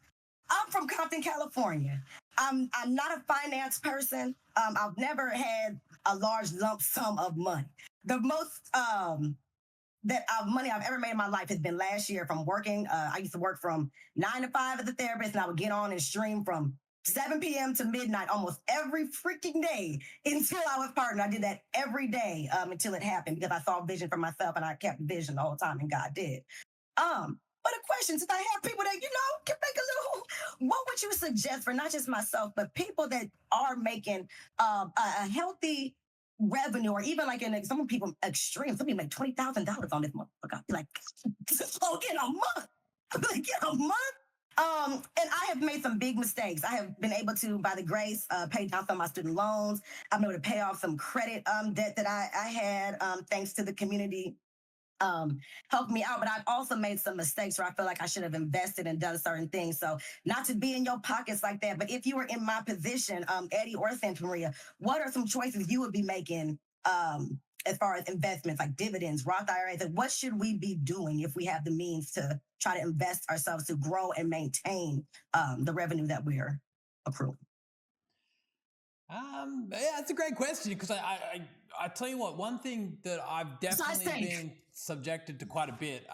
I'm from Compton, California. I'm not a finance person. I've never had a large lump sum of money. The most money I've ever made in my life has been last year from working. I used to work from 9 to 5 as a therapist, and I would get on and stream from 7 p.m. to midnight almost every freaking day until I was partnered. I did that every day until it happened because I saw vision for myself and I kept vision the whole time, and God did. But a question, since I have people that, can make a little, what would you suggest for not just myself, but people that are making a healthy revenue, or even like some people extreme, some people make $20,000 on this motherfucker. I'd be like, in a month. I'd be like, in a month? And I have made some big mistakes. I have been able to, by the grace, pay down some of my student loans. I've been able to pay off some credit debt that I had thanks to the community helped me out. But I've also made some mistakes where I feel like I should have invested and done certain things. So not to be in your pockets like that, but if you were in my position, Eddie or Santa Maria, what are some choices you would be making as far as investments like dividends, Roth IRAs? And what should we be doing if we have the means to try to invest ourselves to grow and maintain the revenue that we're accruing? Yeah, that's a great question because I tell you what, one thing that I've definitely been subjected to quite a bit,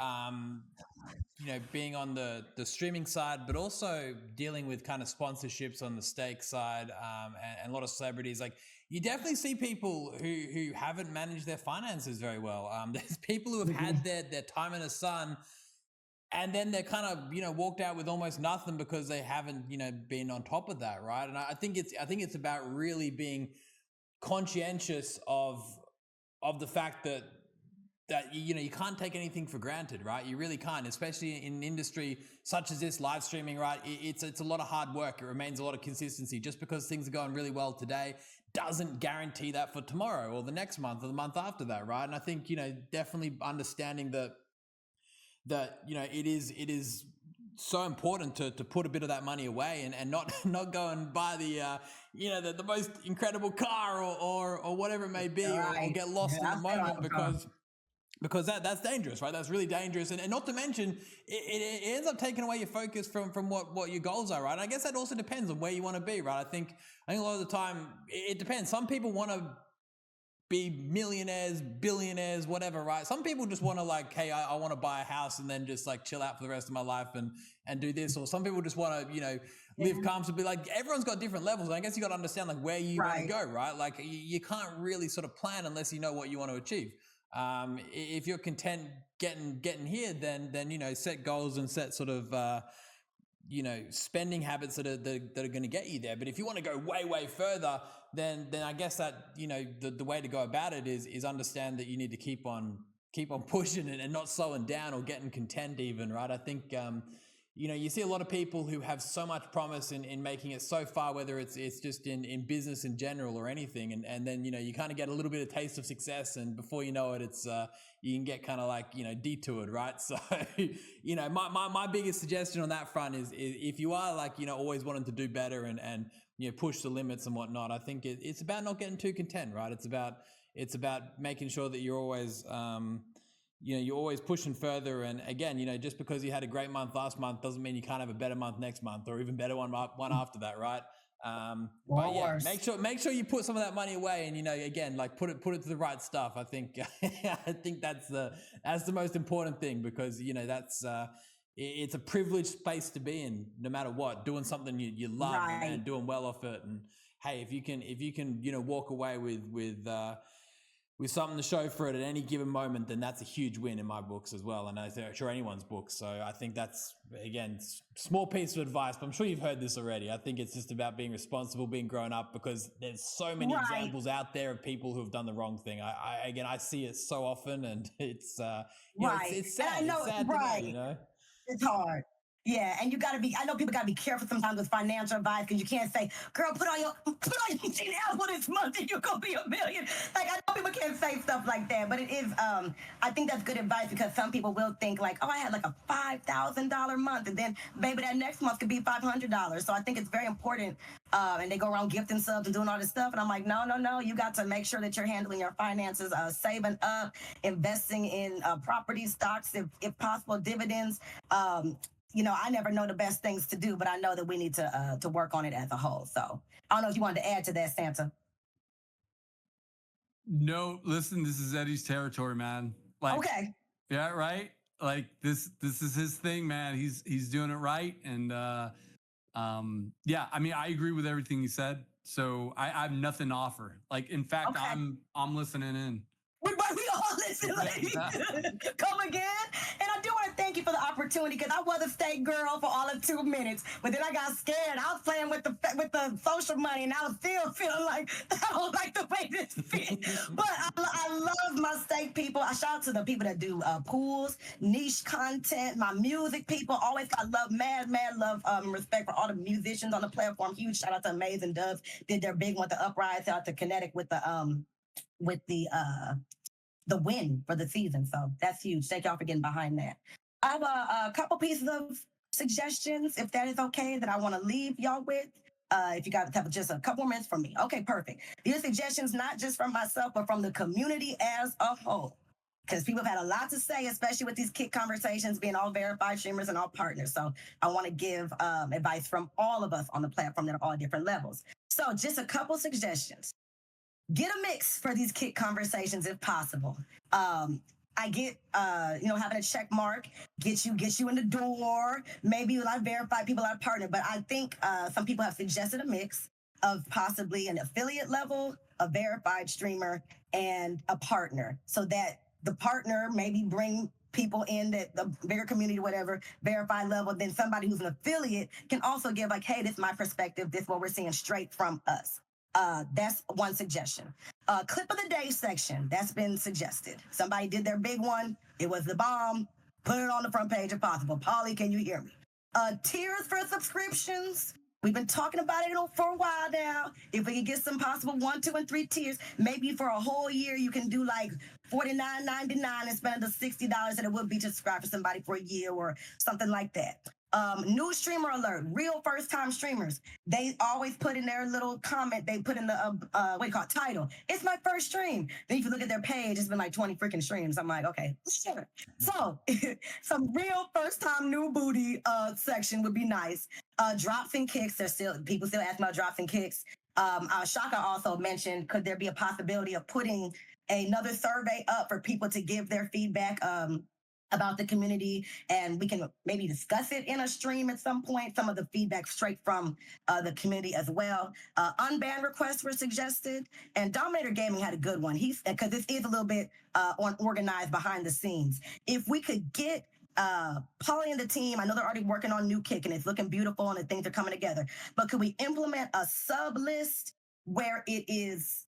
being on the streaming side, but also dealing with kind of sponsorships on the stake side, and a lot of celebrities. Like, you definitely see people who haven't managed their finances very well. There's people who have had their time in the sun, and then they're kind of, walked out with almost nothing because they haven't, been on top of that, right? And I think it's about really being conscientious of the fact that you can't take anything for granted, right? You really can't, especially in an industry such as this, live streaming, right? It's a lot of hard work. It remains a lot of consistency. Just because things are going really well today doesn't guarantee that for tomorrow or the next month or the month after that, right? And I think, definitely understanding that it is so important to put a bit of that money away and not go and buy the most incredible car or whatever it may be, or get lost in the moment because that's dangerous, right? That's really dangerous. And not to mention, it ends up taking away your focus from what your goals are, right? And I guess that also depends on where you want to be, right? I think a lot of the time it depends. Some people want to be millionaires, billionaires, whatever, right? Some people just want to hey, I want to buy a house and then just chill out for the rest of my life and do this. Or some people just want to, live comfortably. Everyone's got different levels. And I guess you got to understand where you want to go, right? You can't really sort of plan unless you know what you want to achieve. If you're content getting here, then set goals and set sort of, spending habits that are going to get you there. But if you want to go way further, then I guess that, the way to go about it is understand that you need to keep on pushing and not slowing down or getting content even, right? I think, you see a lot of people who have so much promise in making it so far, whether it's just in business in general or anything. And then, you kind of get a little bit of taste of success, and before you know it, it's, you can get kind of detoured, right? So, my biggest suggestion on that front is if you are always wanting to do better and push the limits and whatnot, I think it's about not getting too content, right? It's about making sure that you're always, you're always pushing further. And again, just because you had a great month last month doesn't mean you can't have a better month next month or even better one after that, right? But yeah, make sure you put some of that money away and, again, put it to the right stuff. I think, that's the most important thing because, that's, it's a privileged space to be in no matter what, doing something you love and doing well off it. And hey, if you can, walk away with something to show for it at any given moment, then that's a huge win in my books as well. And I'm sure anyone's books. So I think that's, again, small piece of advice, but I'm sure you've heard this already. I think it's just about being responsible, being grown up, because there's so many examples out there of people who have done the wrong thing. I see it so often, and it's, it's sad. It's sad to me, It's hard. Yeah, and I know people gotta be careful sometimes with financial advice because you can't say, girl, put on your Chanel for this month and you're gonna be $1 million. I know people can't say stuff like that, but it is, I think that's good advice because some people will think oh, I had a $5,000 month, and then maybe that next month could be $500. So I think it's very important, and they go around gifting subs and doing all this stuff, and I'm no, you got to make sure that you're handling your finances, saving up, investing in property, stocks, if possible, dividends. I never know the best things to do, but I know that we need to work on it as a whole. So I don't know if you wanted to add to that, Santa. No, listen, this is Eddie's territory, man. Okay. Yeah, right. This is his thing, man. He's doing it right. And yeah, I agree with everything he said. So I have nothing to offer. In fact, I'm listening in. We all listen. Come again. And I do want to thank you for the opportunity because I was a state girl for all of 2 minutes, but then I got scared. I was playing with the social money, and I was still feeling like I don't like the way this fit. But I love my state people. I shout out to the people that do pools, niche content, my music people. Always got love, mad love, respect for all the musicians on the platform. Huge shout out to Amazing Doves. Did their big one, the Uprise. Shout out to Kinetic with the win for the season. So that's huge. Thank y'all for getting behind that. I have a couple pieces of suggestions, if that is okay, that I want to leave y'all with. If you guys have just a couple more minutes from me. Okay, perfect. These are suggestions not just from myself, but from the community as a whole. Because people have had a lot to say, especially with these kick conversations, being all verified streamers and all partners. So I want to give advice from all of us on the platform that are all different levels. So just a couple suggestions. Get a mix for these kick conversations if possible. I get, having a check mark, get you in the door. Maybe a lot of verified people are partner, but I think some people have suggested a mix of possibly an affiliate level, a verified streamer, and a partner, so that the partner maybe bring people in that the bigger community, whatever, verified level, then somebody who's an affiliate can also give like, hey, this is my perspective. This is what we're seeing straight from us. That's one suggestion. Clip of the day section, that's been suggested. Somebody did their big one. It was the bomb. Put it on the front page if possible. Polly, can you hear me? Tiers for subscriptions. We've been talking about it for a while now. If we can get some possible 1, 2, and 3 tiers, maybe for a whole year, you can do like $49.99 and spend the $60 that it would be to subscribe for somebody for a year or something like that. New streamer alert, real first-time streamers. They always put in their little comment, they put in the, title. It's my first stream. Then if you look at their page, it's been like 20 freaking streams. I'm like, okay, sure. So some real first-time new booty section would be nice. Drops and kicks, people still ask about drops and kicks. Shaka also mentioned, could there be a possibility of putting another survey up for people to give their feedback about the community, and we can maybe discuss it in a stream at some point, some of the feedback straight from the community as well. Unbanned requests were suggested, and Dominator Gaming had a good one. Because this is a little bit organized behind the scenes. If we could get Polly and the team, I know they're already working on New Kick, and it's looking beautiful, and the things are coming together, but could we implement a sub list where it is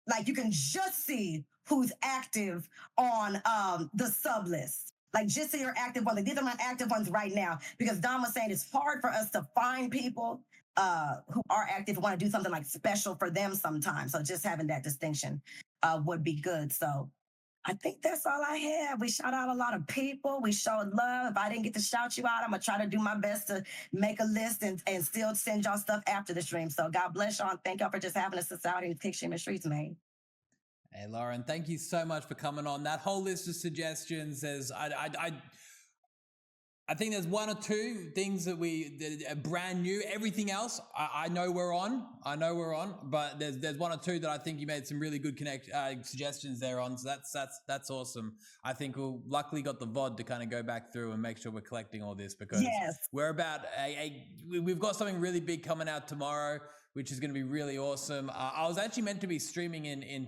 like you can just see who's active on the sub list? Like, just say you're active ones. Like, these are my active ones right now. Because Don was saying it's hard for us to find people who are active and want to do something like special for them sometimes. So just having that distinction would be good. So I think that's all I have. We shout out a lot of people. We showed love. If I didn't get to shout you out, I'm going to try to do my best to make a list and still send y'all stuff after the stream. So God bless y'all. And thank y'all for just having us out in Kick Stream and Streets, man. Hey, Lauren, thank you so much for coming on. That whole list of suggestions, I think there's 1 or 2 things that are brand new. Everything else, I know we're on. But there's 1 or 2 that I think you made some really good suggestions there on. So that's awesome. I think we'll luckily got the VOD to kind of go back through and make sure we're collecting all this, because we're about we've got something really big coming out tomorrow, which is going to be really awesome. I was actually meant to be streaming in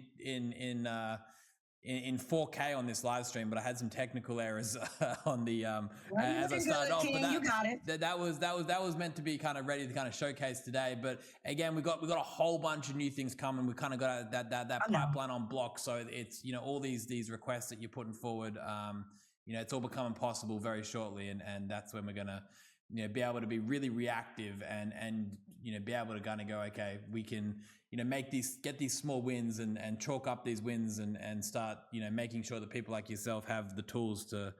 4K on this live stream, but I had some technical errors on the as I started off. But you got it. That was meant to be kind of ready to kind of showcase today. But again, we got a whole bunch of new things coming. We kind of got that pipeline on block. So it's all these requests that you're putting forward. It's all becoming possible very shortly, and that's when we're gonna be able to be really reactive and be able to kind of go, okay, we can get these small wins and chalk up these wins and start making sure that people like yourself have the tools to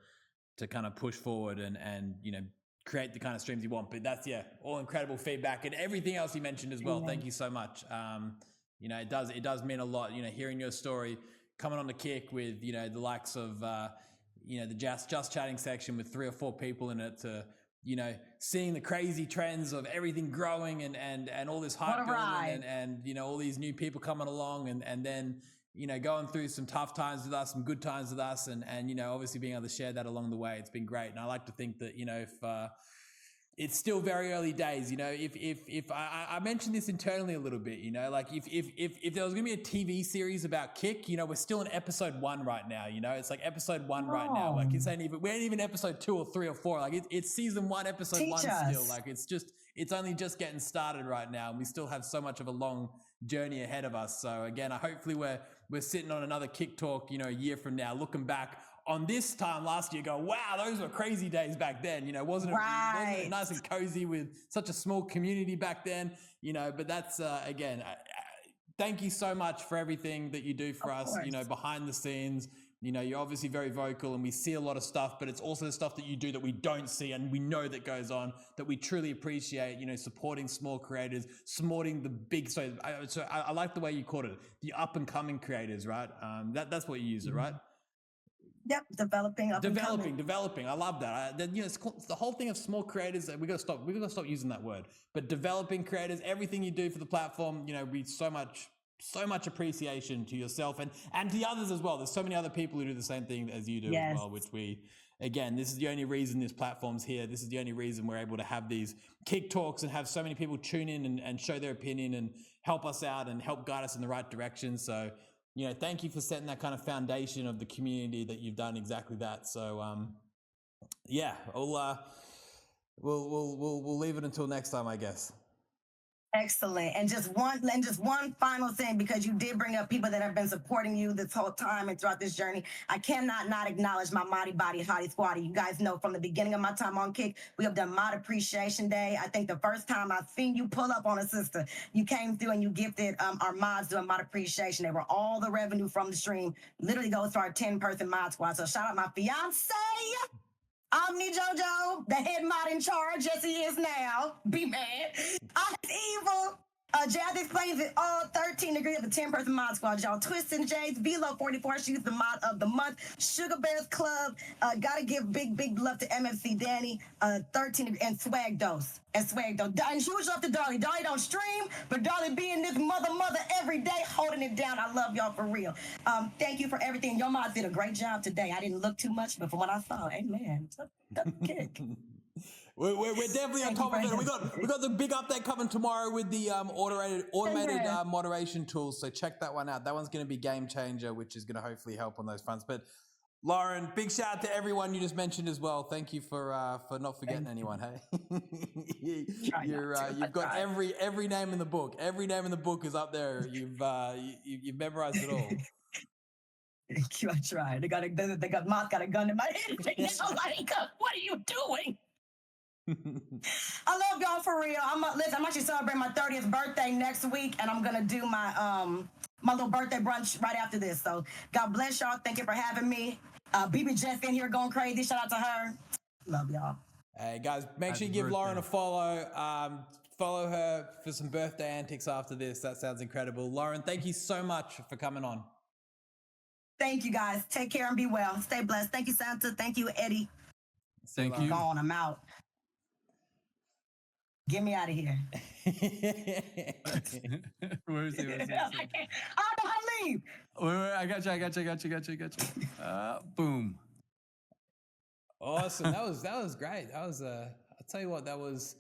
kind of push forward and create the kind of streams you want. But that's all incredible feedback and everything else you mentioned as well. Thank you so much. It does mean a lot, hearing your story, coming on the Kick with the likes of the just chatting section with 3 or 4 people in it, to seeing the crazy trends of everything growing and all this hype building and all these new people coming along and then going through some tough times with us, some good times with us, and obviously being able to share that along the way. It's been great. And I like to think that if it's still very early days. You know, if I mentioned this internally a little bit, you know, like if there was going to be a TV series about Kick, you know, we're still in episode 1 right now. You know, it's like episode 1 right now. Like we ain't even episode 2 or 3 or 4. Like it's season 1, episode Teach 1 us. still. Like it's only just getting started right now, and we still have so much of a long journey ahead of us. So again, hopefully we're sitting on another Kick Talk, you know, a year from now, looking back on this time last year, go, wow, those were crazy days back then. You know, wasn't it nice and cozy with such a small community back then? You know, but that's again, thank you so much for everything that you do for us. You know, behind the scenes. You know, you're obviously very vocal, and we see a lot of stuff, but it's also the stuff that you do that we don't see and we know that goes on, that we truly appreciate, you know, supporting small creators, supporting the big, so I like the way you called it, the up and coming creators, right? That's what you use it, right? Yep, developing. I love that. You know, it's the whole thing of small creators. We got to stop using that word. But developing creators, everything you do for the platform, you know, we so much appreciation to yourself and to the others as well. There's so many other people who do the same thing as you do as well, which this is the only reason this platform's here. This is the only reason we're able to have these Kick Talks and have so many people tune in and show their opinion and help us out and help guide us in the right direction. So, you know, thank you for setting that kind of foundation of the community that you've done exactly that. So, yeah, we'll leave it until next time, I guess. Excellent. And just one final thing, because you did bring up people that have been supporting you this whole time and throughout this journey. I cannot not acknowledge my Mighty Body Hottie Squatty. You guys know from the beginning of my time on Kick, we have done Mod Appreciation Day. I think the first time I seen you pull up on a sister, you came through and you gifted our mods doing Mod Appreciation Day, where all the revenue from the stream literally goes to our 10-person mod squad. So shout out my fiance, Omni JoJo, the head mod in charge, as he is now. Be mad. I'm evil. Jazz explains it all 13 degrees of the 10-person mod squad, y'all. Twist and J's, Velo 44, she's the mod of the month. Sugar Bears Club, gotta give big love to MFC Danny, 13 degrees, and Swag Dose. And huge love to Dolly. Dolly don't stream, but Dolly being this mother every day, holding it down. I love y'all for real. Thank you for everything. Your mods did a great job today. I didn't look too much, but from what I saw, amen. Kick. We're definitely on top of it. We got the big update coming tomorrow with the automated moderation tools. So check that one out. That one's going to be game changer, which is going to hopefully help on those fronts. But Lauren, big shout out to everyone you just mentioned as well. Thank you for not forgetting anyone. Hey, you've got every name in the book. Every name in the book is up there. You've memorized it all. Thank you. I tried. They got Moth got a gun in my head. What are you doing? I love y'all for real. I'm actually celebrating my 30th birthday next week, and I'm gonna do my my little birthday brunch right after this. So God bless y'all. Thank you for having me. BB Jess in here going crazy. Shout out to her. Love y'all. Hey guys, make sure you give Lauren a follow. Follow her for some birthday antics after this. That sounds incredible. Lauren, thank you so much for coming on. Thank you guys. Take care and be well. Stay blessed. Thank you, Santa. Thank you, Eddie. Thank you. Gone. I'm out. Get me out of here. Where is he? I don't know how to leave. Wait, I got you. Boom. Awesome. That was great. That was I'll tell you what, that was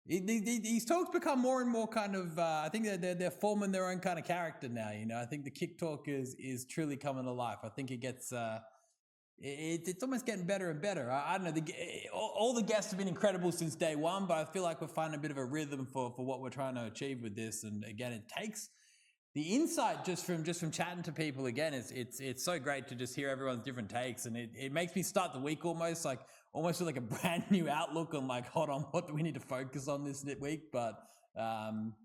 these talks become more and more kind of I think they're forming their own kind of character now, you know. I think the Kick Talk is truly coming to life. I think it gets it's almost getting better and better. I don't know. All the guests have been incredible since day one, but I feel like we're finding a bit of a rhythm for what we're trying to achieve with this. And again, it takes the insight just from chatting to people. Again, it's so great to just hear everyone's different takes, and it makes me start the week almost with like a brand new outlook on like, hold on, what do we need to focus on this week? But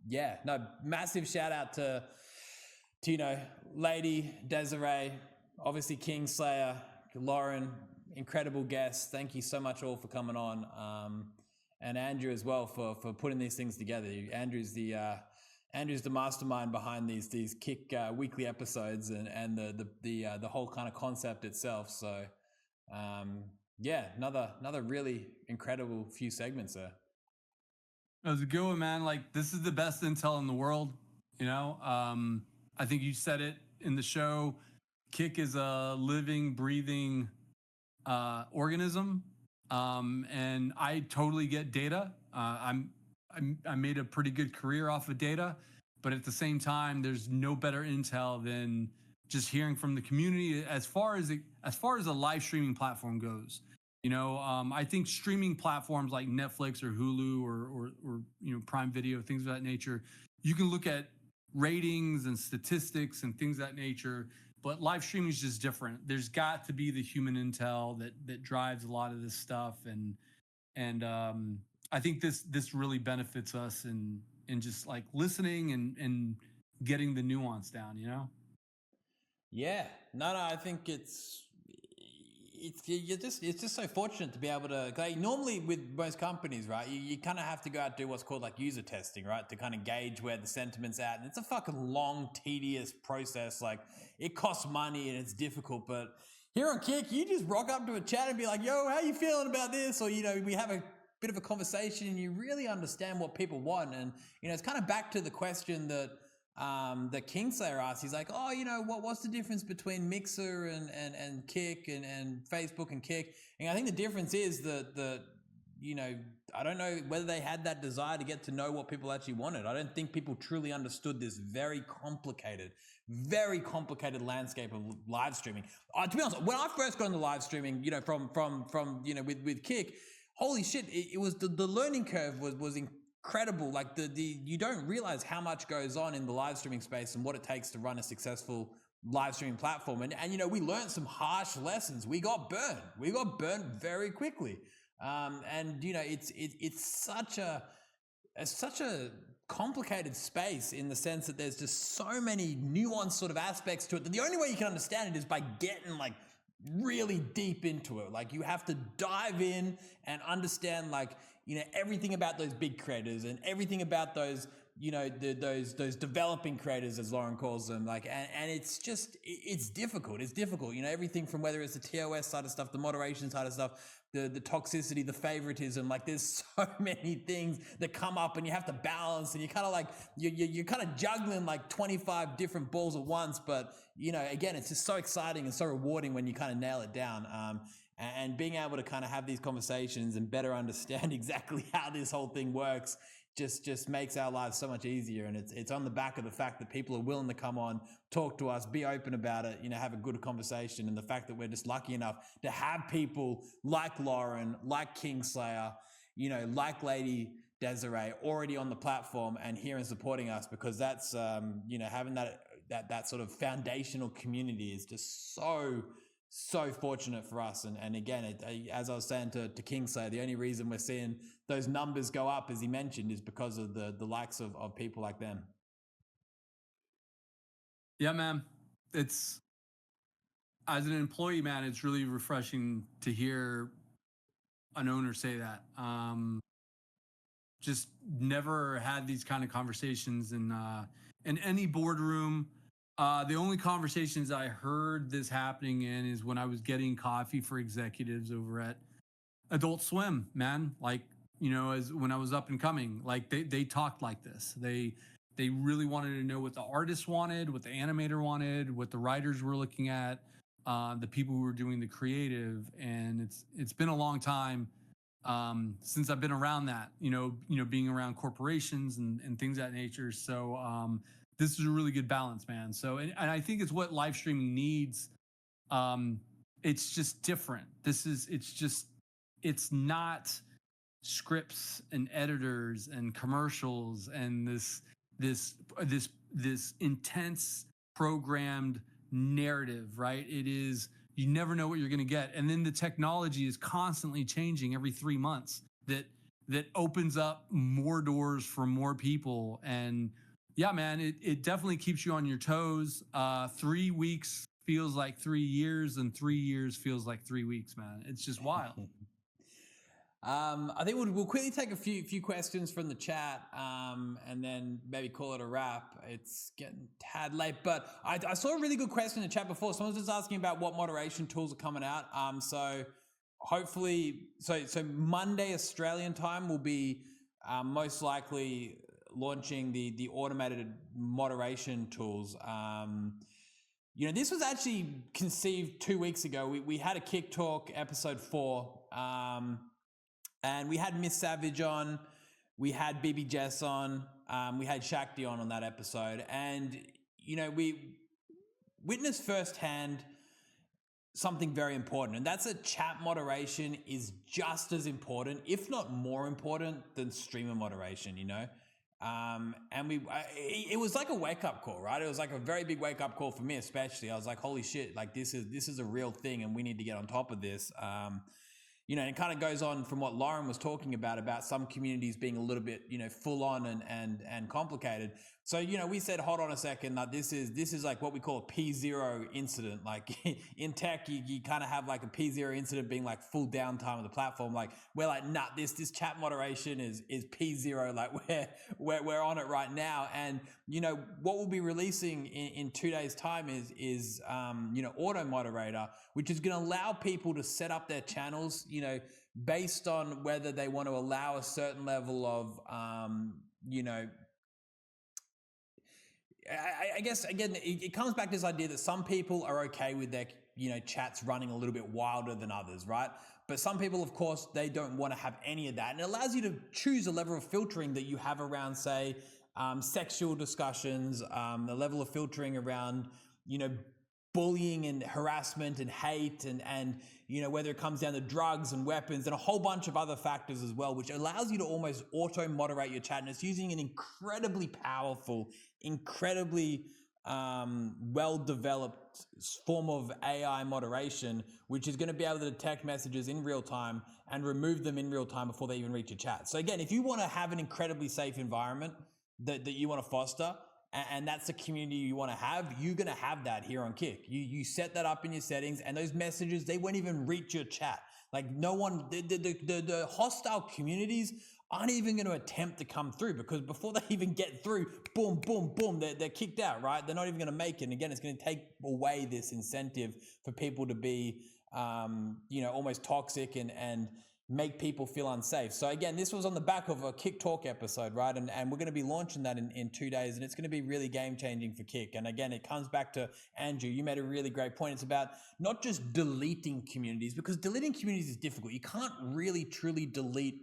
yeah, no, massive shout out to you know, LadyDesiree, obviously KINGSLAYER, Lauren, incredible guests. Thank you so much all for coming on. And Andrew as well for putting these things together. Andrew's the mastermind behind these Kick weekly episodes and the whole kind of concept itself. So yeah, another really incredible few segments there. That was a good one, man. Like, this is the best intel in the world. You know, I think you said it in the show. Kick is a living, breathing organism, And I totally get data. I made a pretty good career off of data, but at the same time, there's no better intel than just hearing from the community as far as a live streaming platform goes. I think streaming platforms like Netflix or Hulu or Prime Video, things of that nature, you can look at ratings and statistics and things of that nature, but live streaming is just different. There's got to be the human intel that drives a lot of this stuff, and I think this really benefits us in just like listening and getting the nuance down. Yeah, no, I think it's just so fortunate to be able to, like, normally with most companies, right, you kind of have to go out and do what's called like user testing, right, to kind of gauge where the sentiment's at, and it's a fucking long, tedious process. Like, it costs money and it's difficult, but here on Kick, you just rock up to a chat and be like, yo, how you feeling about this? Or, we have a bit of a conversation and you really understand what people want. And, it's kind of back to the question that KingSlayer asked. He's like, oh, what's the difference between Mixer and Kick and Facebook and Kick? And I think the difference is that I don't know whether they had that desire to get to know what people actually wanted. I don't think people truly understood this very complicated landscape of live streaming. To be honest, when I first got into live streaming, from with Kick, holy shit, it was the learning curve was incredible. Like you don't realize how much goes on in the live streaming space and what it takes to run a successful live streaming platform. And we learned some harsh lessons. We got burned very quickly. It's such a complicated space in the sense that there's just so many nuanced sort of aspects to it that the only way you can understand it is by getting like really deep into it. Like, you have to dive in and understand everything about those big creators and everything about those those developing creators, as Lauren calls them. And it's difficult. It's difficult. Everything from whether it's the TOS side of stuff, the moderation side of stuff, the toxicity, the favoritism. Like, there's so many things that come up and you have to balance, and you kind of you're kind of juggling like 25 different balls at once. But again, it's just so exciting and so rewarding when you kind of nail it down. And being able to kind of have these conversations and better understand exactly how this whole thing works just makes our lives so much easier. And it's on the back of the fact that people are willing to come on, talk to us, be open about it, have a good conversation. And the fact that we're just lucky enough to have people like Lauren, like KingSlayer, like LadyDesiree already on the platform and here and supporting us, because that's, having that sort of foundational community is just so fortunate for us. And again, as I was saying to KingSlayer, the only reason we're seeing those numbers go up, as he mentioned, is because of the likes of people like them. Yeah, man. It's, as an employee, man, it's really refreshing to hear an owner say that. Just never had these kind of conversations in any boardroom. The only conversations I heard this happening in is when I was getting coffee for executives over at Adult Swim, man. As when I was up and coming, they talked like this. They really wanted to know what the artist wanted, what the animator wanted, what the writers were looking at, the people who were doing the creative. And it's been a long time since I've been around that, being around corporations and things of that nature. So this is a really good balance, man. So, and I think it's what live streaming needs. It's just different. It's not scripts and editors and commercials and this intense programmed narrative, right? It is, you never know what you're going to get. And then the technology is constantly changing every 3 months that opens up more doors for more people. And yeah, man, it definitely keeps you on your toes. 3 weeks feels like 3 years, and 3 years feels like 3 weeks, man. It's just wild. I think we'll quickly take a few questions from the chat, and then maybe call it a wrap. It's getting tad late, but I saw a really good question in the chat before. Someone was just asking about what moderation tools are coming out. So hopefully, so Monday Australian time will be most likely launching the automated moderation tools. This was actually conceived 2 weeks ago. We had a Kick Talk episode 4 And we had Miss Savage on, we had BB Jess on, we had Shakti on that episode. And, we witnessed firsthand something very important, and that's that chat moderation is just as important, if not more important, than streamer moderation. And it was like a wake up call, right? It was like a very big wake up call for me, especially. I was like, holy shit, like this is a real thing, and we need to get on top of this. And it kind of goes on from what Lauren was talking about some communities being a little bit, full on and complicated. So, we said, hold on a second, like this is like what we call a P0 incident. Like in tech, you kind of have like a P0 incident being like full downtime of the platform. Like we're like, nah, this chat moderation is P0. Like we're on it right now. And, what we'll be releasing in 2 days time is auto moderator, which is going to allow people to set up their channels, based on whether they want to allow a certain level of, I guess, again, it comes back to this idea that some people are okay with their, chats running a little bit wilder than others, right? But some people, of course, they don't want to have any of that. And it allows you to choose a level of filtering that you have around, say, sexual discussions, the level of filtering around, bullying and harassment and hate and whether it comes down to drugs and weapons and a whole bunch of other factors as well, which allows you to almost auto moderate your chat. And it's using an incredibly powerful, incredibly well-developed form of AI moderation, which is going to be able to detect messages in real time and remove them in real time before they even reach your chat. So again, if you want to have an incredibly safe environment that you want to foster, and that's the community you want to have, you're going to have that here on Kick. You set that up in your settings, and those messages, they won't even reach your chat. Like no one, the hostile communities aren't even going to attempt to come through, because before they even get through, boom, boom, boom, they're kicked out, right? They're not even going to make it. And again, it's going to take away this incentive for people to be, almost toxic and make people feel unsafe. So again, this was on the back of a Kick Talk episode, right? And we're going to be launching that in 2 days, and it's going to be really game changing for Kick. And again, it comes back to Andrew. You made a really great point. It's about not just deleting communities, because deleting communities is difficult. You can't really truly delete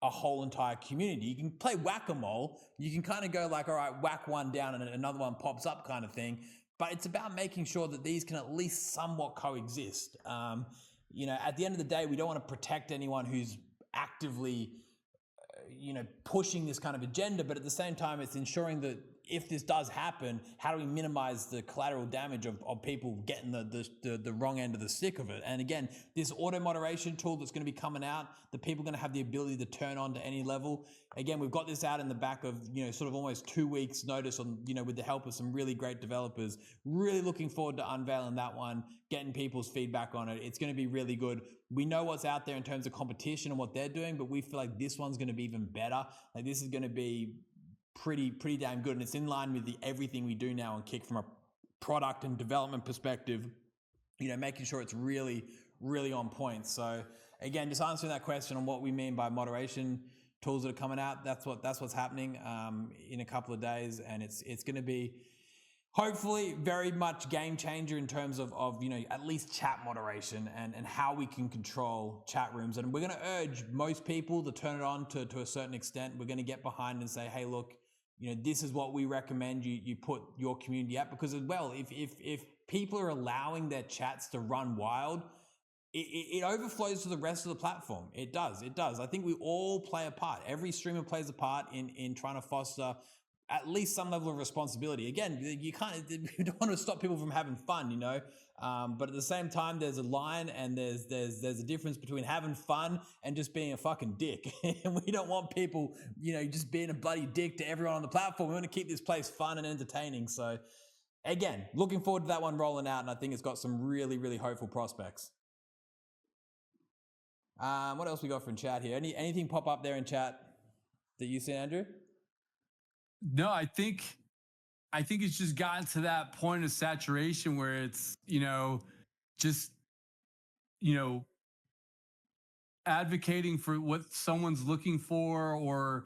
a whole entire community. You can play whack-a-mole. You can kind of go like, all right, whack one down and another one pops up kind of thing. But it's about making sure that these can at least somewhat coexist. At the end of the day, we don't want to protect anyone who's actively, pushing this kind of agenda. But at the same time, it's ensuring that if this does happen, how do we minimize the collateral damage of people getting the wrong end of the stick of it? And again, this auto moderation tool that's going to be coming out, that people are going to have the ability to turn on to any level. Again, we've got this out in the back of, sort of almost 2 weeks notice on, with the help of some really great developers. Really looking forward to unveiling that one, getting people's feedback on it. It's going to be really good. We know what's out there in terms of competition and what they're doing, but we feel like this one's going to be even better. Like this is going to be pretty damn good, and it's in line with everything we do now on Kick from a product and development perspective, making sure it's really, really on point. So again, just answering that question on what we mean by moderation tools that are coming out, that's what's happening in a couple of days, and it's going to be hopefully very much game changer in terms of at least chat moderation and how we can control chat rooms. And we're going to urge most people to turn it on to a certain extent. We're going to get behind and say, hey, look, this is what we recommend you put your community at, because as well, if people are allowing their chats to run wild, it overflows to the rest of the platform. It does. I think we all play a part. Every streamer plays a part in trying to foster at least some level of responsibility. Again, you don't want to stop people from having fun, but at the same time, there's a line, and there's a difference between having fun and just being a fucking dick. And we don't want people, just being a bloody dick to everyone on the platform. We want to keep this place fun and entertaining. So again, looking forward to that one rolling out, and I think it's got some really, really hopeful prospects. What else we got from chat here? Anything pop up there in chat that you see, Andrew? No, I think it's just gotten to that point of saturation where it's, just, advocating for what someone's looking for, or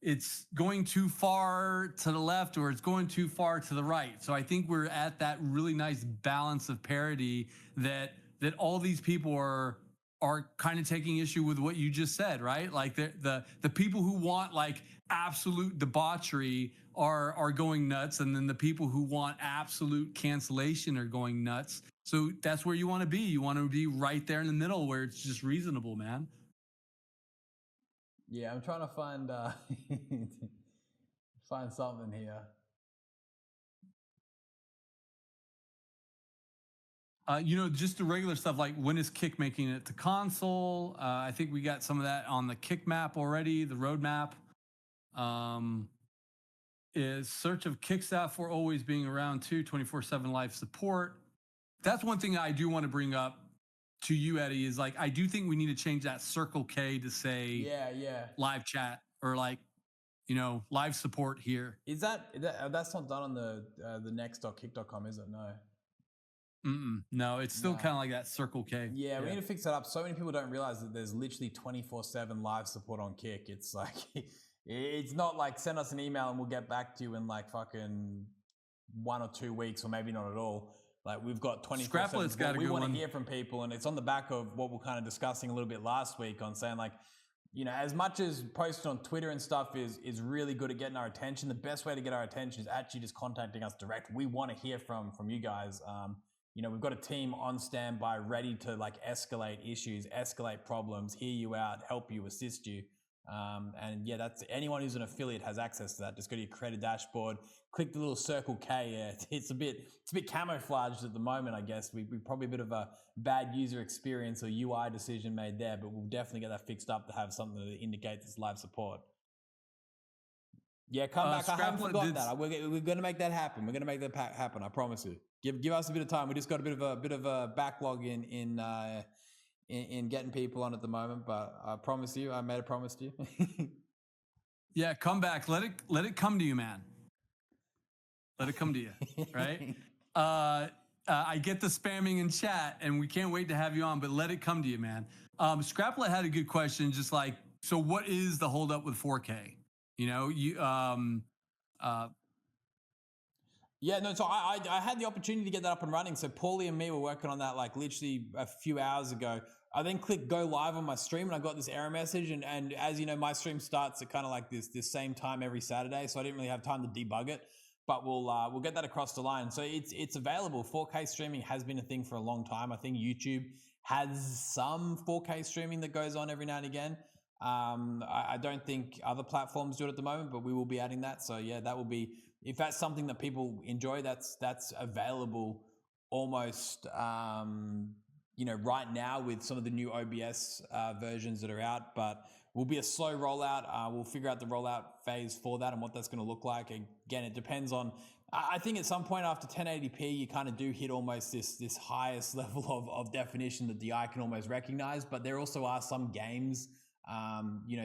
it's going too far to the left, or it's going too far to the right. So I think we're at that really nice balance of parity that all these people are are kind of taking issue with what you just said, right? Like the people who want like absolute debauchery are going nuts, and then the people who want absolute cancellation are going nuts. So that's where you want to be. You want to be right there in the middle where it's just reasonable, man. Yeah, I'm trying to find find something here. Just the regular stuff like when is Kick making it to console? I think we got some of that on the Kick map already, the roadmap. Is search of Kick staff for always being around too, 24/7 live support. That's one thing I do want to bring up to you, Eddie, is like I do think we need to change that Circle K to say live chat or like live support here. Is that's not done on the next.kick.com, is it? No. No, it's still kind of like that Circle K. Yeah, we need to fix that up. So many people don't realize that there's literally 24/7 live support on Kick. It's like, it's not like send us an email and we'll get back to you in like fucking 1 or 2 weeks, or maybe not at all. Like we've got 24/7. We want to hear from people, and it's on the back of what we're kind of discussing a little bit last week on saying like, as much as posting on Twitter and stuff is really good at getting our attention, the best way to get our attention is actually just contacting us direct. We want to hear from you guys. We've got a team on standby ready to like escalate issues, escalate problems, hear you out, help you, assist you. That's anyone who's an affiliate has access to that. Just go to your creator dashboard, click the little Circle K. Yeah, it's a bit camouflaged at the moment, I guess. We probably a bit of a bad user experience or UI decision made there, but we'll definitely get that fixed up to have something that indicates it's live support. Yeah, come back. I haven't forgotten that. We're going to make that happen. We're going to make that happen. I promise you. Give us a bit of time. We just got a bit of a backlog in getting people on at the moment, but I promise you, I made a promise to you. Yeah, come back. Let it come to you, man. Let it come to you, right? I get the spamming in chat, and we can't wait to have you on. But let it come to you, man. Scraplet had a good question, just like, so what is the holdup with 4K? So I had the opportunity to get that up and running. So Paulie and me were working on that like literally a few hours ago. I then clicked go live on my stream and I got this error message. And as you know, my stream starts at kind of like this same time every Saturday. So I didn't really have time to debug it, but we'll get that across the line. So it's available. 4K streaming has been a thing for a long time. I think YouTube has some 4K streaming that goes on every now and again. I don't think other platforms do it at the moment, but we will be adding that. So yeah, that will be, if that's something that people enjoy, that's available almost, right now with some of the new OBS versions that are out, but will be a slow rollout. We'll figure out the rollout phase for that and what that's going to look like. Again, it depends on, I think at some point after 1080p, you kind of do hit almost this highest level of definition that the eye can almost recognize, but there also are some games,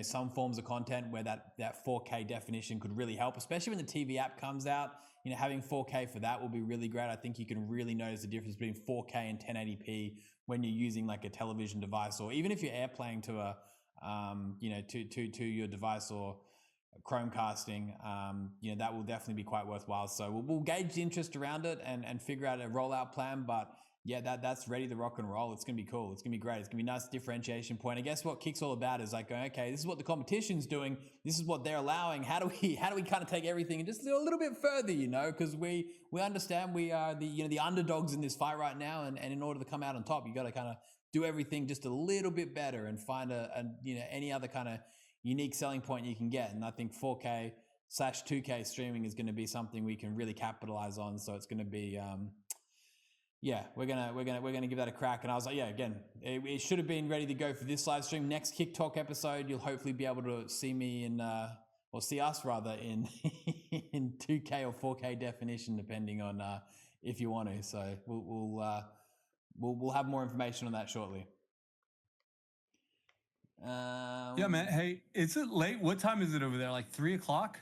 some forms of content where that 4K definition could really help, especially when the TV app comes out. Having 4K for that will be really great. I think you can really notice the difference between 4K and 1080p when you're using like a television device, or even if you're airplaying to a, to your device or Chromecasting, that will definitely be quite worthwhile. So we'll gauge the interest around it and figure out a rollout plan, but yeah, that's ready to rock and roll. It's going to be cool. It's going to be great. It's going to be a nice differentiation point. I guess what Kick's all about is like going, okay, this is what the competition's doing. This is what they're allowing. How do we kind of take everything and just do a little bit further, because we understand we are the underdogs in this fight right now. And in order to come out on top, you got to kind of do everything just a little bit better and find any other kind of unique selling point you can get. And I think 4K/2K streaming is going to be something we can really capitalize on. So it's going to be, we're gonna give that a crack. And I was like, again, it should have been ready to go for this live stream. Next Kick Talk episode, you'll hopefully be able to see me or see us rather in 2K or 4K definition, depending on if you want to. So we'll have more information on that shortly. Yeah, man. Hey, is it late? What time is it over there? Like 3 o'clock?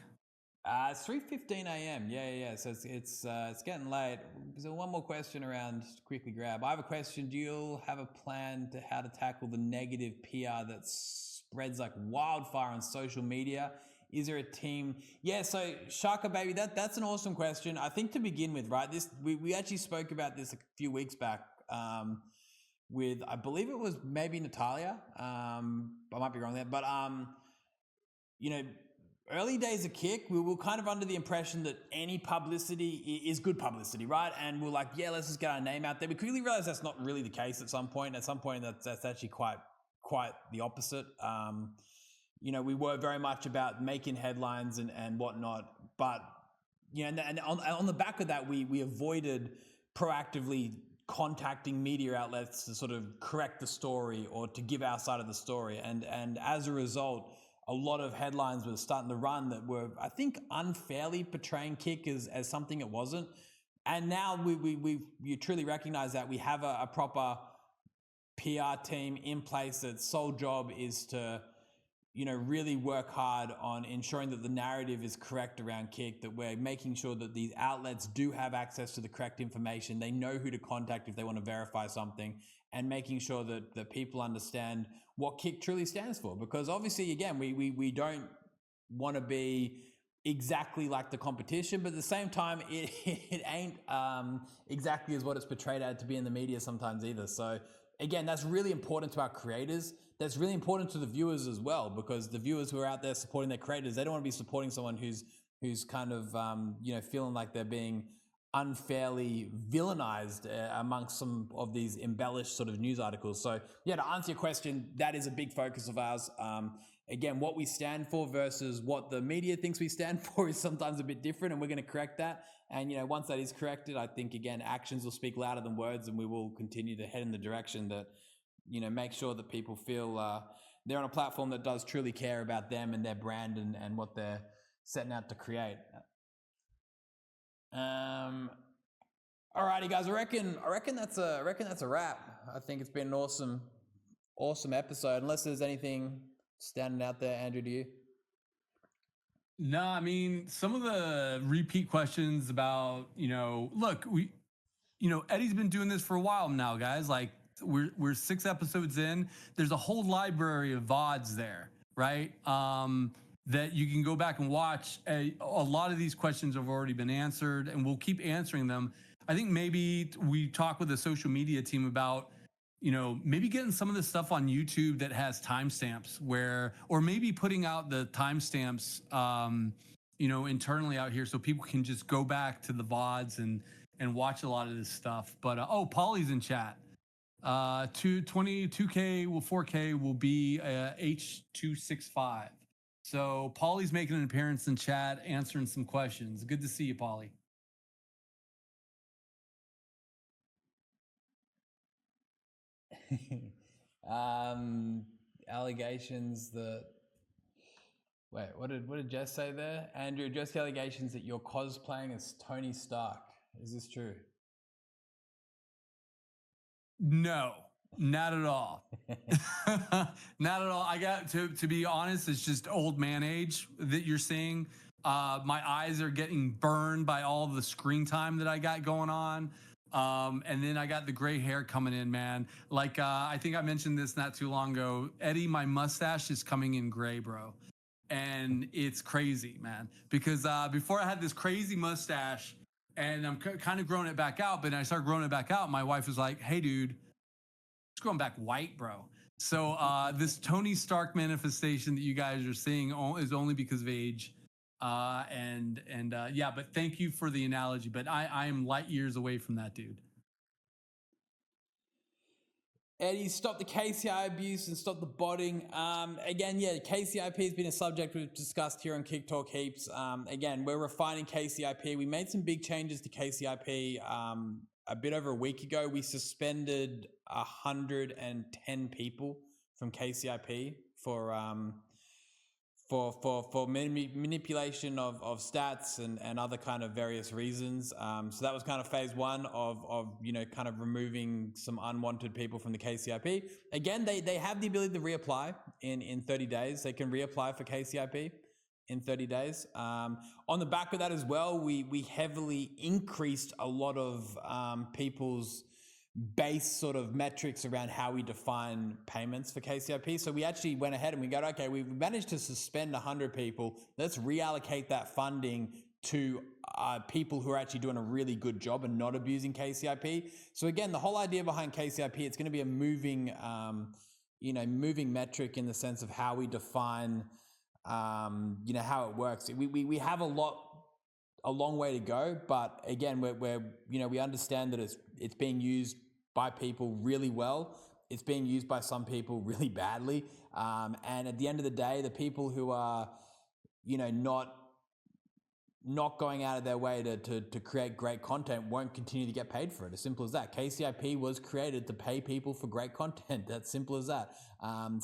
It's 3:15 a.m. Yeah. So it's getting late. So one more question around, just to quickly grab. I have a question. Do you have a plan to how to tackle the negative PR that spreads like wildfire on social media? Is there a team? Yeah. So Shaka baby, that's an awesome question. I think to begin with, right? We actually spoke about this a few weeks back. I believe it was maybe Natalia. I might be wrong there, but you know, early days of Kick, we were kind of under the impression that any publicity is good publicity, right? And we're like, yeah, let's just get our name out there. We quickly realized that's not really the case at some point. At some point, that's actually quite the opposite. You know, we were very much about making headlines and whatnot, but you know, and on the back of that, we avoided proactively contacting media outlets to sort of correct the story or to give our side of the story. And as a result, a lot of headlines were starting to run that were, I think, unfairly portraying Kick as something it wasn't. And now you truly recognize that we have a proper PR team in place that's sole job is to, you know, really work hard on ensuring that the narrative is correct around Kick, that we're making sure that these outlets do have access to the correct information. They know who to contact if they want to verify something, and making sure that people understand what Kick truly stands for. Because obviously, again, we don't want to be exactly like the competition, but at the same time, it ain't exactly as what it's portrayed at to be in the media sometimes either. So again, that's really important to our creators. That's really important to the viewers as well, because the viewers who are out there supporting their creators, they don't want to be supporting someone who's kind of you know, feeling like they're being unfairly villainized amongst some of these embellished sort of news articles. So yeah, to answer your question, that is a big focus of ours. Again, what we stand for versus what the media thinks we stand for is sometimes a bit different, and we're going to correct that. And you know, once that is corrected, I think again, actions will speak louder than words, and we will continue to head in the direction that, you know, make sure that people feel they're on a platform that does truly care about them and their brand and what they're setting out to create. Alrighty, guys. I reckon that's a wrap. I think it's been an awesome episode. Unless there's anything standing out there, Andrew, to you? No, I mean, some of the repeat questions about, you know, look, Eddie's been doing this for a while now, guys. Like, we're 6 episodes in. There's a whole library of VODs there, right? That you can go back and watch. A lot of these questions have already been answered, and we'll keep answering them. I think maybe we talk with the social media team about, you know, maybe getting some of the stuff on YouTube that has timestamps, or maybe putting out the timestamps, you know, internally out here, so people can just go back to the VODs and watch a lot of this stuff. But Polly's in chat. 2K, 4K will be H265. So Polly's making an appearance in chat, answering some questions. Good to see you, Polly. Allegations that, wait, what did Jess say there? Andrew, address the allegations that you're cosplaying as Tony Stark. Is this true? No, not at all. Not at all. I got to be honest, it's just old man age that you're seeing. My eyes are getting burned by all the screen time that I got going on. And then I got the gray hair coming in, man. Like, I think I mentioned this not too long ago. Eddie, my mustache is coming in gray, bro. And it's crazy, man. Because before I had this crazy mustache, and I'm kind of growing it back out, but I started growing it back out. My wife was like, hey, dude, it's going back white, bro. So this Tony Stark manifestation that you guys are seeing is only because of age. Yeah, but thank you for the analogy, but I am light years away from that, dude. Eddie, stop the KCI abuse and stop the botting. Again, yeah, KCIP has been a subject we've discussed here on Kick Talk heaps. Again, we're refining KCIP. We made some big changes to KCIP a bit over a week ago. We suspended 110 people from KCIP for manipulation of stats and other kind of various reasons. So that was kind of phase one of you know, kind of removing some unwanted people from the KCIP. Again, they have the ability to reapply in 30 days. They can reapply for KCIP in 30 days. On the back of that as well, we heavily increased a lot of people's base sort of metrics around how we define payments for KCIP. So we actually went ahead and we go, okay, we've managed to suspend 100 people. Let's reallocate that funding to people who are actually doing a really good job and not abusing KCIP. So again, the whole idea behind KCIP, it's going to be a moving, moving metric in the sense of how we define, how it works. We have a long way to go, but again, we understand that it's being used by people really well. It's being used by some people really badly. And at the end of the day, the people who are, not going out of their way to create great content won't continue to get paid for it. As simple as that. KCIP was created to pay people for great content. That's simple as that.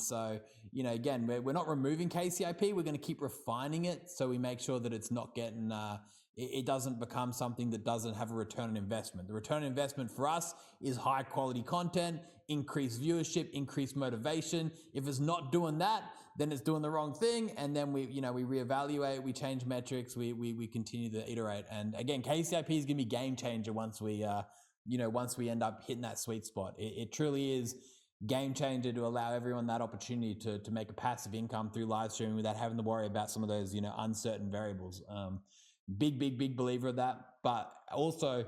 So, again, we're not removing KCIP. We're going to keep refining it so we make sure that it's not getting, it doesn't become something that doesn't have a return on investment. The return on investment for us is high quality content, increased viewership, increased motivation. If it's not doing that, then it's doing the wrong thing. And then we reevaluate, we change metrics, we continue to iterate. And again, KCIP is going to be game changer once we end up hitting that sweet spot. It truly is game changer to allow everyone that opportunity to make a passive income through live streaming without having to worry about some of those, uncertain variables. Big believer of that, but also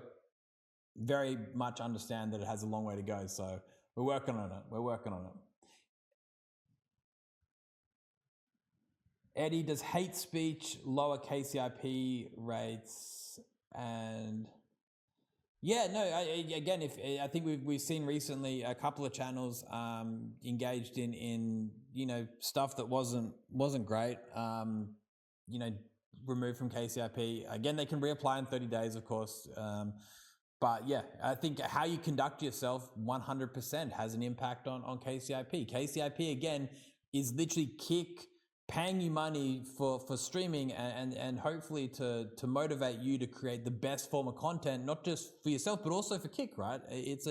very much understand that it has a long way to go. So we're working on it. Eddie, does hate speech lower KCIP rates? And yeah, no, I think we've seen recently a couple of channels engaged in stuff that wasn't great, removed from KCIP. Again, they can reapply in 30 days, of course. But yeah, I think how you conduct yourself 100% has an impact on KCIP. KCIP, again, is literally Kick paying you money for streaming and hopefully to motivate you to create the best form of content, not just for yourself, but also for Kick, right? It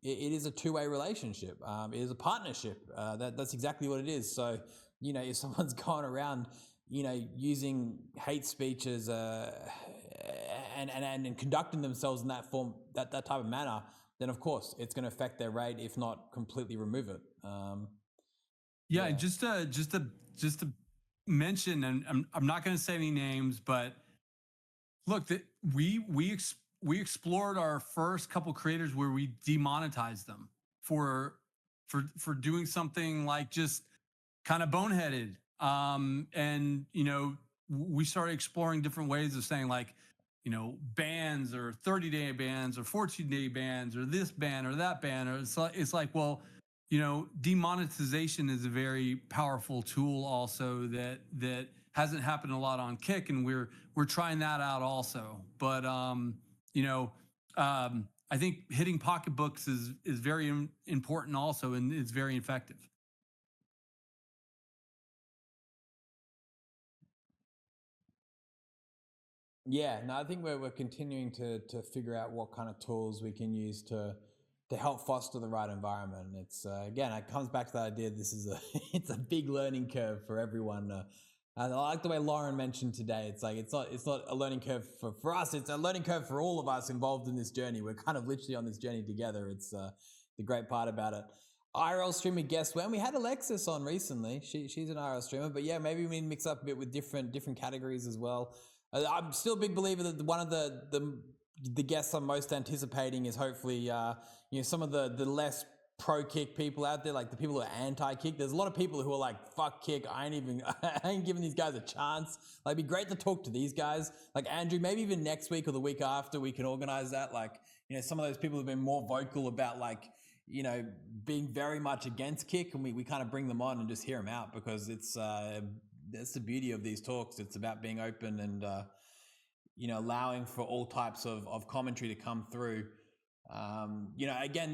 is a two-way relationship. It is a partnership. That's exactly what it is. So, if someone's going around, using hate speeches, and conducting themselves in that form, that type of manner, then of course it's going to affect their rate, if not completely remove it. Yeah, and just to mention, and I'm not going to say any names, but look, that we explored our first couple creators where we demonetized them for doing something like just kind of boneheaded, and we started exploring different ways of saying, like, bans or 30-day bans or 14-day bans or this ban or that ban, or it's like, well, demonetization is a very powerful tool also that hasn't happened a lot on Kick, and we're trying that out also. But I think hitting pocketbooks is very important also, and it's very effective. Yeah, no, I think we're continuing to figure out what kind of tools we can use to help foster the right environment. It's again, it comes back to that idea. This is it's a big learning curve for everyone. And I like the way Lauren mentioned today. It's like it's not a learning curve for us. It's a learning curve for all of us involved in this journey. We're kind of literally on this journey together. It's the great part about it. IRL streamer guest when we had Alexis on recently. She's an IRL streamer, but yeah, maybe we need to mix up a bit with different categories as well. I'm still a big believer that one of the guests I'm most anticipating is hopefully some of the less pro Kick people out there, like the people who are anti-Kick. There's a lot of people who are like, fuck Kick, I ain't giving these guys a chance. Like, it'd be great to talk to these guys. Like Andrew, maybe even next week or the week after we can organize that. Like, some of those people have been more vocal about being very much against Kick, and we kind of bring them on and just hear them out, because that's the beauty of these talks. It's about being open and, allowing for all types of commentary to come through. Again,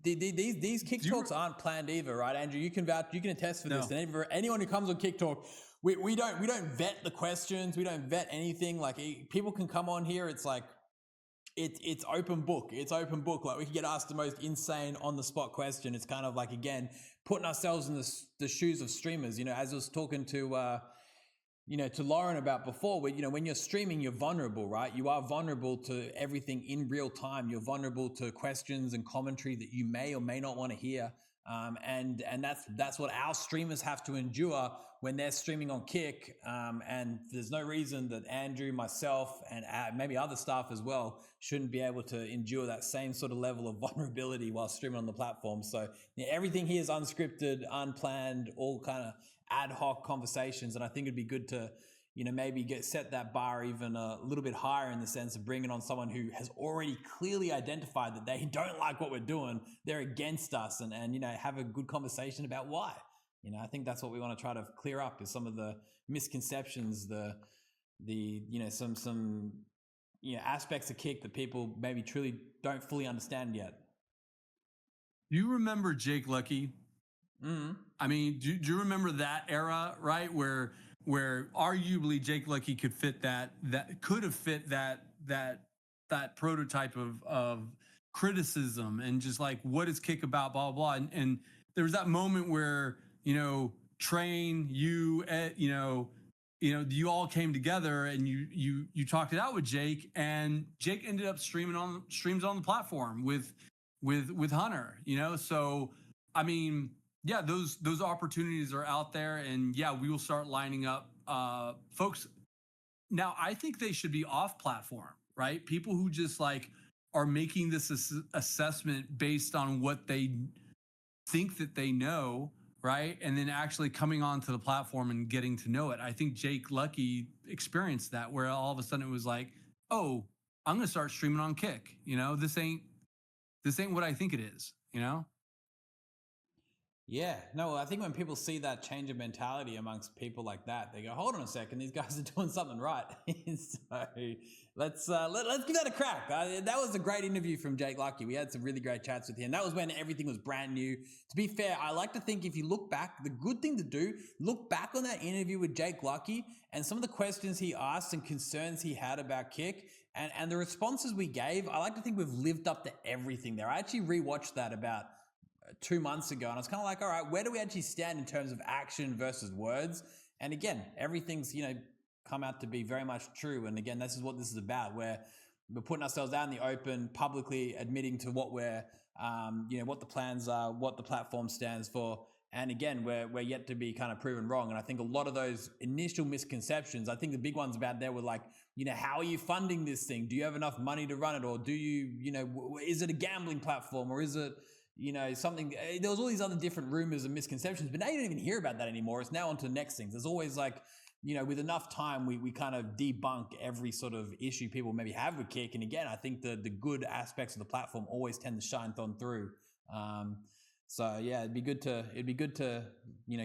these Kick talks aren't planned either, right, Andrew? You can vouch, you can attest for this. And anyone who comes on Kick Talk, we don't vet the questions. We don't vet anything. Like, people can come on here. It's like, it's open book. It's open book. Like, we can get asked the most insane on the spot question. It's kind of like, again, putting ourselves in the shoes of streamers. As I was talking to Lauren about before, where, when you're streaming, you're vulnerable, right? You are vulnerable to everything in real time. You're vulnerable to questions and commentary that you may or may not want to hear. And that's what our streamers have to endure when they're streaming on Kick. And there's no reason that Andrew, myself, and maybe other staff as well shouldn't be able to endure that same sort of level of vulnerability while streaming on the platform. So everything here is unscripted, unplanned, all kind of ad hoc conversations. And I think it'd be good to, maybe set that bar even a little bit higher in the sense of bringing on someone who has already clearly identified that they don't like what we're doing. They're against us, and have a good conversation about why. I think that's what we want to try to clear up, is some of the misconceptions, some aspects of Kick that people maybe truly don't fully understand yet. You remember Jake Lucky? Mm-hmm. I mean, do you remember that era, right? Where arguably Jake Lucky could fit that prototype of criticism, and just like, what is Kick about, blah, blah, blah. And there was that moment where, Train, you all came together and you talked it out with Jake, and Jake ended up streams on the platform with Hunter, So, I mean, yeah, those opportunities are out there, and yeah, we will start lining up folks. Now, I think they should be off platform, right? People who just like are making this assessment based on what they think that they know, right? And then actually coming onto the platform and getting to know it. I think Jake Lucky experienced that, where all of a sudden it was like, oh, I'm going to start streaming on Kick. This ain't what I think it is, Yeah, no, I think when people see that change of mentality amongst people like that, they go, hold on a second, these guys are doing something right. So let's give that a crack. That was a great interview from Jake Lucky. We had some really great chats with him. That was when everything was brand new. To be fair, I like to think if you look back, the good thing to do, look back on that interview with Jake Lucky and some of the questions he asked and concerns he had about Kick and the responses we gave. I like to think we've lived up to everything there. I actually rewatched that about 2 months ago, and I was kind of like, all right, where do we actually stand in terms of action versus words? And again, everything's come out to be very much true. And again, this is what this is about, where we're putting ourselves out in the open, publicly admitting to what we're what the plans are, what the platform stands for. And again, we're yet to be kind of proven wrong. And I think a lot of those initial misconceptions, I think the big ones about there were like, how are you funding this thing? Do you have enough money to run it? Or do you, is it a gambling platform, or is it something? There was all these other different rumors and misconceptions, but now you don't even hear about that anymore. It's now on to the next things. There's always like, with enough time, we kind of debunk every sort of issue people maybe have with Kick. And again, I think the good aspects of the platform always tend to shine through. So yeah, it'd be good to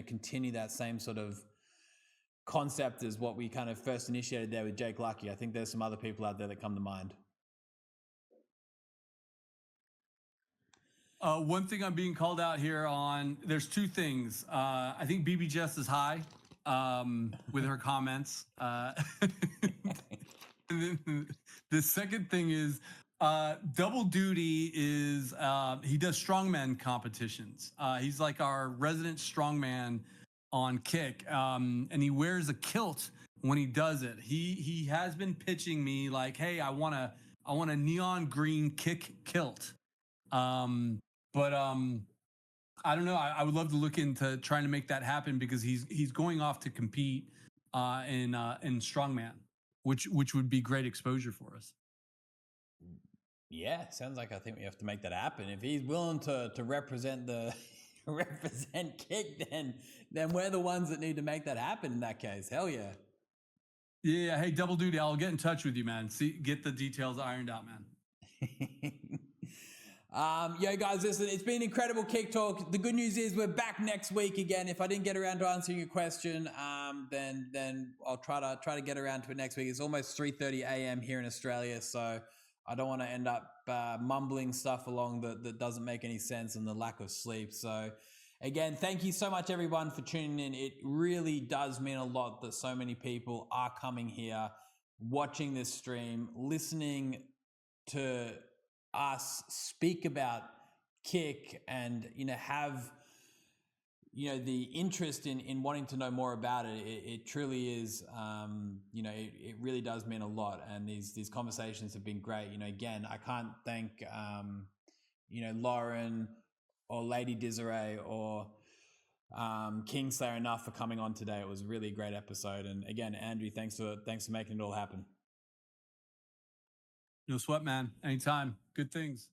continue that same sort of concept as what we kind of first initiated there with Jake Lucky. I think there's some other people out there that come to mind. One thing I'm being called out here on, there's two things. I think BB Jess is high with her comments. And then the second thing is Double Duty is, he does strongman competitions. He's like our resident strongman on Kick, and he wears a kilt when he does it. He has been pitching me like, hey, I want a neon green Kick kilt. But I don't know. I would love to look into trying to make that happen, because he's going off to compete in strongman, which would be great exposure for us. Yeah, sounds like I think we have to make that happen. If he's willing to represent represent Kick, then we're the ones that need to make that happen in that case. Hell yeah. Yeah. Hey, Double Duty, I'll get in touch with you, man. Get the details ironed out, man. Yo guys, listen, it's been incredible Kick Talk. The good news is we're back next week again. If I didn't get around to answering your question, then I'll try to get around to it next week. It's almost 3:30 a.m. here in Australia, so I don't want to end up mumbling stuff along that doesn't make any sense, and the lack of sleep. So again, thank you so much everyone for tuning in. It really does mean a lot that so many people are coming here, watching this stream, listening to us speak about Kick, and have the interest in wanting to know more about it. It truly is it really does mean a lot, and these conversations have been great. Again, I can't thank Lauren or LadyDesiree or KINGSLAYER enough for coming on today. It was a really great episode. And again, Andrew, thanks for making it all happen. No sweat, man. Anytime. Good things.